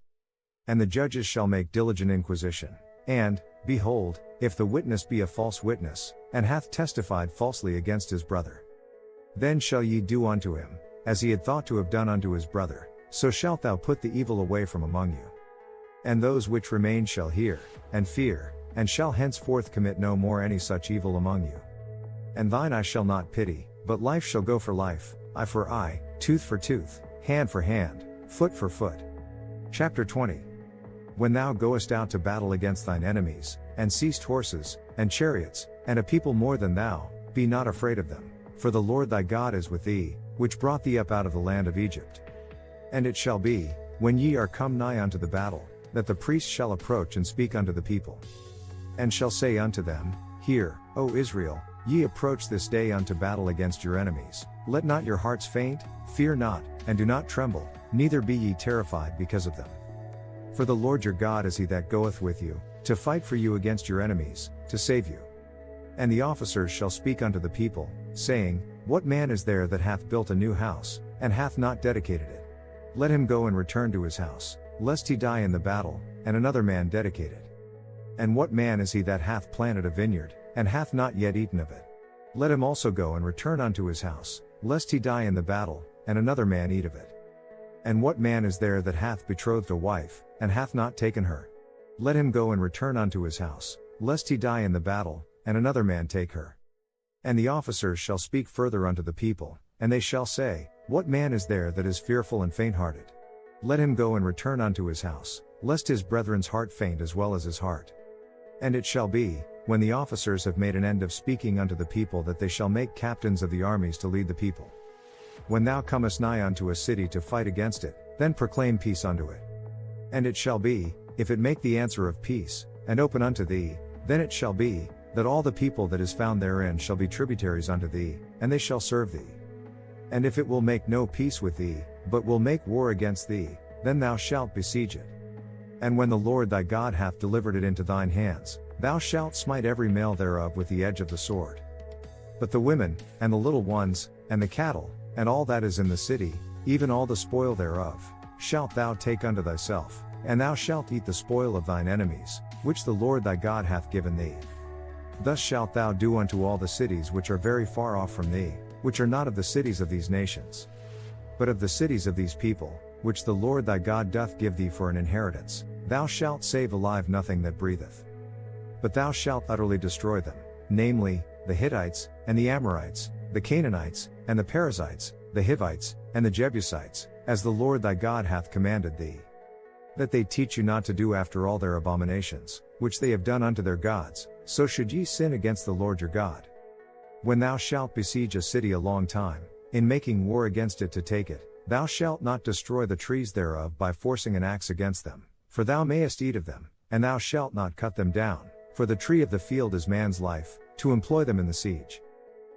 Speaker 2: And the judges shall make diligent inquisition, and, behold, if the witness be a false witness, and hath testified falsely against his brother, then shall ye do unto him, as he had thought to have done unto his brother, so shalt thou put the evil away from among you. And those which remain shall hear, and fear, and shall henceforth commit no more any such evil among you. And thine eye shall not pity, but life shall go for life, eye for eye, tooth for tooth, hand for hand, foot for foot. Chapter 20. When thou goest out to battle against thine enemies, and seest horses, and chariots, and a people more than thou, be not afraid of them, for the Lord thy God is with thee, which brought thee up out of the land of Egypt. And it shall be, when ye are come nigh unto the battle, that the priests shall approach and speak unto the people, and shall say unto them, Hear, O Israel, ye approach this day unto battle against your enemies. Let not your hearts faint, fear not, and do not tremble, neither be ye terrified because of them. For the Lord your God is he that goeth with you, to fight for you against your enemies, to save you. And the officers shall speak unto the people, saying, What man is there that hath built a new house, and hath not dedicated it? Let him go and return to his house, lest he die in the battle, and another man dedicate it. And what man is he that hath planted a vineyard, and hath not yet eaten of it? Let him also go and return unto his house, lest he die in the battle, and another man eat of it. And what man is there that hath betrothed a wife, and hath not taken her? Let him go and return unto his house, lest he die in the battle, and another man take her. And the officers shall speak further unto the people, and they shall say, What man is there that is fearful and faint-hearted? Let him go and return unto his house, lest his brethren's heart faint as well as his heart. And it shall be, when the officers have made an end of speaking unto the people, that they shall make captains of the armies to lead the people. When thou comest nigh unto a city to fight against it, then proclaim peace unto it. And it shall be, if it make the answer of peace, and open unto thee, then it shall be, that all the people that is found therein shall be tributaries unto thee, and they shall serve thee. And if it will make no peace with thee, but will make war against thee, then thou shalt besiege it. And when the Lord thy God hath delivered it into thine hands, thou shalt smite every male thereof with the edge of the sword. But the women, and the little ones, and the cattle, and all that is in the city, even all the spoil thereof, shalt thou take unto thyself, and thou shalt eat the spoil of thine enemies, which the Lord thy God hath given thee. Thus shalt thou do unto all the cities which are very far off from thee, which are not of the cities of these nations, but of the cities of these people, which the Lord thy God doth give thee for an inheritance. Thou shalt save alive nothing that breatheth. But thou shalt utterly destroy them, namely, the Hittites, and the Amorites, the Canaanites, and the Perizzites, the Hivites, and the Jebusites, as the Lord thy God hath commanded thee. That they teach you not to do after all their abominations, which they have done unto their gods, so should ye sin against the Lord your God. When thou shalt besiege a city a long time, in making war against it to take it, thou shalt not destroy the trees thereof by forcing an axe against them, for thou mayest eat of them, and thou shalt not cut them down, for the tree of the field is man's life, to employ them in the siege.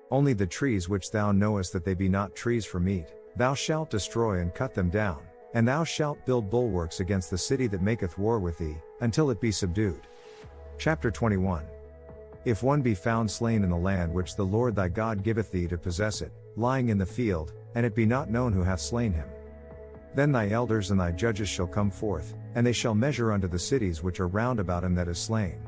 Speaker 2: Only the trees which thou knowest that they be not trees for meat, thou shalt destroy and cut them down, and thou shalt build bulwarks against the city that maketh war with thee, until it be subdued. Chapter 21. If one be found slain in the land which the Lord thy God giveth thee to possess it, lying in the field, and it be not known who hath slain him, then thy elders and thy judges shall come forth, and they shall measure unto the cities which are round about him that is slain.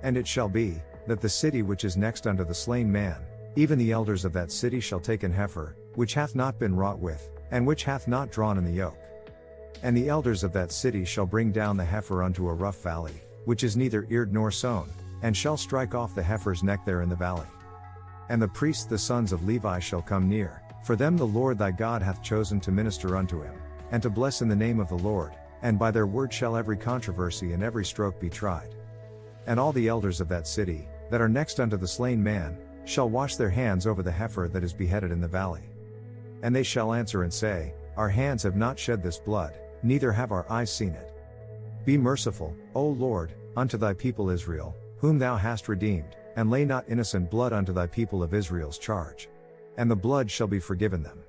Speaker 2: And it shall be, that the city which is next unto the slain man, even the elders of that city shall take an heifer, which hath not been wrought with, and which hath not drawn in the yoke. And the elders of that city shall bring down the heifer unto a rough valley, which is neither eared nor sown, and shall strike off the heifer's neck there in the valley. And the priests the sons of Levi shall come near, for them the Lord thy God hath chosen to minister unto him, and to bless in the name of the Lord, and by their word shall every controversy and every stroke be tried. And all the elders of that city, that are next unto the slain man, shall wash their hands over the heifer that is beheaded in the valley. And they shall answer and say, Our hands have not shed this blood, neither have our eyes seen it. Be merciful, O Lord, unto thy people Israel, whom thou hast redeemed, and lay not innocent blood unto thy people of Israel's charge. And the blood shall be forgiven them.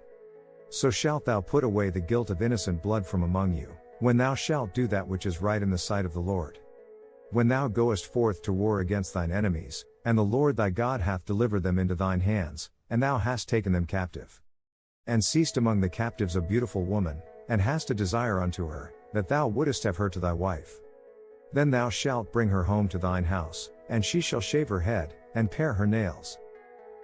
Speaker 2: So shalt thou put away the guilt of innocent blood from among you, when thou shalt do that which is right in the sight of the Lord. When thou goest forth to war against thine enemies, and the Lord thy God hath delivered them into thine hands, and thou hast taken them captive, and seest among the captives a beautiful woman, and hast a desire unto her, that thou wouldest have her to thy wife. Then thou shalt bring her home to thine house, and she shall shave her head, and pare her nails.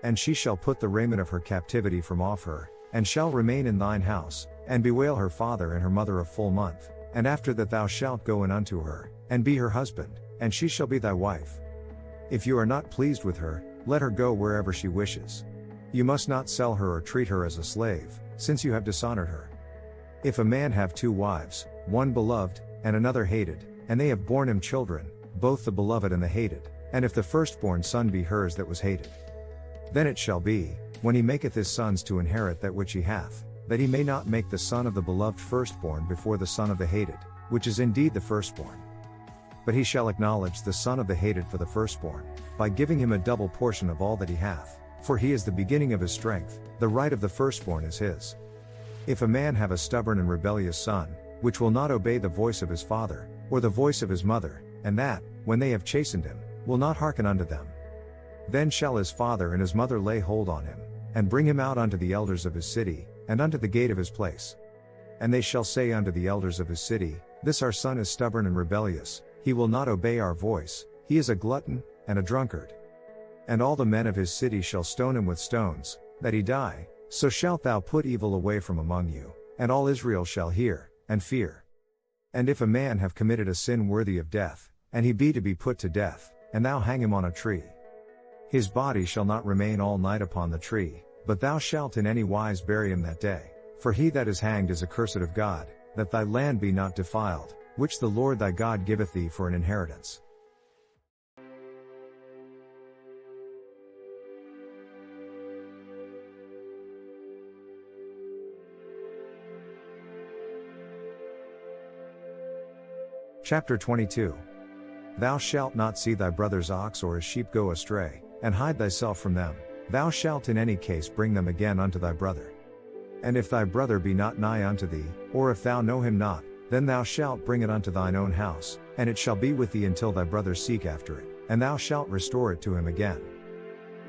Speaker 2: And she shall put the raiment of her captivity from off her, and shall remain in thine house, and bewail her father and her mother a full month, and after that thou shalt go in unto her, and be her husband, and she shall be thy wife. If you are not pleased with her, let her go wherever she wishes. You must not sell her or treat her as a slave, since you have dishonored her. If a man have two wives, one beloved, and another hated, and they have borne him children, both the beloved and the hated, and if the firstborn son be hers that was hated, then it shall be, when he maketh his sons to inherit that which he hath, that he may not make the son of the beloved firstborn before the son of the hated, which is indeed the firstborn. But he shall acknowledge the son of the hated for the firstborn, by giving him a double portion of all that he hath, for he is the beginning of his strength, the right of the firstborn is his. If a man have a stubborn and rebellious son, which will not obey the voice of his father, or the voice of his mother, and that, when they have chastened him, will not hearken unto them, then shall his father and his mother lay hold on him, and bring him out unto the elders of his city, and unto the gate of his place. And they shall say unto the elders of his city, This our son is stubborn and rebellious, he will not obey our voice, he is a glutton, and a drunkard. And all the men of his city shall stone him with stones, that he die, so shalt thou put evil away from among you, and all Israel shall hear, and fear. And if a man have committed a sin worthy of death, and he be to be put to death, and thou hang him on a tree, his body shall not remain all night upon the tree, but thou shalt in any wise bury him that day, for he that is hanged is accursed of God, that thy land be not defiled, which the Lord thy God giveth thee for an inheritance. Chapter 22. Thou shalt not see thy brother's ox or his sheep go astray, and hide thyself from them, thou shalt in any case bring them again unto thy brother. And if thy brother be not nigh unto thee, or if thou know him not, then thou shalt bring it unto thine own house, and it shall be with thee until thy brother seek after it, and thou shalt restore it to him again.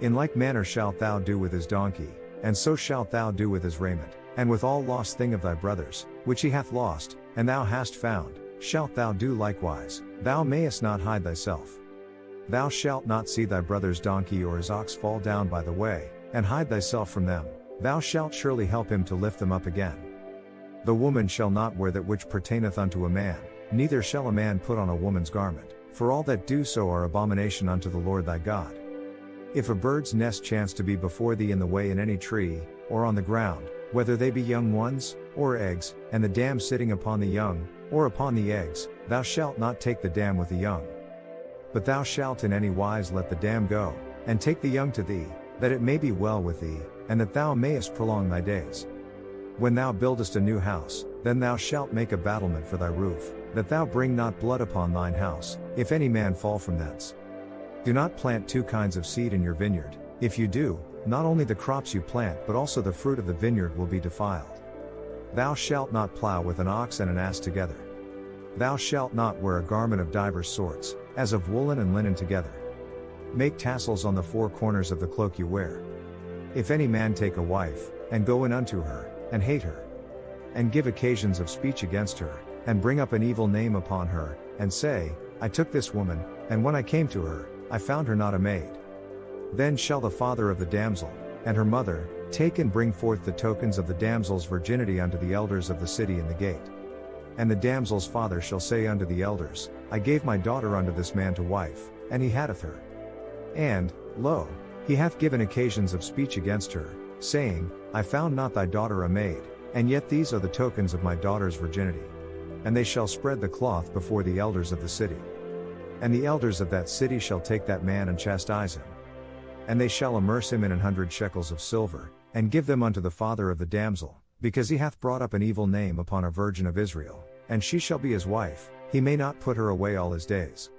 Speaker 2: In like manner shalt thou do with his donkey, and so shalt thou do with his raiment, and with all lost thing of thy brother's, which he hath lost, and thou hast found, shalt thou do likewise, thou mayest not hide thyself. Thou shalt not see thy brother's donkey or his ox fall down by the way, and hide thyself from them, thou shalt surely help him to lift them up again. The woman shall not wear that which pertaineth unto a man, neither shall a man put on a woman's garment, for all that do so are abomination unto the Lord thy God. If a bird's nest chance to be before thee in the way in any tree, or on the ground, whether they be young ones, or eggs, and the dam sitting upon the young, or upon the eggs, thou shalt not take the dam with the young. But thou shalt in any wise let the dam go, and take the young to thee, that it may be well with thee, and that thou mayest prolong thy days. When thou buildest a new house, then thou shalt make a battlement for thy roof, that thou bring not blood upon thine house, if any man fall from thence. Do not plant two kinds of seed in your vineyard, if you do, not only the crops you plant but also the fruit of the vineyard will be defiled. Thou shalt not plow with an ox and an ass together. Thou shalt not wear a garment of divers sorts, as of woolen and linen together. Make tassels on the four corners of the cloak you wear. If any man take a wife, and go in unto her, and hate her, and give occasions of speech against her, and bring up an evil name upon her, and say, I took this woman, and when I came to her, I found her not a maid. Then shall the father of the damsel, and her mother, take and bring forth the tokens of the damsel's virginity unto the elders of the city in the gate. And the damsel's father shall say unto the elders, I gave my daughter unto this man to wife, and he hateth her. And, lo, he hath given occasions of speech against her, saying, I found not thy daughter a maid, and yet these are the tokens of my daughter's virginity. And they shall spread the cloth before the elders of the city. And the elders of that city shall take that man and chastise him. And they shall immerse him in 100 shekels of silver, and give them unto the father of the damsel, because he hath brought up an evil name upon a virgin of Israel, and she shall be his wife, he may not put her away all his days.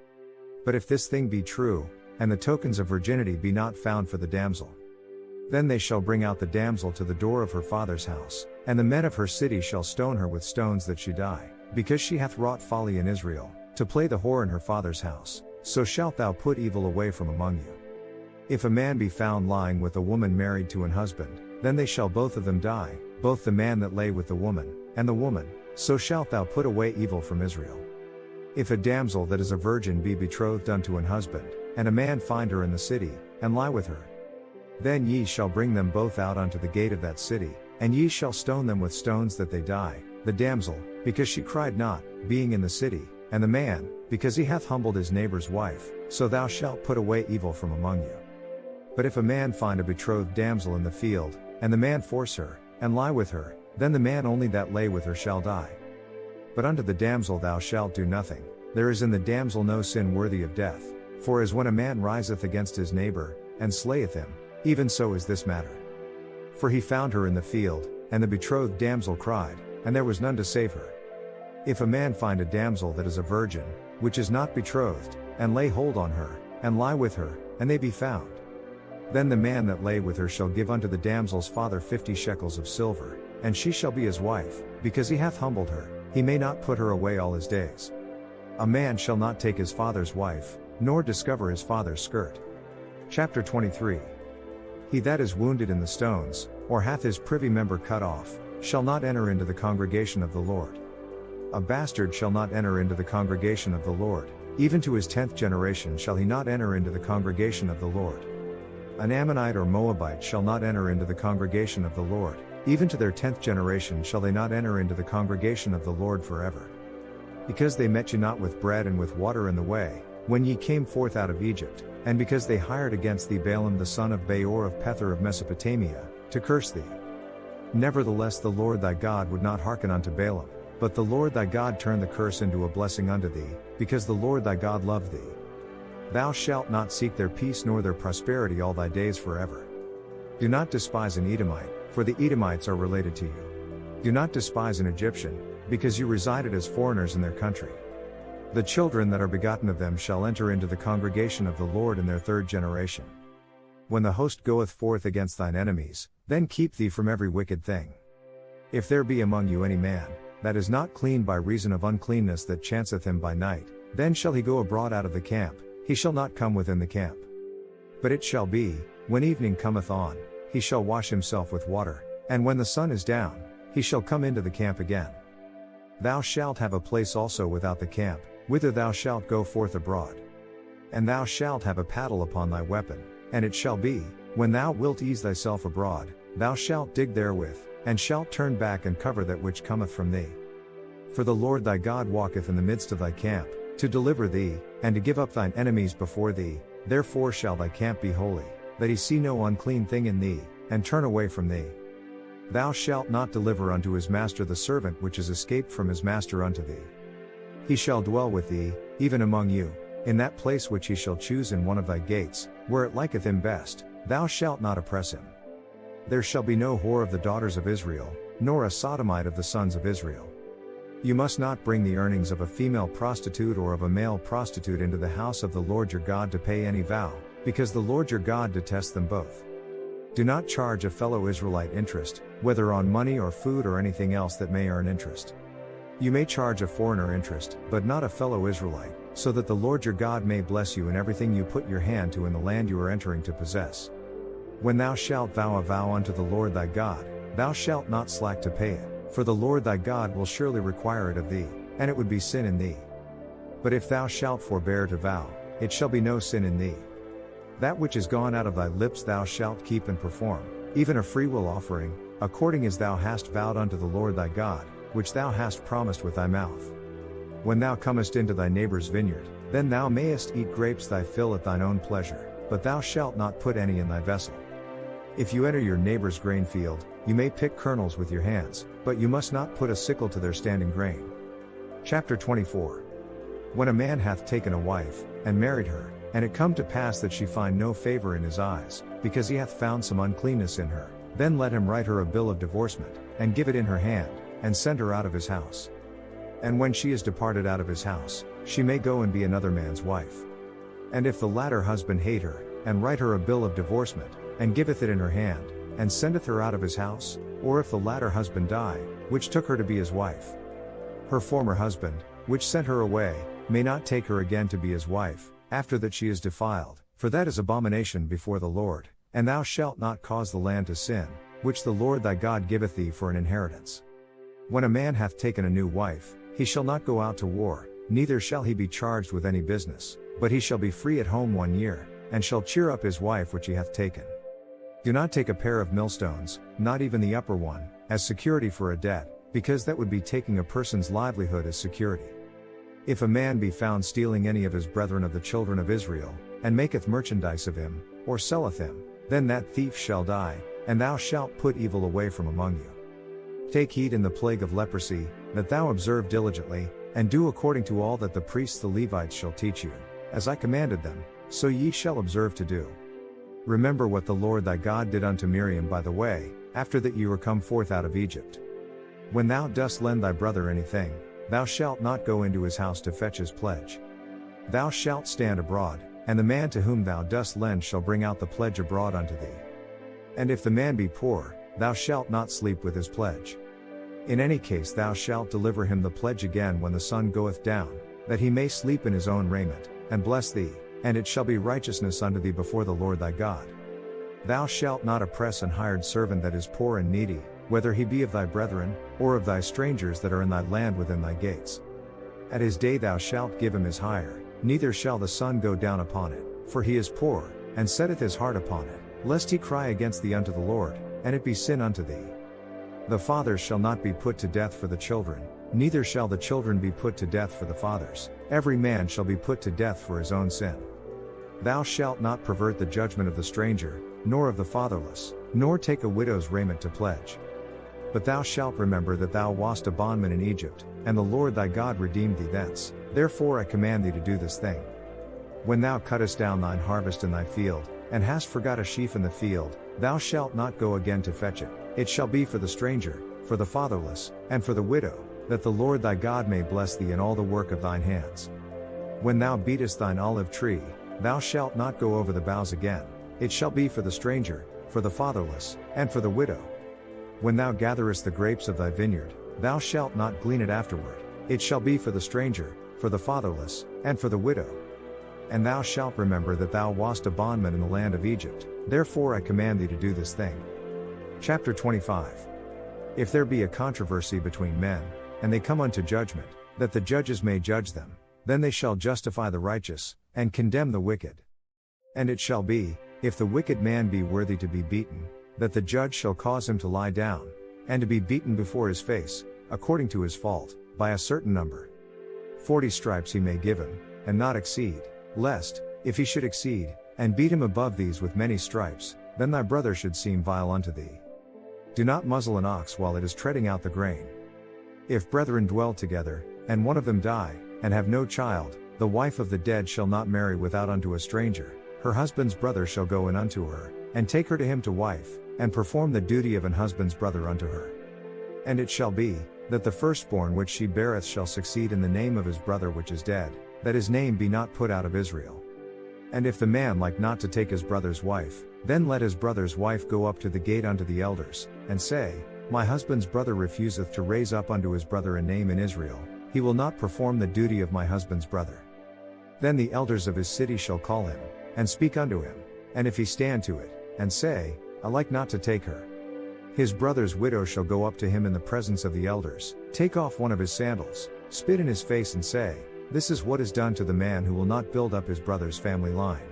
Speaker 2: But if this thing be true, and the tokens of virginity be not found for the damsel, then they shall bring out the damsel to the door of her father's house, and the men of her city shall stone her with stones that she die, because she hath wrought folly in Israel, to play the whore in her father's house, so shalt thou put evil away from among you. If a man be found lying with a woman married to an husband, then they shall both of them die, both the man that lay with the woman, and the woman, so shalt thou put away evil from Israel. If a damsel that is a virgin be betrothed unto an husband, and a man find her in the city, and lie with her, then ye shall bring them both out unto the gate of that city, and ye shall stone them with stones that they die, the damsel, because she cried not, being in the city, and the man, because he hath humbled his neighbor's wife, so thou shalt put away evil from among you. But if a man find a betrothed damsel in the field, and the man force her, and lie with her, then the man only that lay with her shall die. But unto the damsel thou shalt do nothing, there is in the damsel no sin worthy of death, for as when a man riseth against his neighbor, and slayeth him, even so is this matter. For he found her in the field, and the betrothed damsel cried, and there was none to save her. If a man find a damsel that is a virgin, which is not betrothed, and lay hold on her, and lie with her, and they be found, then the man that lay with her shall give unto the damsel's father 50 shekels of silver, and she shall be his wife, because he hath humbled her, he may not put her away all his days. A man shall not take his father's wife, nor discover his father's skirt. Chapter 23. He that is wounded in the stones, or hath his privy member cut off, shall not enter into the congregation of the Lord. A bastard shall not enter into the congregation of the Lord, even to his 10th generation shall he not enter into the congregation of the Lord. An Ammonite or Moabite shall not enter into the congregation of the Lord, even to their 10th generation shall they not enter into the congregation of the Lord forever. Because they met you not with bread and with water in the way, when ye came forth out of Egypt, and because they hired against thee Balaam the son of Beor of Pethor of Mesopotamia, to curse thee. Nevertheless the Lord thy God would not hearken unto Balaam, but the Lord thy God turned the curse into a blessing unto thee, because the Lord thy God loved thee. Thou shalt not seek their peace nor their prosperity all thy days forever. Do not despise an Edomite, for the Edomites are related to you. Do not despise an Egyptian, because you resided as foreigners in their country. The children that are begotten of them shall enter into the congregation of the Lord in their 3rd generation. When the host goeth forth against thine enemies, then keep thee from every wicked thing. If there be among you any man, that is not clean by reason of uncleanness that chanceth him by night, then shall he go abroad out of the camp, he shall not come within the camp. But it shall be, when evening cometh on, he shall wash himself with water, and when the sun is down, he shall come into the camp again. Thou shalt have a place also without the camp, whither thou shalt go forth abroad. And thou shalt have a paddle upon thy weapon, and it shall be, when thou wilt ease thyself abroad, thou shalt dig therewith, and shalt turn back and cover that which cometh from thee. For the Lord thy God walketh in the midst of thy camp, to deliver thee, and to give up thine enemies before thee, therefore shall thy camp be holy, that he see no unclean thing in thee, and turn away from thee. Thou shalt not deliver unto his master the servant which is escaped from his master unto thee. He shall dwell with thee, even among you, in that place which he shall choose in one of thy gates, where it liketh him best, thou shalt not oppress him. There shall be no whore of the daughters of Israel, nor a sodomite of the sons of Israel. You must not bring the earnings of a female prostitute or of a male prostitute into the house of the Lord your God to pay any vow, because the Lord your God detests them both. Do not charge a fellow Israelite interest, whether on money or food or anything else that may earn interest. You may charge a foreigner interest, but not a fellow Israelite, so that the Lord your God may bless you in everything you put your hand to in the land you are entering to possess. When thou shalt vow a vow unto the Lord thy God, thou shalt not slack to pay it, for the Lord thy God will surely require it of thee, and it would be sin in thee. But if thou shalt forbear to vow, it shall be no sin in thee. That which is gone out of thy lips thou shalt keep and perform, even a freewill offering, according as thou hast vowed unto the Lord thy God, which thou hast promised with thy mouth. When thou comest into thy neighbor's vineyard, then thou mayest eat grapes thy fill at thine own pleasure, but thou shalt not put any in thy vessel. If you enter your neighbor's grain field, you may pick kernels with your hands, but you must not put a sickle to their standing grain. Chapter 24. When a man hath taken a wife, and married her, and it come to pass that she find no favor in his eyes, because he hath found some uncleanness in her, then let him write her a bill of divorcement, and give it in her hand, and send her out of his house. And when she is departed out of his house, she may go and be another man's wife. And if the latter husband hate her, and write her a bill of divorcement, and giveth it in her hand, and sendeth her out of his house, or if the latter husband die, which took her to be his wife, her former husband, which sent her away, may not take her again to be his wife, after that she is defiled, for that is abomination before the Lord, and thou shalt not cause the land to sin, which the Lord thy God giveth thee for an inheritance. When a man hath taken a new wife, he shall not go out to war, neither shall he be charged with any business, but he shall be free at home 1 year, and shall cheer up his wife which he hath taken. Do not take a pair of millstones, not even the upper one, as security for a debt, because that would be taking a person's livelihood as security. If a man be found stealing any of his brethren of the children of Israel, and maketh merchandise of him, or selleth him, then that thief shall die, and thou shalt put evil away from among you. Take heed in the plague of leprosy, that thou observe diligently, and do according to all that the priests the Levites shall teach you, as I commanded them, so ye shall observe to do. Remember what the Lord thy God did unto Miriam by the way, after that ye were come forth out of Egypt. When thou dost lend thy brother anything, thou shalt not go into his house to fetch his pledge. Thou shalt stand abroad, and the man to whom thou dost lend shall bring out the pledge abroad unto thee. And if the man be poor, thou shalt not sleep with his pledge. In any case thou shalt deliver him the pledge again when the sun goeth down, that he may sleep in his own raiment, and bless thee, and it shall be righteousness unto thee before the Lord thy God. Thou shalt not oppress an hired servant that is poor and needy, whether he be of thy brethren, or of thy strangers that are in thy land within thy gates. At his day thou shalt give him his hire, neither shall the sun go down upon it, for he is poor, and setteth his heart upon it, lest he cry against thee unto the Lord, and it be sin unto thee. The fathers shall not be put to death for the children, neither shall the children be put to death for the fathers, every man shall be put to death for his own sin. Thou shalt not pervert the judgment of the stranger, nor of the fatherless, nor take a widow's raiment to pledge. But thou shalt remember that thou wast a bondman in Egypt, and the Lord thy God redeemed thee thence, therefore I command thee to do this thing. When thou cuttest down thine harvest in thy field, and hast forgot a sheaf in the field, thou shalt not go again to fetch it, it shall be for the stranger, for the fatherless, and for the widow, that the Lord thy God may bless thee in all the work of thine hands. When thou beatest thine olive tree, thou shalt not go over the boughs again, it shall be for the stranger, for the fatherless, and for the widow. When thou gatherest the grapes of thy vineyard, thou shalt not glean it afterward, it shall be for the stranger, for the fatherless, and for the widow. And thou shalt remember that thou wast a bondman in the land of Egypt, therefore I command thee to do this thing. Chapter 25. If there be a controversy between men, and they come unto judgment, that the judges may judge them, then they shall justify the righteous, and condemn the wicked. And it shall be, if the wicked man be worthy to be beaten, that the judge shall cause him to lie down, and to be beaten before his face, according to his fault, by a certain number. 40 stripes he may give him, and not exceed, lest, if he should exceed, and beat him above these with many stripes, then thy brother should seem vile unto thee. Do not muzzle an ox while it is treading out the grain. If brethren dwell together, and one of them die, and have no child, the wife of the dead shall not marry without unto a stranger, her husband's brother shall go in unto her, and take her to him to wife, and perform the duty of an husband's brother unto her. And it shall be, that the firstborn which she beareth shall succeed in the name of his brother which is dead, that his name be not put out of Israel. And if the man like not to take his brother's wife, then let his brother's wife go up to the gate unto the elders, and say, My husband's brother refuseth to raise up unto his brother a name in Israel, he will not perform the duty of my husband's brother. Then the elders of his city shall call him, and speak unto him, and if he stand to it, and say, I like not to take her, his brother's widow shall go up to him in the presence of the elders, take off one of his sandals, spit in his face and say, This is what is done to the man who will not build up his brother's family line.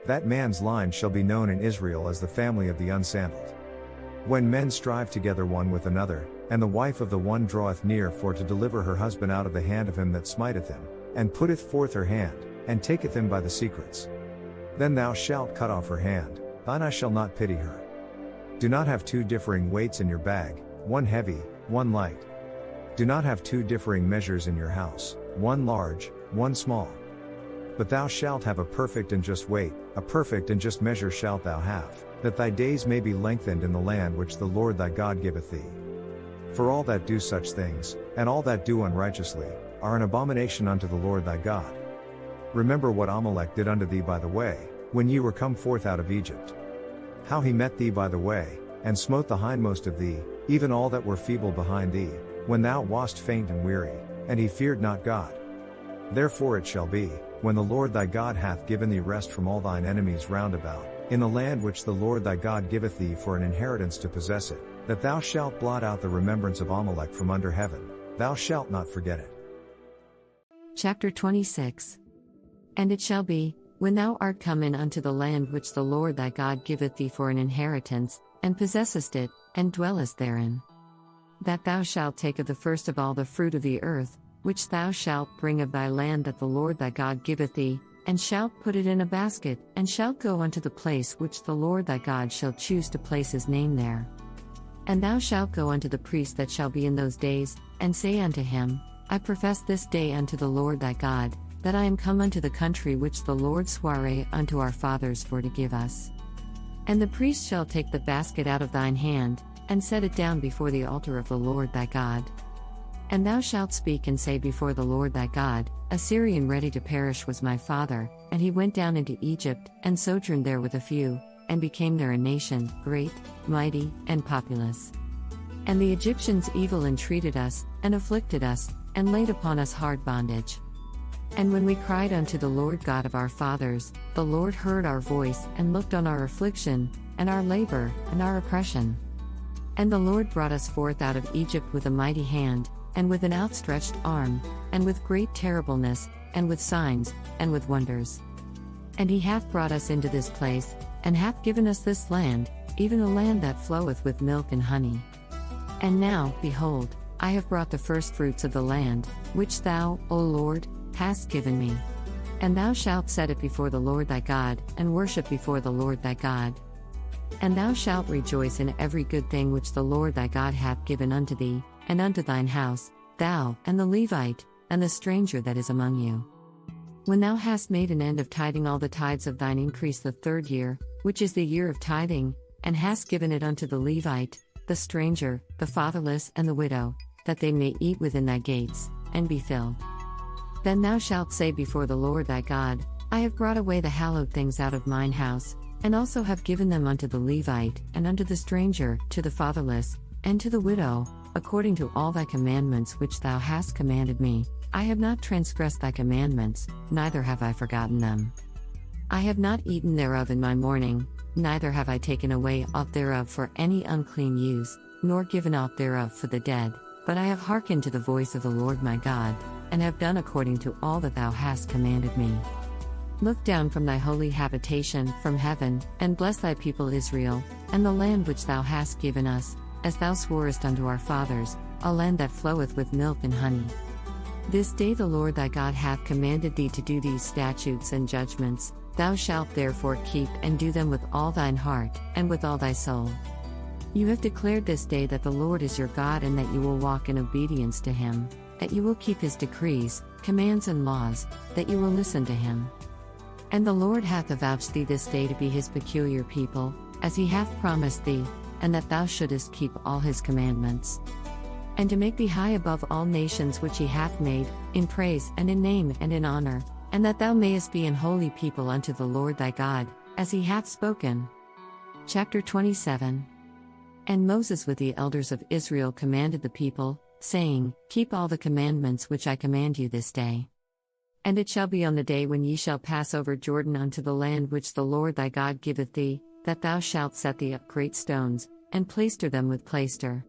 Speaker 2: That man's line shall be known in Israel as the family of the unsandaled. When men strive together one with another, and the wife of the one draweth near for to deliver her husband out of the hand of him that smiteth him, and putteth forth her hand, and taketh him by the secrets. Then thou shalt cut off her hand, thine eye shall not pity her. Do not have two differing weights in your bag, one heavy, one light. Do not have two differing measures in your house, one large, one small. But thou shalt have a perfect and just weight, a perfect and just measure shalt thou have, that thy days may be lengthened in the land which the Lord thy God giveth thee. For all that do such things, and all that do unrighteously, are an abomination unto the Lord thy God. Remember what Amalek did unto thee by the way, when ye were come forth out of Egypt. How he met thee by the way, and smote the hindmost of thee, even all that were feeble behind thee, when thou wast faint and weary, and he feared not God. Therefore it shall be, when the Lord thy God hath given thee rest from all thine enemies round about, in the land which the Lord thy God giveth thee for an inheritance to possess it, that thou shalt blot out the remembrance of Amalek from under heaven, thou shalt not forget it.
Speaker 3: Chapter 26. And it shall be, when thou art come in unto the land which the Lord thy God giveth thee for an inheritance, and possessest it, and dwellest therein, that thou shalt take of the first of all the fruit of the earth, which thou shalt bring of thy land that the Lord thy God giveth thee, and shalt put it in a basket, and shalt go unto the place which the Lord thy God shall choose to place his name there. And thou shalt go unto the priest that shall be in those days, and say unto him, I profess this day unto the Lord thy God, that I am come unto the country which the Lord sware unto our fathers for to give us. And the priest shall take the basket out of thine hand, and set it down before the altar of the Lord thy God. And thou shalt speak and say before the Lord thy God, A Syrian ready to perish was my father, and he went down into Egypt, and sojourned there with a few, and became there a nation, great, mighty, and populous. And the Egyptians evil entreated us, and afflicted us, and laid upon us hard bondage. And when we cried unto the Lord God of our fathers, the Lord heard our voice, and looked on our affliction, and our labor, and our oppression. And the Lord brought us forth out of Egypt with a mighty hand, and with an outstretched arm, and with great terribleness, and with signs, and with wonders. And he hath brought us into this place, and hath given us this land, even a land that floweth with milk and honey. And now, behold, I have brought the firstfruits of the land, which thou, O Lord, hast given me. And thou shalt set it before the Lord thy God, and worship before the Lord thy God. And thou shalt rejoice in every good thing which the Lord thy God hath given unto thee, and unto thine house, thou, and the Levite, and the stranger that is among you. When thou hast made an end of tithing all the tithes of thine increase the third year, which is the year of tithing, and hast given it unto the Levite, the stranger, the fatherless, and the widow, that they may eat within thy gates, and be filled. Then thou shalt say before the Lord thy God, I have brought away the hallowed things out of mine house, and also have given them unto the Levite, and unto the stranger, to the fatherless, and to the widow, according to all thy commandments which thou hast commanded me. I have not transgressed thy commandments, neither have I forgotten them. I have not eaten thereof in my mourning, neither have I taken away aught thereof for any unclean use, nor given aught thereof for the dead, but I have hearkened to the voice of the Lord my God, and have done according to all that thou hast commanded me. Look down from thy holy habitation, from heaven, and bless thy people Israel, and the land which thou hast given us, as thou sworest unto our fathers, a land that floweth with milk and honey. This day the Lord thy God hath commanded thee to do these statutes and judgments, thou shalt therefore keep and do them with all thine heart, and with all thy soul. You have declared this day that the Lord is your God, and that you will walk in obedience to him, that you will keep his decrees, commands, and laws, that you will listen to him. And the Lord hath avouched thee this day to be his peculiar people, as he hath promised thee, and that thou shouldest keep all his commandments. And to make thee high above all nations which he hath made, in praise and in name and in honor, and that thou mayest be an holy people unto the Lord thy God, as he hath spoken. Chapter 27. And Moses with the elders of Israel commanded the people, saying, Keep all the commandments which I command you this day. And it shall be on the day when ye shall pass over Jordan unto the land which the Lord thy God giveth thee, that thou shalt set thee up great stones, and plaister them with plaister.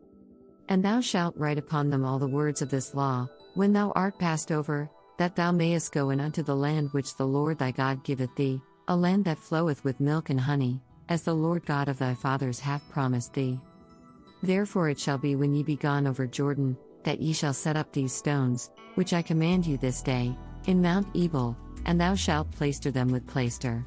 Speaker 3: And thou shalt write upon them all the words of this law, when thou art passed over, that thou mayest go in unto the land which the Lord thy God giveth thee, a land that floweth with milk and honey, as the Lord God of thy fathers hath promised thee. Therefore it shall be when ye be gone over Jordan, that ye shall set up these stones, which I command you this day, in Mount Ebal, and thou shalt plaister them with plaister.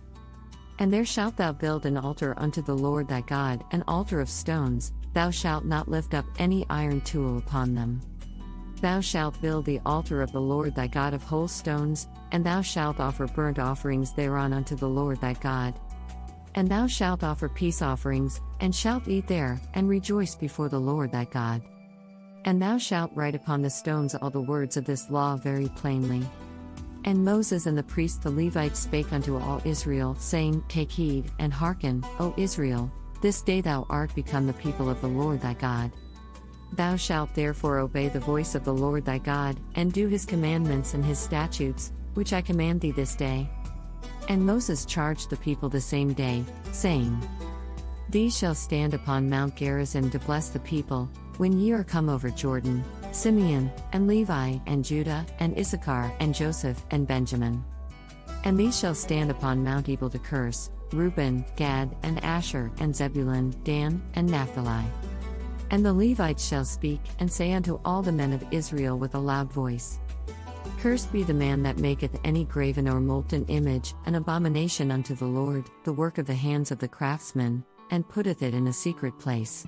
Speaker 3: And there shalt thou build an altar unto the Lord thy God, an altar of stones, thou shalt not lift up any iron tool upon them. Thou shalt build the altar of the Lord thy God of whole stones, and thou shalt offer burnt offerings thereon unto the Lord thy God. And thou shalt offer peace offerings, and shalt eat there, and rejoice before the Lord thy God. And thou shalt write upon the stones all the words of this law very plainly. And Moses and the priests the Levites spake unto all Israel, saying, Take heed, and hearken, O Israel, this day thou art become the people of the Lord thy God. Thou shalt therefore obey the voice of the Lord thy God, and do his commandments and his statutes, which I command thee this day. And Moses charged the people the same day, saying, These shall stand upon Mount Gerizim to bless the people, when ye are come over Jordan, Simeon, and Levi, and Judah, and Issachar, and Joseph, and Benjamin. And these shall stand upon Mount Ebal to curse, Reuben, Gad, and Asher, and Zebulun, Dan, and Naphtali. And the Levites shall speak, and say unto all the men of Israel with a loud voice, Cursed be the man that maketh any graven or molten image, an abomination unto the Lord, the work of the hands of the craftsman, and putteth it in a secret place.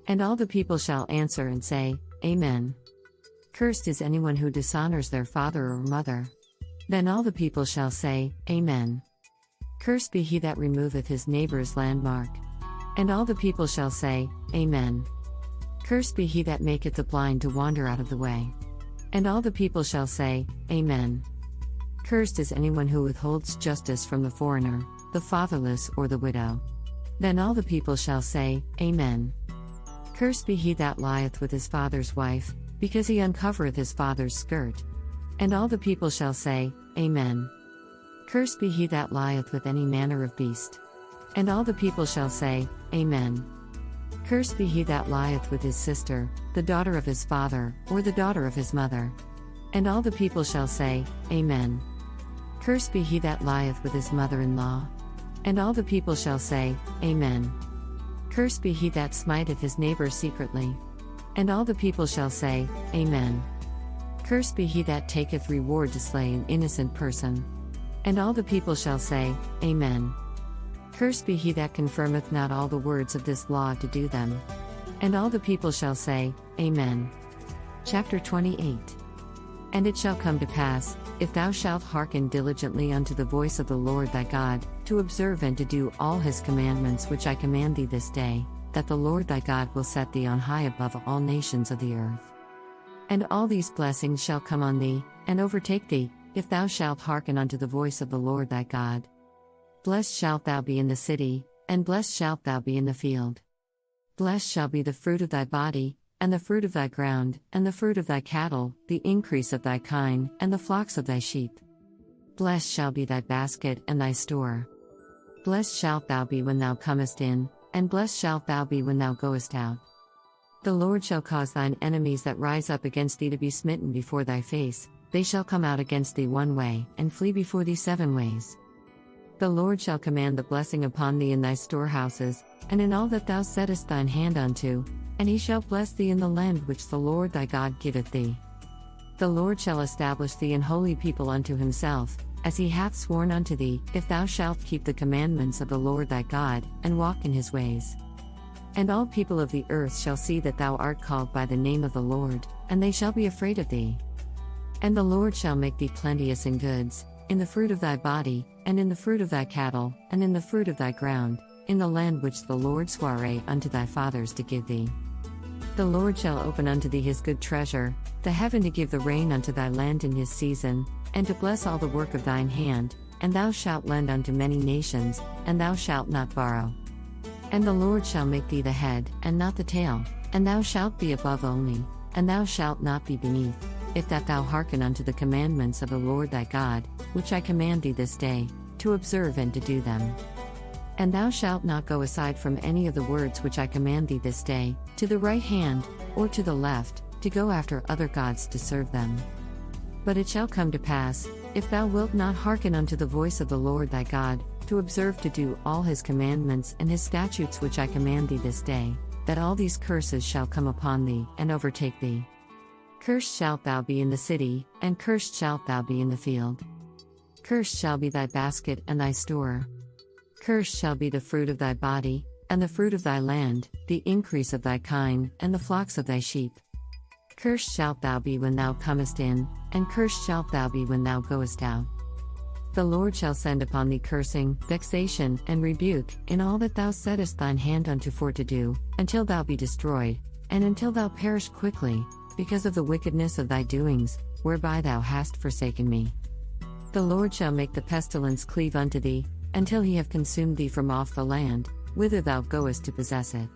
Speaker 3: And all the people shall answer and say, Amen. Cursed is anyone who dishonors their father or mother. Then all the people shall say, Amen. Cursed be he that removeth his neighbor's landmark. And all the people shall say, Amen. Cursed be he that maketh the blind to wander out of the way. And all the people shall say, Amen. Cursed is anyone who withholds justice from the foreigner, the fatherless, or the widow. Then all the people shall say, Amen. Cursed be he that lieth with his father's wife, because he uncovereth his father's skirt. And all the people shall say, Amen. Cursed be he that lieth with any manner of beast. And all the people shall say, Amen. Cursed be he that lieth with his sister, the daughter of his father, or the daughter of his mother. And all the people shall say, Amen. Cursed be he that lieth with his mother-in-law. And all the people shall say, Amen. Cursed be he that smiteth his neighbor secretly. And all the people shall say, Amen. Cursed be he that taketh reward to slay an innocent person. And all the people shall say, Amen. Cursed be he that confirmeth not all the words of this law to do them. And all the people shall say, Amen. Chapter 28. And it shall come to pass, if thou shalt hearken diligently unto the voice of the Lord thy God, to observe and to do all his commandments which I command thee this day, that the Lord thy God will set thee on high above all nations of the earth. And all these blessings shall come on thee, and overtake thee, if thou shalt hearken unto the voice of the Lord thy God. Blessed shalt thou be in the city, and blessed shalt thou be in the field. Blessed shall be the fruit of thy body, and the fruit of thy ground, and the fruit of thy cattle, the increase of thy kine, and the flocks of thy sheep. Blessed shall be thy basket and thy store. Blessed shalt thou be when thou comest in, and blessed shalt thou be when thou goest out. The Lord shall cause thine enemies that rise up against thee to be smitten before thy face, they shall come out against thee one way, and flee before thee 7 ways. The Lord shall command the blessing upon thee in thy storehouses, and in all that thou settest thine hand unto, and he shall bless thee in the land which the Lord thy God giveth thee. The Lord shall establish thee an holy people unto himself, as he hath sworn unto thee, if thou shalt keep the commandments of the Lord thy God, and walk in his ways. And all people of the earth shall see that thou art called by the name of the Lord, and they shall be afraid of thee. And the Lord shall make thee plenteous in goods, in the fruit of thy body, and in the fruit of thy cattle, and in the fruit of thy ground, in the land which the Lord sware unto thy fathers to give thee. The Lord shall open unto thee his good treasure, the heaven to give the rain unto thy land in his season, and to bless all the work of thine hand, and thou shalt lend unto many nations, and thou shalt not borrow. And the Lord shall make thee the head, and not the tail, and thou shalt be above only, and thou shalt not be beneath, if that thou hearken unto the commandments of the Lord thy God, which I command thee this day, to observe and to do them. And thou shalt not go aside from any of the words which I command thee this day, to the right hand, or to the left, to go after other gods to serve them. But it shall come to pass, if thou wilt not hearken unto the voice of the Lord thy God, to observe to do all his commandments and his statutes which I command thee this day, that all these curses shall come upon thee, and overtake thee. Cursed shalt thou be in the city, and cursed shalt thou be in the field. Cursed shall be thy basket and thy store. Cursed shall be the fruit of thy body, and the fruit of thy land, the increase of thy kine, and the flocks of thy sheep. Cursed shalt thou be when thou comest in, and cursed shalt thou be when thou goest out. The Lord shall send upon thee cursing, vexation, and rebuke, in all that thou settest thine hand unto for to do, until thou be destroyed, and until thou perish quickly, because of the wickedness of thy doings, whereby thou hast forsaken me. The Lord shall make the pestilence cleave unto thee, until he have consumed thee from off the land, whither thou goest to possess it.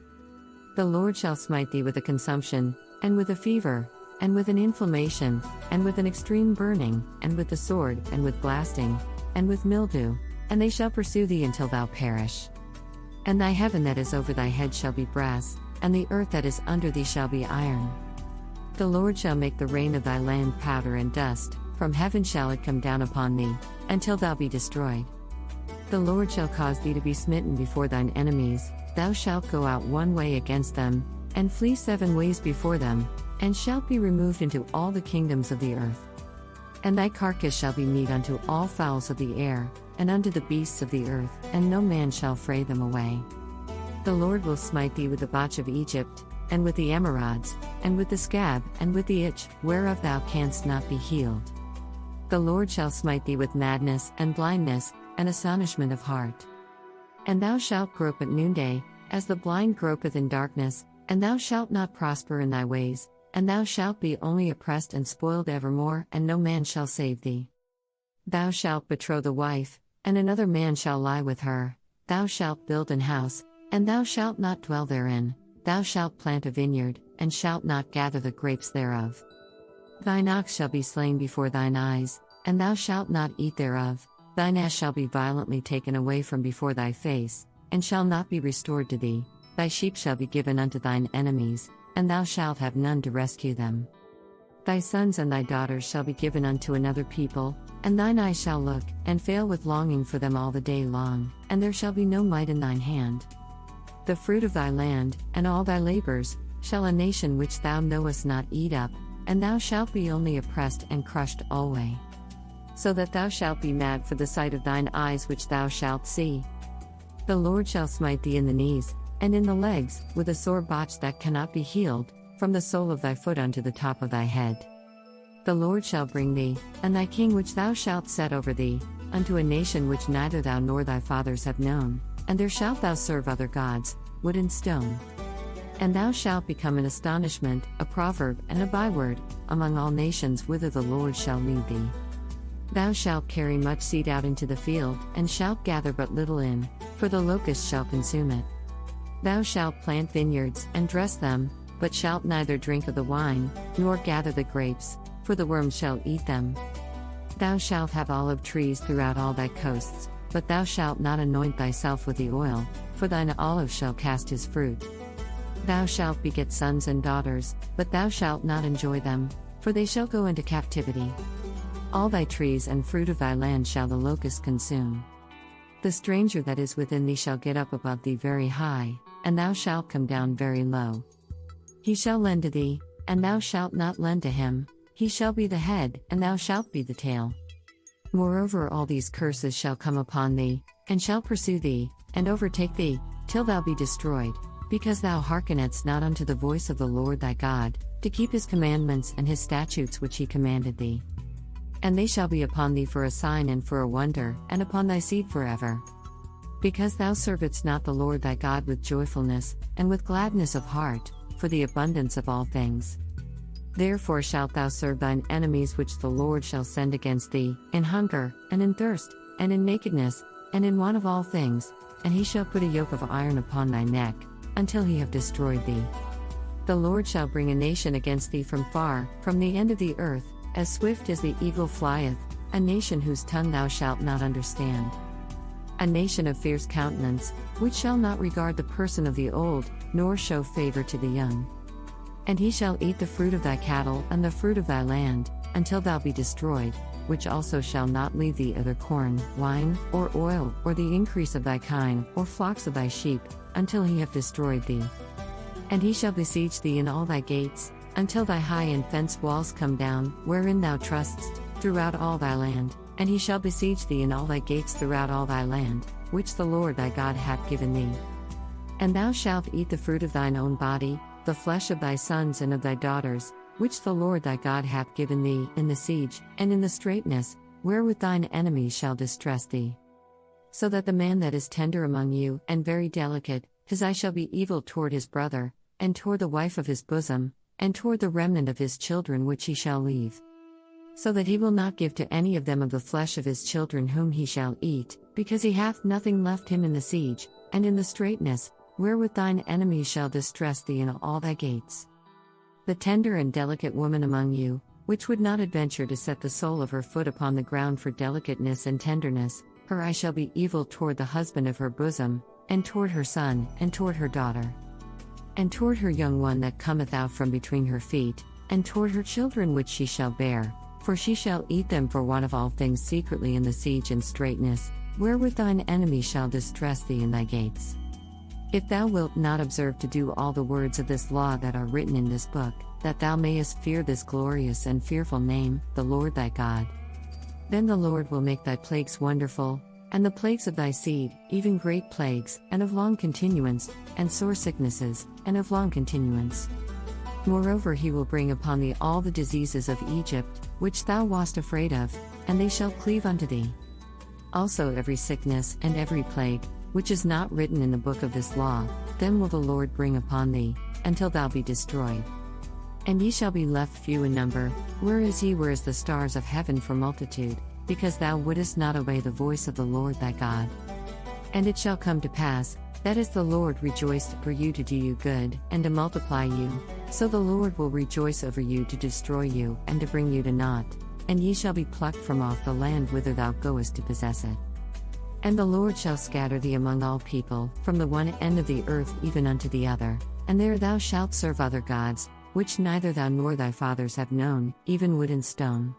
Speaker 3: The Lord shall smite thee with a consumption, and with a fever, and with an inflammation, and with an extreme burning, and with the sword, and with blasting, and with mildew, and they shall pursue thee until thou perish. And thy heaven that is over thy head shall be brass, and the earth that is under thee shall be iron. The Lord shall make the rain of thy land powder and dust, from heaven shall it come down upon thee, until thou be destroyed. The Lord shall cause thee to be smitten before thine enemies, thou shalt go out one way against them, and flee 7 ways before them, and shalt be removed into all the kingdoms of the earth. And thy carcass shall be meat unto all fowls of the air, and unto the beasts of the earth, and no man shall fray them away. The Lord will smite thee with the botch of Egypt, and with the emerods, and with the scab, and with the itch, whereof thou canst not be healed. The Lord shall smite thee with madness, and blindness, and astonishment of heart. And thou shalt grope at noonday, as the blind gropeth in darkness, and thou shalt not prosper in thy ways, and thou shalt be only oppressed and spoiled evermore, and no man shall save thee. Thou shalt betroth a wife, and another man shall lie with her. Thou shalt build an house, and thou shalt not dwell therein. Thou shalt plant a vineyard, and shalt not gather the grapes thereof. Thine ox shall be slain before thine eyes, and thou shalt not eat thereof. Thine ass shall be violently taken away from before thy face, and shall not be restored to thee. Thy sheep shall be given unto thine enemies, and thou shalt have none to rescue them. Thy sons and thy daughters shall be given unto another people, and thine eyes shall look, and fail with longing for them all the day long, and there shall be no might in thine hand. The fruit of thy land, and all thy labors, shall a nation which thou knowest not eat up, and thou shalt be only oppressed and crushed alway. So that thou shalt be mad for the sight of thine eyes which thou shalt see. The Lord shall smite thee in the knees, and in the legs, with a sore botch that cannot be healed, from the sole of thy foot unto the top of thy head. The Lord shall bring thee, and thy king which thou shalt set over thee, unto a nation which neither thou nor thy fathers have known, and there shalt thou serve other gods, wood and stone. And thou shalt become an astonishment, a proverb, and a byword, among all nations whither the Lord shall lead thee. Thou shalt carry much seed out into the field, and shalt gather but little in, for the locust shall consume it. Thou shalt plant vineyards, and dress them, but shalt neither drink of the wine, nor gather the grapes, for the worms shall eat them. Thou shalt have olive trees throughout all thy coasts, but thou shalt not anoint thyself with the oil, for thine olive shall cast his fruit. Thou shalt beget sons and daughters, but thou shalt not enjoy them, for they shall go into captivity. All thy trees and fruit of thy land shall the locust consume. The stranger that is within thee shall get up above thee very high, and thou shalt come down very low. He shall lend to thee, and thou shalt not lend to him. He shall be the head, and thou shalt be the tail. Moreover, all these curses shall come upon thee, and shall pursue thee, and overtake thee, till thou be destroyed, because thou hearkenedst not unto the voice of the Lord thy God, to keep his commandments and his statutes which he commanded thee. And they shall be upon thee for a sign and for a wonder, and upon thy seed forever. Because thou servedst not the Lord thy God with joyfulness, and with gladness of heart, for the abundance of all things. Therefore shalt thou serve thine enemies which the Lord shall send against thee, in hunger, and in thirst, and in nakedness, and in want of all things, and he shall put a yoke of iron upon thy neck, until he have destroyed thee. The Lord shall bring a nation against thee from far, from the end of the earth, as swift as the eagle flieth, a nation whose tongue thou shalt not understand. A nation of fierce countenance, which shall not regard the person of the old, nor show favor to the young. And he shall eat the fruit of thy cattle and the fruit of thy land, until thou be destroyed, which also shall not leave thee either corn, wine, or oil, or the increase of thy kine, or flocks of thy sheep, until he have destroyed thee. And he shall besiege thee in all thy gates, until thy high and fenced walls come down, wherein thou trustest, throughout all thy land. And he shall besiege thee in all thy gates throughout all thy land, which the Lord thy God hath given thee. And thou shalt eat the fruit of thine own body, the flesh of thy sons and of thy daughters, which the Lord thy God hath given thee, in the siege, and in the straitness, wherewith thine enemies shall distress thee. So that the man that is tender among you, and very delicate, his eye shall be evil toward his brother, and toward the wife of his bosom, and toward the remnant of his children which he shall leave. So that he will not give to any of them of the flesh of his children whom he shall eat, because he hath nothing left him in the siege, and in the straitness, wherewith thine enemies shall distress thee in all thy gates. The tender and delicate woman among you, which would not adventure to set the sole of her foot upon the ground for delicateness and tenderness, her eye shall be evil toward the husband of her bosom, and toward her son, and toward her daughter, and toward her young one that cometh out from between her feet, and toward her children which she shall bear, for she shall eat them for want of all things secretly in the siege and straitness, wherewith thine enemies shall distress thee in thy gates. If thou wilt not observe to do all the words of this law that are written in this book, that thou mayest fear this glorious and fearful name, the Lord thy God, then the Lord will make thy plagues wonderful, and the plagues of thy seed, even great plagues, and of long continuance, and sore sicknesses, and of long continuance. Moreover, he will bring upon thee all the diseases of Egypt, which thou wast afraid of, and they shall cleave unto thee. Also every sickness and every plague, which is not written in the book of this law, then will the Lord bring upon thee, until thou be destroyed. And ye shall be left few in number, whereas ye were as the stars of heaven for multitude, because thou wouldest not obey the voice of the Lord thy God. And it shall come to pass, that as the Lord rejoiced for you to do you good, and to multiply you, so the Lord will rejoice over you to destroy you, and to bring you to naught, and ye shall be plucked from off the land whither thou goest to possess it. And the Lord shall scatter thee among all people, from the one end of the earth even unto the other, and there thou shalt serve other gods, which neither thou nor thy fathers have known, even wood and stone.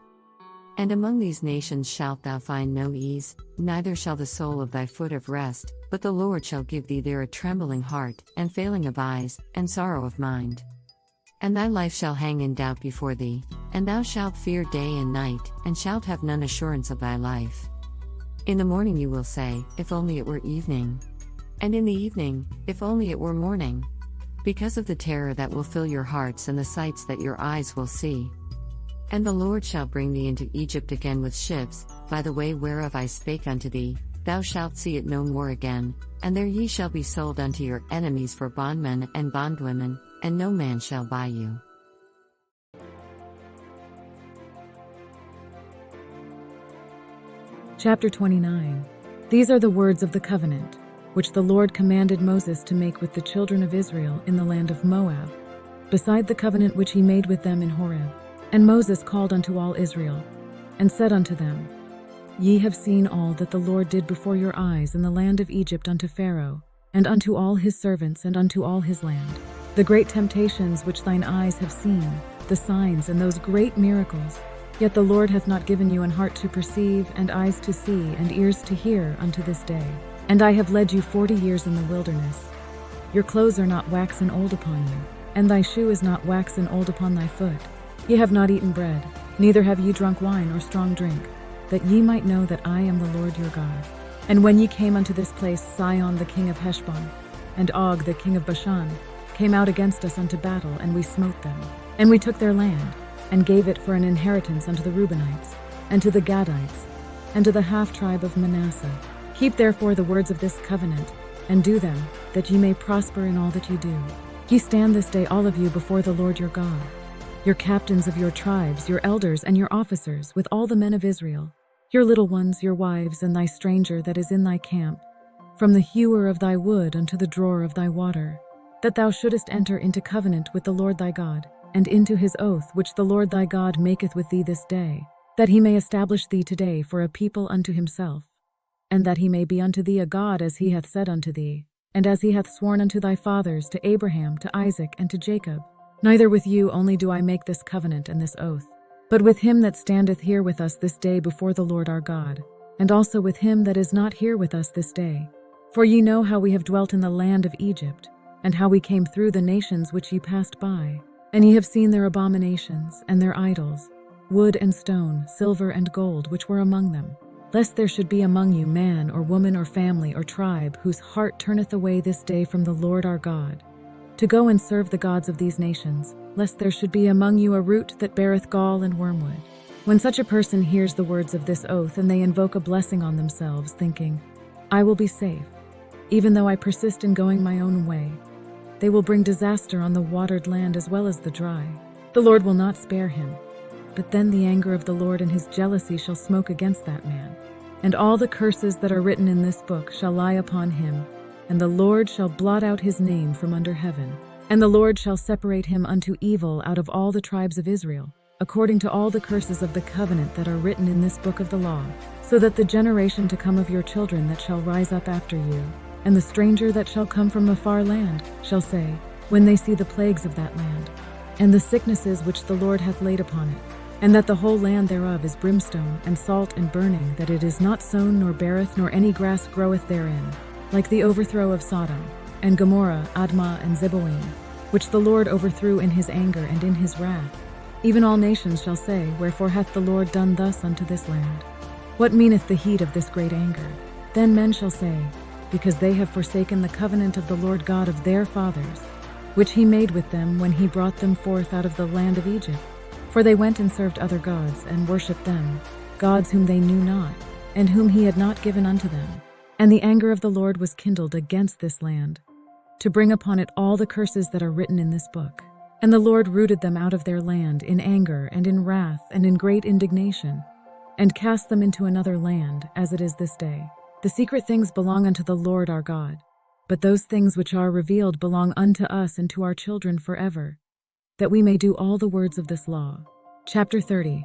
Speaker 3: And among these nations shalt thou find no ease, neither shall the sole of thy foot have rest, but the Lord shall give thee there a trembling heart, and failing of eyes, and sorrow of mind. And thy life shall hang in doubt before thee, and thou shalt fear day and night, and shalt have none assurance of thy life. In the morning you will say, if only it were evening. And in the evening, if only it were morning. Because of the terror that will fill your hearts and the sights that your eyes will see. And the Lord shall bring thee into Egypt again with ships, by the way whereof I spake unto thee, thou shalt see it no more again, and there ye shall be sold unto your enemies for bondmen and bondwomen, and no man shall buy you.
Speaker 4: Chapter 29. These are the words of the covenant, which the Lord commanded Moses to make with the children of Israel in the land of Moab, beside the covenant which he made with them in Horeb. And Moses called unto all Israel, and said unto them, Ye have seen all that the Lord did before your eyes in the land of Egypt unto Pharaoh, and unto all his servants, and unto all his land. The great temptations which thine eyes have seen, the signs and those great miracles. Yet the Lord hath not given you an heart to perceive, and eyes to see, and ears to hear unto this day. And I have led you 40 years in the wilderness. Your clothes are not waxen old upon you, and thy shoe is not waxen old upon thy foot. Ye have not eaten bread, neither have ye drunk wine or strong drink, that ye might know that I am the Lord your God. And when ye came unto this place, Sihon the king of Heshbon, and Og the king of Bashan, came out against us unto battle, and we smote them. And we took their land, and gave it for an inheritance unto the Reubenites, and to the Gadites, and to the half-tribe of Manasseh. Keep therefore the words of this covenant, and do them, that ye may prosper in all that ye do. Ye stand this day all of you before the Lord your God, your captains of your tribes, your elders, and your officers, with all the men of Israel, your little ones, your wives, and thy stranger that is in thy camp, from the hewer of thy wood unto the drawer of thy water, that thou shouldest enter into covenant with the Lord thy God, and into his oath which the Lord thy God maketh with thee this day, that he may establish thee today for a people unto himself, and that he may be unto thee a God as he hath said unto thee, and as he hath sworn unto thy fathers, to Abraham, to Isaac, and to Jacob. Neither with you only do I make this covenant and this oath, but with him that standeth here with us this day before the Lord our God, and also with him that is not here with us this day. For ye know how we have dwelt in the land of Egypt, and how we came through the nations which ye passed by, and ye have seen their abominations, and their idols, wood and stone, silver and gold, which were among them. Lest there should be among you man or woman or family or tribe whose heart turneth away this day from the Lord our God, to go and serve the gods of these nations, lest there should be among you a root that beareth gall and wormwood. When such a person hears the words of this oath, and they invoke a blessing on themselves, thinking, I will be safe, even though I persist in going my own way, they will bring disaster on the watered land as well as the dry. The Lord will not spare him, but then the anger of the Lord and his jealousy shall smoke against that man. And all the curses that are written in this book shall lie upon him, and the Lord shall blot out his name from under heaven. And the Lord shall separate him unto evil out of all the tribes of Israel, according to all the curses of the covenant that are written in this book of the law, so that the generation to come of your children that shall rise up after you, and the stranger that shall come from a far land, shall say, when they see the plagues of that land, and the sicknesses which the Lord hath laid upon it, and that the whole land thereof is brimstone, and salt, and burning, that it is not sown, nor beareth, nor any grass groweth therein, like the overthrow of Sodom, and Gomorrah, Admah, and Zeboim, which the Lord overthrew in his anger and in his wrath. Even all nations shall say, wherefore hath the Lord done thus unto this land? What meaneth the heat of this great anger? Then men shall say, because they have forsaken the covenant of the Lord God of their fathers, which he made with them when he brought them forth out of the land of Egypt. For they went and served other gods, and worshipped them, gods whom they knew not, and whom he had not given unto them. And the anger of the Lord was kindled against this land, to bring upon it all the curses that are written in this book. And the Lord rooted them out of their land in anger and in wrath and in great indignation, and cast them into another land, as it is this day. The secret things belong unto the Lord our God, but those things which are revealed belong unto us and to our children forever, that we may do all the words of this law. Chapter 30.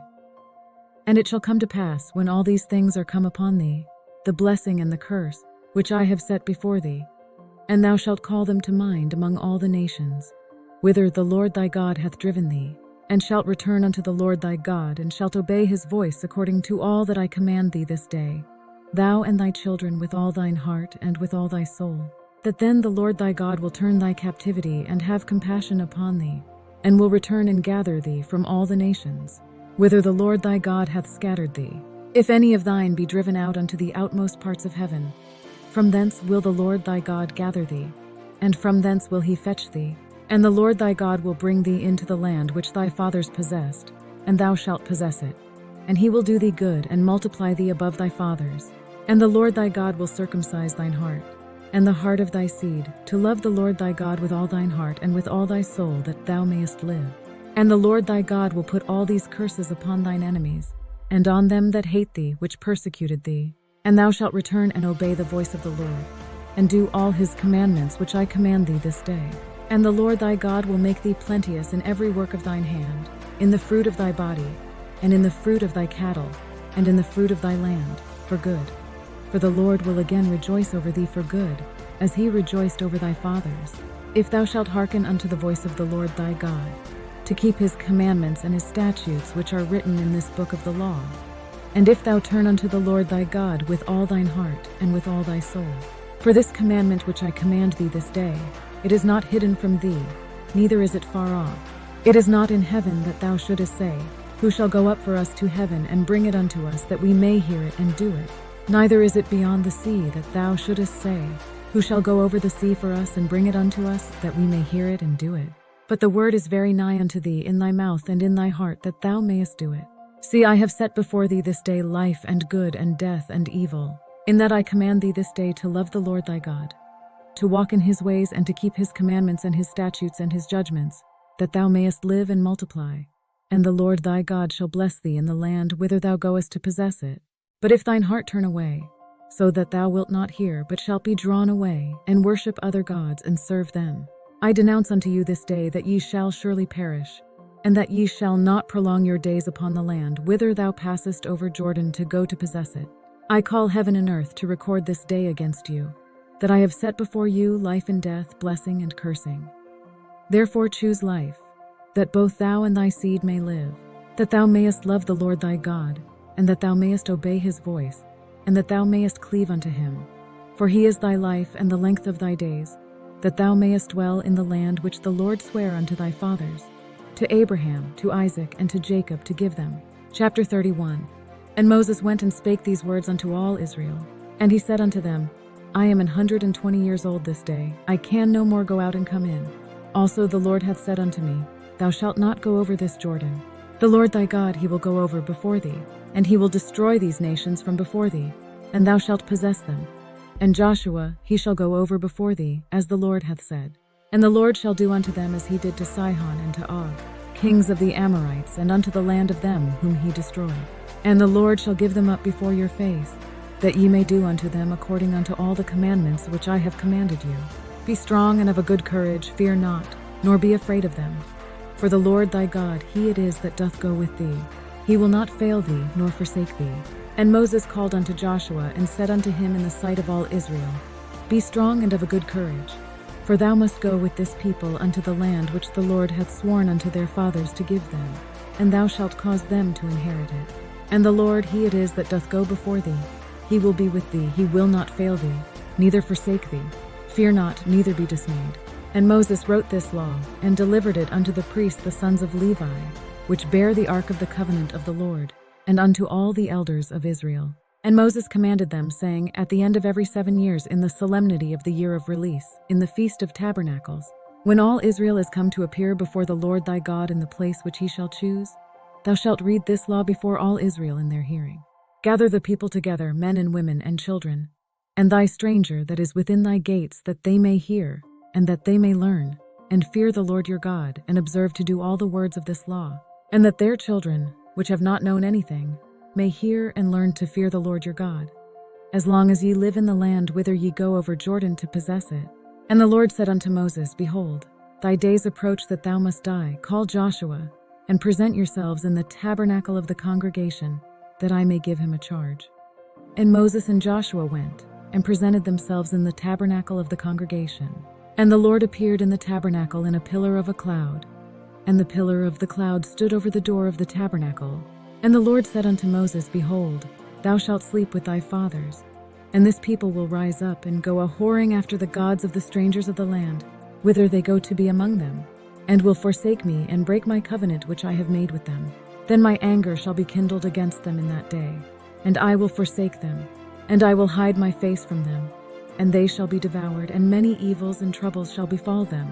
Speaker 4: And it shall come to pass, when all these things are come upon thee, the blessing and the curse, which I have set before thee, and thou shalt call them to mind among all the nations, whither the Lord thy God hath driven thee, and shalt return unto the Lord thy God, and shalt obey his voice according to all that I command thee this day, thou and thy children with all thine heart and with all thy soul, that then the Lord thy God will turn thy captivity and have compassion upon thee, and will return and gather thee from all the nations, whither the Lord thy God hath scattered thee. If any of thine be driven out unto the outmost parts of heaven, from thence will the Lord thy God gather thee, and from thence will he fetch thee. And the Lord thy God will bring thee into the land which thy fathers possessed, and thou shalt possess it. And he will do thee good, and multiply thee above thy fathers. And the Lord thy God will circumcise thine heart, and the heart of thy seed, to love the Lord thy God with all thine heart and with all thy soul, that thou mayest live. And the Lord thy God will put all these curses upon thine enemies, and on them that hate thee, which persecuted thee. And thou shalt return and obey the voice of the Lord, and do all his commandments which I command thee this day. And the Lord thy God will make thee plenteous in every work of thine hand, in the fruit of thy body, and in the fruit of thy cattle, and in the fruit of thy land, for good. For the Lord will again rejoice over thee for good, as he rejoiced over thy fathers, if thou shalt hearken unto the voice of the Lord thy God, to keep his commandments and his statutes which are written in this book of the law. And if thou turn unto the Lord thy God with all thine heart and with all thy soul. For this commandment which I command thee this day, it is not hidden from thee, neither is it far off. It is not in heaven, that thou shouldest say, who shall go up for us to heaven and bring it unto us, that we may hear it and do it? Neither is it beyond the sea, that thou shouldest say, who shall go over the sea for us and bring it unto us, that we may hear it and do it? But the word is very nigh unto thee, in thy mouth and in thy heart, that thou mayest do it. See, I have set before thee this day life and good and death and evil, in that I command thee this day to love the Lord thy God, to walk in his ways and to keep his commandments and his statutes and his judgments, that thou mayest live and multiply. And the Lord thy God shall bless thee in the land whither thou goest to possess it. But if thine heart turn away, so that thou wilt not hear, but shalt be drawn away, and worship other gods, and serve them. I denounce unto you this day that ye shall surely perish, and that ye shall not prolong your days upon the land whither thou passest over Jordan to go to possess it. I call heaven and earth to record this day against you, that I have set before you life and death, blessing and cursing. Therefore choose life, that both thou and thy seed may live, that thou mayest love the Lord thy God, and that thou mayest obey his voice, and that thou mayest cleave unto him. For he is thy life and the length of thy days, that thou mayest dwell in the land which the Lord sware unto thy fathers, to Abraham, to Isaac, and to Jacob, to give them. Chapter 31. And Moses went and spake these words unto all Israel. And he said unto them, I am 120 years old this day, I can no more go out and come in. Also the Lord hath said unto me, Thou shalt not go over this Jordan. The Lord thy God he will go over before thee, and he will destroy these nations from before thee, and thou shalt possess them. And Joshua he shall go over before thee, as the Lord hath said. And the Lord shall do unto them as he did to Sihon and to Og, kings of the Amorites, and unto the land of them whom he destroyed. And the Lord shall give them up before your face, that ye may do unto them according unto all the commandments which I have commanded you. Be strong and of a good courage, fear not, nor be afraid of them. For the Lord thy God, he it is that doth go with thee. He will not fail thee, nor forsake thee. And Moses called unto Joshua, and said unto him in the sight of all Israel, Be strong and of a good courage, for thou must go with this people unto the land which the Lord hath sworn unto their fathers to give them, and thou shalt cause them to inherit it. And the Lord he it is that doth go before thee. He will be with thee, he will not fail thee, neither forsake thee. Fear not, neither be dismayed. And Moses wrote this law, and delivered it unto the priests the sons of Levi, which bear the ark of the covenant of the Lord, and unto all the elders of Israel. And Moses commanded them, saying, At the end of every 7 years, in the solemnity of the year of release, in the feast of tabernacles, when all Israel is come to appear before the Lord thy God in the place which he shall choose, thou shalt read this law before all Israel in their hearing. Gather the people together, men and women and children, and thy stranger that is within thy gates, that they may hear, and that they may learn, and fear the Lord your God, and observe to do all the words of this law, and that their children, which have not known anything, may hear and learn to fear the Lord your God, as long as ye live in the land whither ye go over Jordan to possess it. And the Lord said unto Moses, Behold, thy days approach that thou must die. Call Joshua, and present yourselves in the tabernacle of the congregation, that I may give him a charge. And Moses and Joshua went, and presented themselves in the tabernacle of the congregation. And the Lord appeared in the tabernacle in a pillar of a cloud, and the pillar of the cloud stood over the door of the tabernacle. And the Lord said unto Moses, Behold, thou shalt sleep with thy fathers, and this people will rise up and go a-whoring after the gods of the strangers of the land, whither they go to be among them, and will forsake me, and break my covenant which I have made with them. Then my anger shall be kindled against them in that day, and I will forsake them, and I will hide my face from them, and they shall be devoured, and many evils and troubles shall befall them,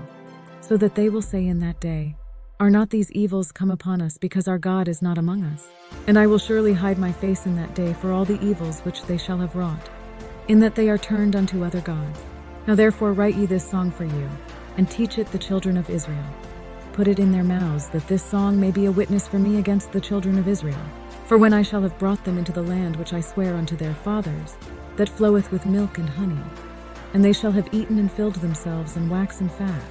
Speaker 4: so that they will say in that day, Are not these evils come upon us, because our God is not among us? And I will surely hide my face in that day for all the evils which they shall have wrought, in that they are turned unto other gods. Now therefore write ye this song for you, and teach it the children of Israel. Put it in their mouths, that this song may be a witness for me against the children of Israel. For when I shall have brought them into the land which I swear unto their fathers, that floweth with milk and honey, and they shall have eaten and filled themselves and waxen fat,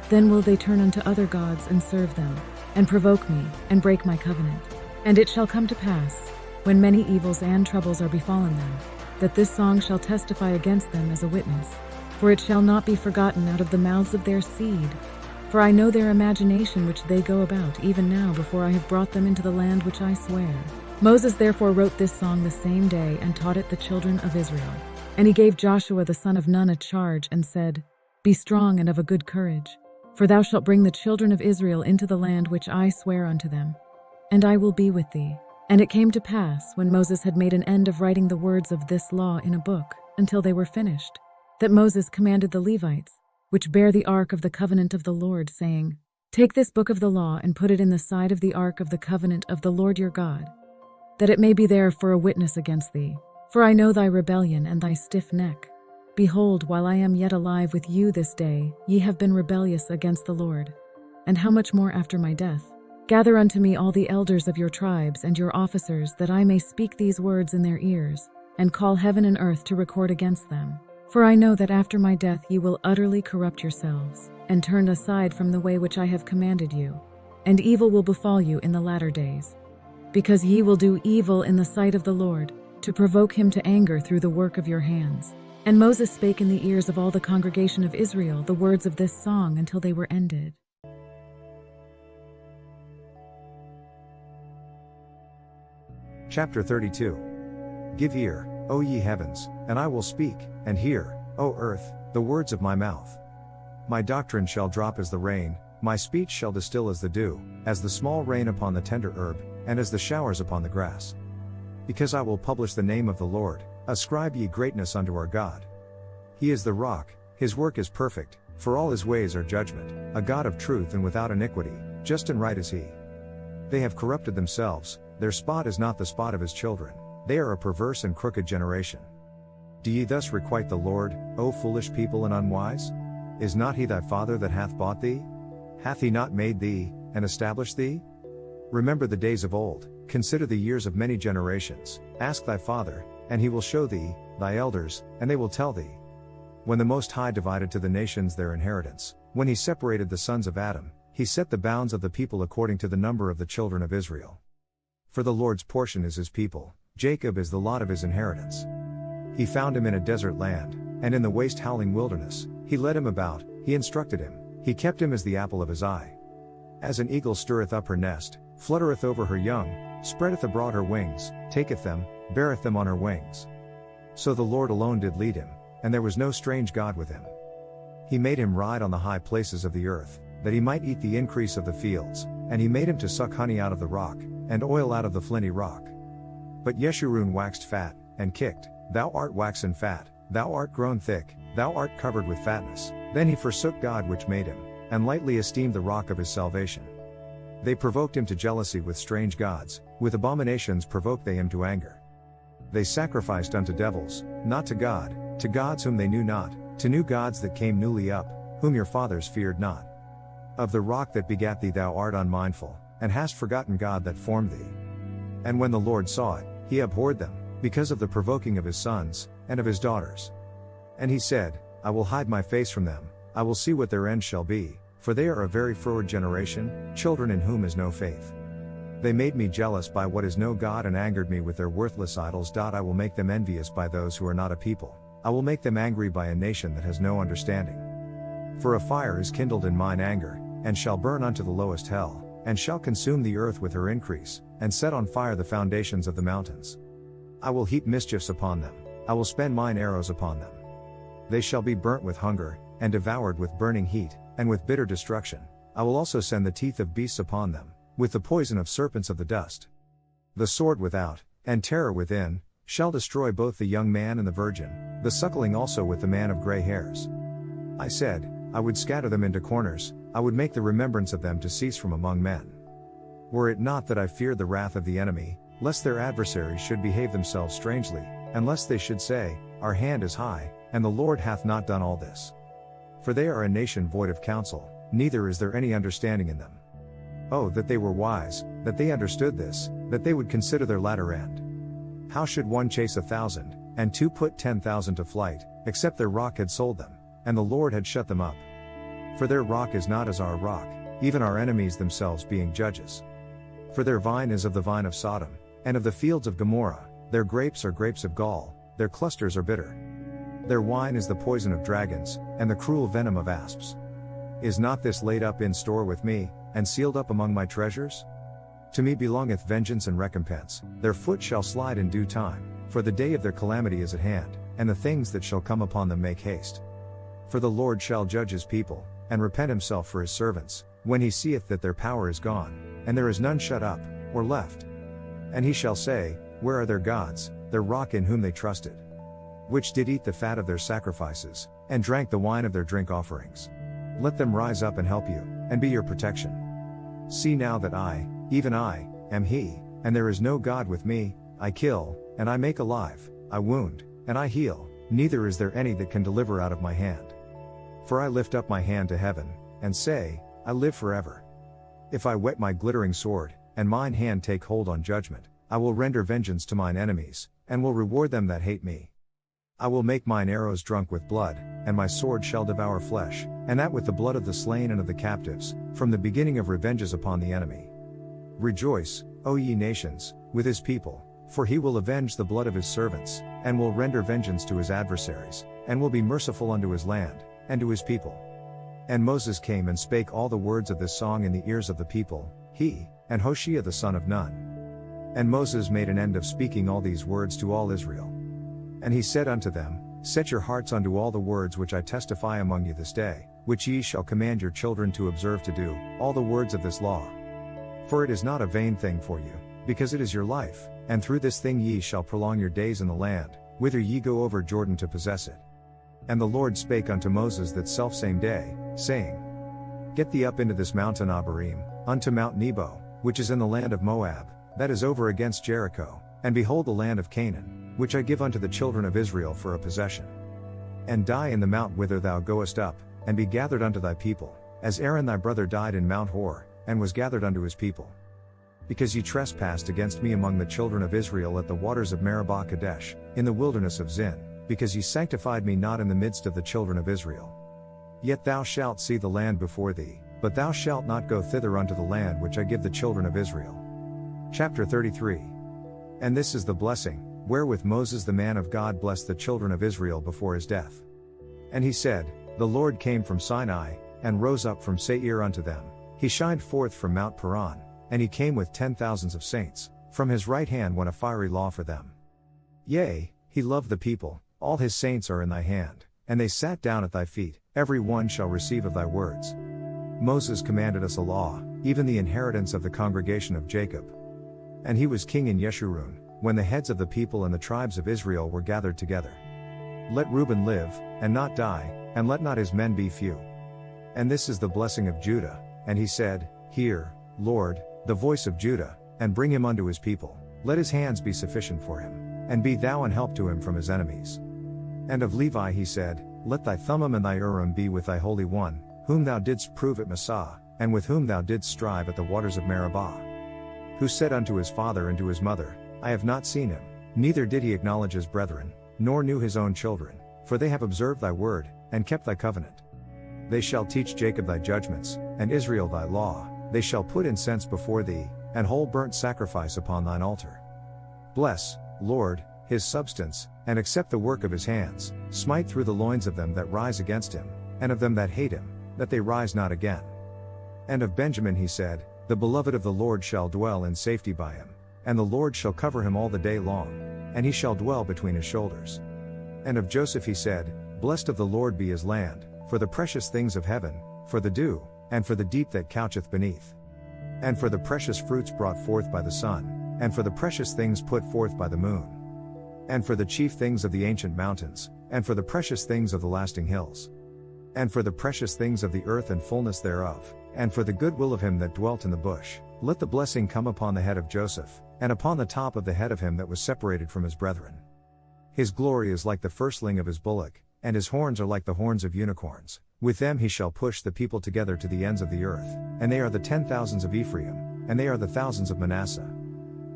Speaker 4: then will they turn unto other gods and serve them, and provoke me, and break my covenant. And it shall come to pass, when many evils and troubles are befallen them, that this song shall testify against them as a witness. For it shall not be forgotten out of the mouths of their seed. For I know their imagination which they go about, even now, before I have brought them into the land which I swear. Moses therefore wrote this song the same day, and taught it the children of Israel. And he gave Joshua the son of Nun a charge, and said, Be strong and of a good courage, for thou shalt bring the children of Israel into the land which I swear unto them, and I will be with thee. And it came to pass, when Moses had made an end of writing the words of this law in a book, until they were finished, that Moses commanded the Levites, which bear the ark of the covenant of the Lord, saying, Take this book of the law, and put it in the side of the ark of the covenant of the Lord your God, that it may be there for a witness against thee. For I know thy rebellion and thy stiff neck. Behold, while I am yet alive with you this day, ye have been rebellious against the Lord. And how much more after my death? Gather unto me all the elders of your tribes and your officers, that I may speak these words in their ears, and call heaven and earth to record against them. For I know that after my death ye will utterly corrupt yourselves, and turn aside from the way which I have commanded you, and evil will befall you in the latter days. Because ye will do evil in the sight of the Lord, to provoke him to anger through the work of your hands. And Moses spake in the ears of all the congregation of Israel the words of this song until they were ended.
Speaker 2: Chapter 32. Give ear, O ye heavens, and I will speak, and hear, O earth, the words of my mouth. My doctrine shall drop as the rain, my speech shall distill as the dew, as the small rain upon the tender herb, and as the showers upon the grass. Because I will publish the name of the Lord, ascribe ye greatness unto our God. He is the rock, his work is perfect, for all his ways are judgment, a God of truth and without iniquity, just and right is he. They have corrupted themselves, their spot is not the spot of his children, they are a perverse and crooked generation. Do ye thus requite the Lord, O foolish people and unwise? Is not he thy father that hath bought thee? Hath he not made thee, and established thee? Remember the days of old, consider the years of many generations, ask thy father, and he will show thee, thy elders, and they will tell thee. When the Most High divided to the nations their inheritance, when he separated the sons of Adam, he set the bounds of the people according to the number of the children of Israel. For the Lord's portion is his people, Jacob is the lot of his inheritance. He found him in a desert land, and in the waste howling wilderness, he led him about, he instructed him, he kept him as the apple of his eye. As an eagle stirreth up her nest, fluttereth over her young, spreadeth abroad her wings, taketh them, beareth them on her wings. So the Lord alone did lead him, and there was no strange God with him. He made him ride on the high places of the earth, that he might eat the increase of the fields, and he made him to suck honey out of the rock, and oil out of the flinty rock. But Yeshurun waxed fat, and kicked, Thou art waxen fat, thou art grown thick, thou art covered with fatness. Then he forsook God which made him, and lightly esteemed the rock of his salvation. They provoked him to jealousy with strange gods, with abominations provoked they him to anger. They sacrificed unto devils, not to gods whom they knew not, to new gods that came newly up, whom your fathers feared not. Of the rock that begat thee thou art unmindful, and hast forgotten God that formed thee. And when the Lord saw it, he abhorred them, because of the provoking of his sons, and of his daughters. And he said, I will hide my face from them, I will see what their end shall be, for they are a very froward generation, children in whom is no faith. They made me jealous by what is no God and angered me with their worthless idols. I will make them envious by those who are not a people, I will make them angry by a nation that has no understanding. For a fire is kindled in mine anger, and shall burn unto the lowest hell, and shall consume the earth with her increase, and set on fire the foundations of the mountains. I will heap mischiefs upon them, I will spend mine arrows upon them. They shall be burnt with hunger, and devoured with burning heat, and with bitter destruction. I will also send the teeth of beasts upon them, with the poison of serpents of the dust. The sword without, and terror within, shall destroy both the young man and the virgin, the suckling also with the man of gray hairs. I said, I would scatter them into corners, I would make the remembrance of them to cease from among men. Were it not that I feared the wrath of the enemy, lest their adversaries should behave themselves strangely, and lest they should say, Our hand is high, and the Lord hath not done all this. For they are a nation void of counsel, neither is there any understanding in them. Oh, that they were wise, that they understood this, that they would consider their latter end. How should one chase 1,000, and two put 10,000 to flight, except their rock had sold them, and the Lord had shut them up? For their rock is not as our rock, even our enemies themselves being judges. For their vine is of the vine of Sodom, and of the fields of Gomorrah, their grapes are grapes of gall, their clusters are bitter. Their wine is the poison of dragons, and the cruel venom of asps. Is not this laid up in store with me, and sealed up among my treasures? To me belongeth vengeance and recompense, their foot shall slide in due time, for the day of their calamity is at hand, and the things that shall come upon them make haste. For the Lord shall judge his people, and repent himself for his servants, when he seeth that their power is gone, and there is none shut up, or left. And he shall say, Where are their gods, their rock in whom they trusted? Which did eat the fat of their sacrifices, and drank the wine of their drink offerings. Let them rise up and help you, and be your protection. See now that I, even I, am he, and there is no God with me. I kill, and I make alive, I wound, and I heal, neither is there any that can deliver out of my hand. For I lift up my hand to heaven, and say, I live forever. If I whet my glittering sword, and mine hand take hold on judgment, I will render vengeance to mine enemies, and will reward them that hate me. I will make mine arrows drunk with blood, and my sword shall devour flesh, and that with the blood of the slain and of the captives, from the beginning of revenges upon the enemy. Rejoice, O ye nations, with his people, for he will avenge the blood of his servants, and will render vengeance to his adversaries, and will be merciful unto his land, and to his people. And Moses came and spake all the words of this song in the ears of the people, he, and Hoshea the son of Nun. And Moses made an end of speaking all these words to all Israel. And he said unto them, Set your hearts unto all the words which I testify among you this day, which ye shall command your children to observe to do, all the words of this law. For it is not a vain thing for you, because it is your life, and through this thing ye shall prolong your days in the land, whither ye go over Jordan to possess it. And the Lord spake unto Moses that selfsame day, saying, Get thee up into this mountain Abarim, unto Mount Nebo, which is in the land of Moab, that is over against Jericho, and behold the land of Canaan, which I give unto the children of Israel for a possession. And die in the mount whither thou goest up, and be gathered unto thy people, as Aaron thy brother died in Mount Hor, and was gathered unto his people. Because ye trespassed against me among the children of Israel at the waters of Meribah Kadesh, in the wilderness of Zin, because ye sanctified me not in the midst of the children of Israel. Yet thou shalt see the land before thee, but thou shalt not go thither unto the land which I give the children of Israel. Chapter 33. And this is the blessing, wherewith Moses the man of God blessed the children of Israel before his death. And he said, The Lord came from Sinai, and rose up from Seir unto them. He shined forth from Mount Paran, and he came with 10,000s of saints, from his right hand went a fiery law for them. Yea, he loved the people, all his saints are in thy hand, and they sat down at thy feet, every one shall receive of thy words. Moses commanded us a law, even the inheritance of the congregation of Jacob. And he was king in Yeshurun, when the heads of the people and the tribes of Israel were gathered together. Let Reuben live, and not die, and let not his men be few. And this is the blessing of Judah, and he said, Hear, Lord, the voice of Judah, and bring him unto his people, let his hands be sufficient for him, and be thou an help to him from his enemies. And of Levi he said, Let thy Thummim and thy Urim be with thy Holy One, whom thou didst prove at Massah, and with whom thou didst strive at the waters of Meribah. Who said unto his father and to his mother, I have not seen him, neither did he acknowledge his brethren, nor knew his own children, for they have observed thy word, and kept thy covenant. They shall teach Jacob thy judgments, and Israel thy law, they shall put incense before thee, and whole burnt sacrifice upon thine altar. Bless, Lord, his substance, and accept the work of his hands, smite through the loins of them that rise against him, and of them that hate him, that they rise not again. And of Benjamin he said, The beloved of the Lord shall dwell in safety by him, and the Lord shall cover him all the day long, and he shall dwell between his shoulders. And of Joseph he said, Blessed of the Lord be his land, for the precious things of heaven, for the dew, and for the deep that coucheth beneath. And for the precious fruits brought forth by the sun, and for the precious things put forth by the moon. And for the chief things of the ancient mountains, and for the precious things of the lasting hills. And for the precious things of the earth and fullness thereof, and for the goodwill of him that dwelt in the bush, let the blessing come upon the head of Joseph, and upon the top of the head of him that was separated from his brethren. His glory is like the firstling of his bullock, and his horns are like the horns of unicorns. With them he shall push the people together to the ends of the earth, and they are the 10,000s of Ephraim, and they are the thousands of Manasseh.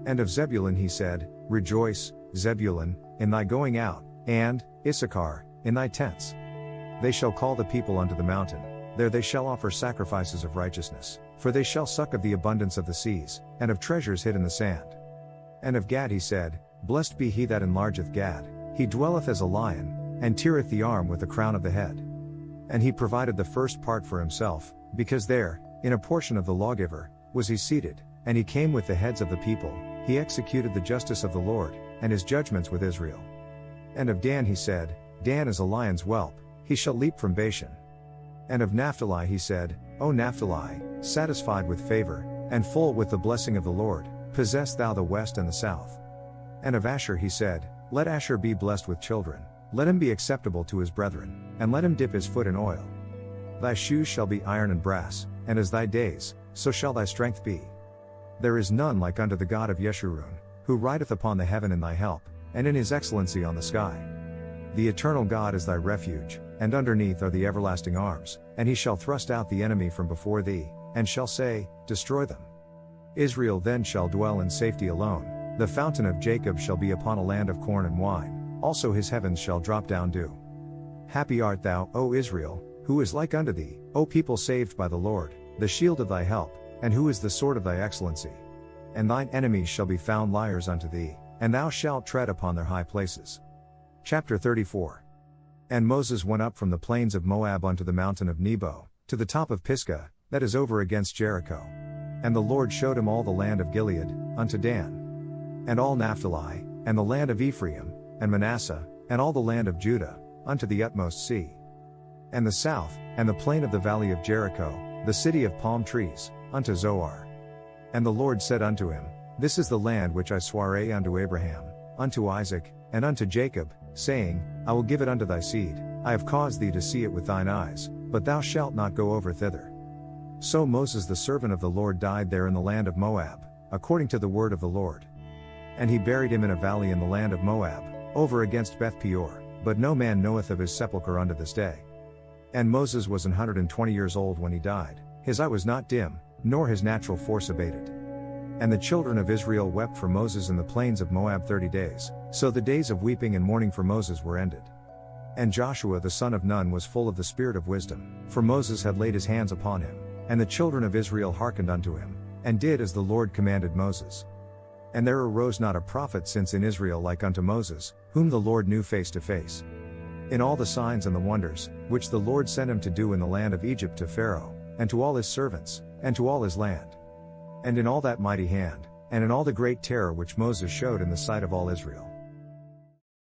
Speaker 2: And of Zebulun he said, Rejoice, Zebulun, in thy going out, and, Issachar, in thy tents. They shall call the people unto the mountain, there they shall offer sacrifices of righteousness, for they shall suck of the abundance of the seas, and of treasures hid in the sand. And of Gad he said, Blessed be he that enlargeth Gad, he dwelleth as a lion, and teareth the arm with the crown of the head. And he provided the first part for himself, because there, in a portion of the lawgiver, was he seated, and he came with the heads of the people, he executed the justice of the Lord, and his judgments with Israel. And of Dan he said, Dan is a lion's whelp, he shall leap from Bashan. And of Naphtali he said, O Naphtali, satisfied with favor, and full with the blessing of the Lord, possess thou the west and the south. And of Asher he said, Let Asher be blessed with children, let him be acceptable to his brethren, and let him dip his foot in oil. Thy shoes shall be iron and brass, and as thy days, so shall thy strength be. There is none like unto the God of Yeshurun, who rideth upon the heaven in thy help, and in his excellency on the sky. The eternal God is thy refuge, and underneath are the everlasting arms, and he shall thrust out the enemy from before thee, and shall say, Destroy them. Israel then shall dwell in safety alone, The fountain of Jacob shall be upon a land of corn and wine, also his heavens shall drop down dew. Happy art thou, O Israel, who is like unto thee, O people saved by the Lord, the shield of thy help, and who is the sword of thy excellency. And thine enemies shall be found liars unto thee, and thou shalt tread upon their high places. Chapter 34. And Moses went up from the plains of Moab unto the mountain of Nebo, to the top of Pisgah, that is over against Jericho. And the Lord showed him all the land of Gilead, unto Dan, and all Naphtali, and the land of Ephraim, and Manasseh, and all the land of Judah, unto the utmost sea. And the south, and the plain of the valley of Jericho, the city of palm trees, unto Zoar. And the Lord said unto him, This is the land which I sware unto Abraham, unto Isaac, and unto Jacob, saying, I will give it unto thy seed. I have caused thee to see it with thine eyes, but thou shalt not go over thither. So Moses the servant of the Lord died there in the land of Moab, according to the word of the Lord. And he buried him in a valley in the land of Moab, over against Beth Peor, but no man knoweth of his sepulchre unto this day. And Moses was 120 years old when he died, his eye was not dim, nor his natural force abated. And the children of Israel wept for Moses in the plains of Moab 30 days, so the days of weeping and mourning for Moses were ended. And Joshua the son of Nun was full of the spirit of wisdom, for Moses had laid his hands upon him, and the children of Israel hearkened unto him, and did as the Lord commanded Moses. And there arose not a prophet since in Israel like unto Moses, whom the Lord knew face to face. In all the signs and the wonders, which the Lord sent him to do in the land of Egypt to Pharaoh, and to all his servants, and to all his land. And in all that mighty hand, and in all the great terror which Moses showed in the sight of all Israel.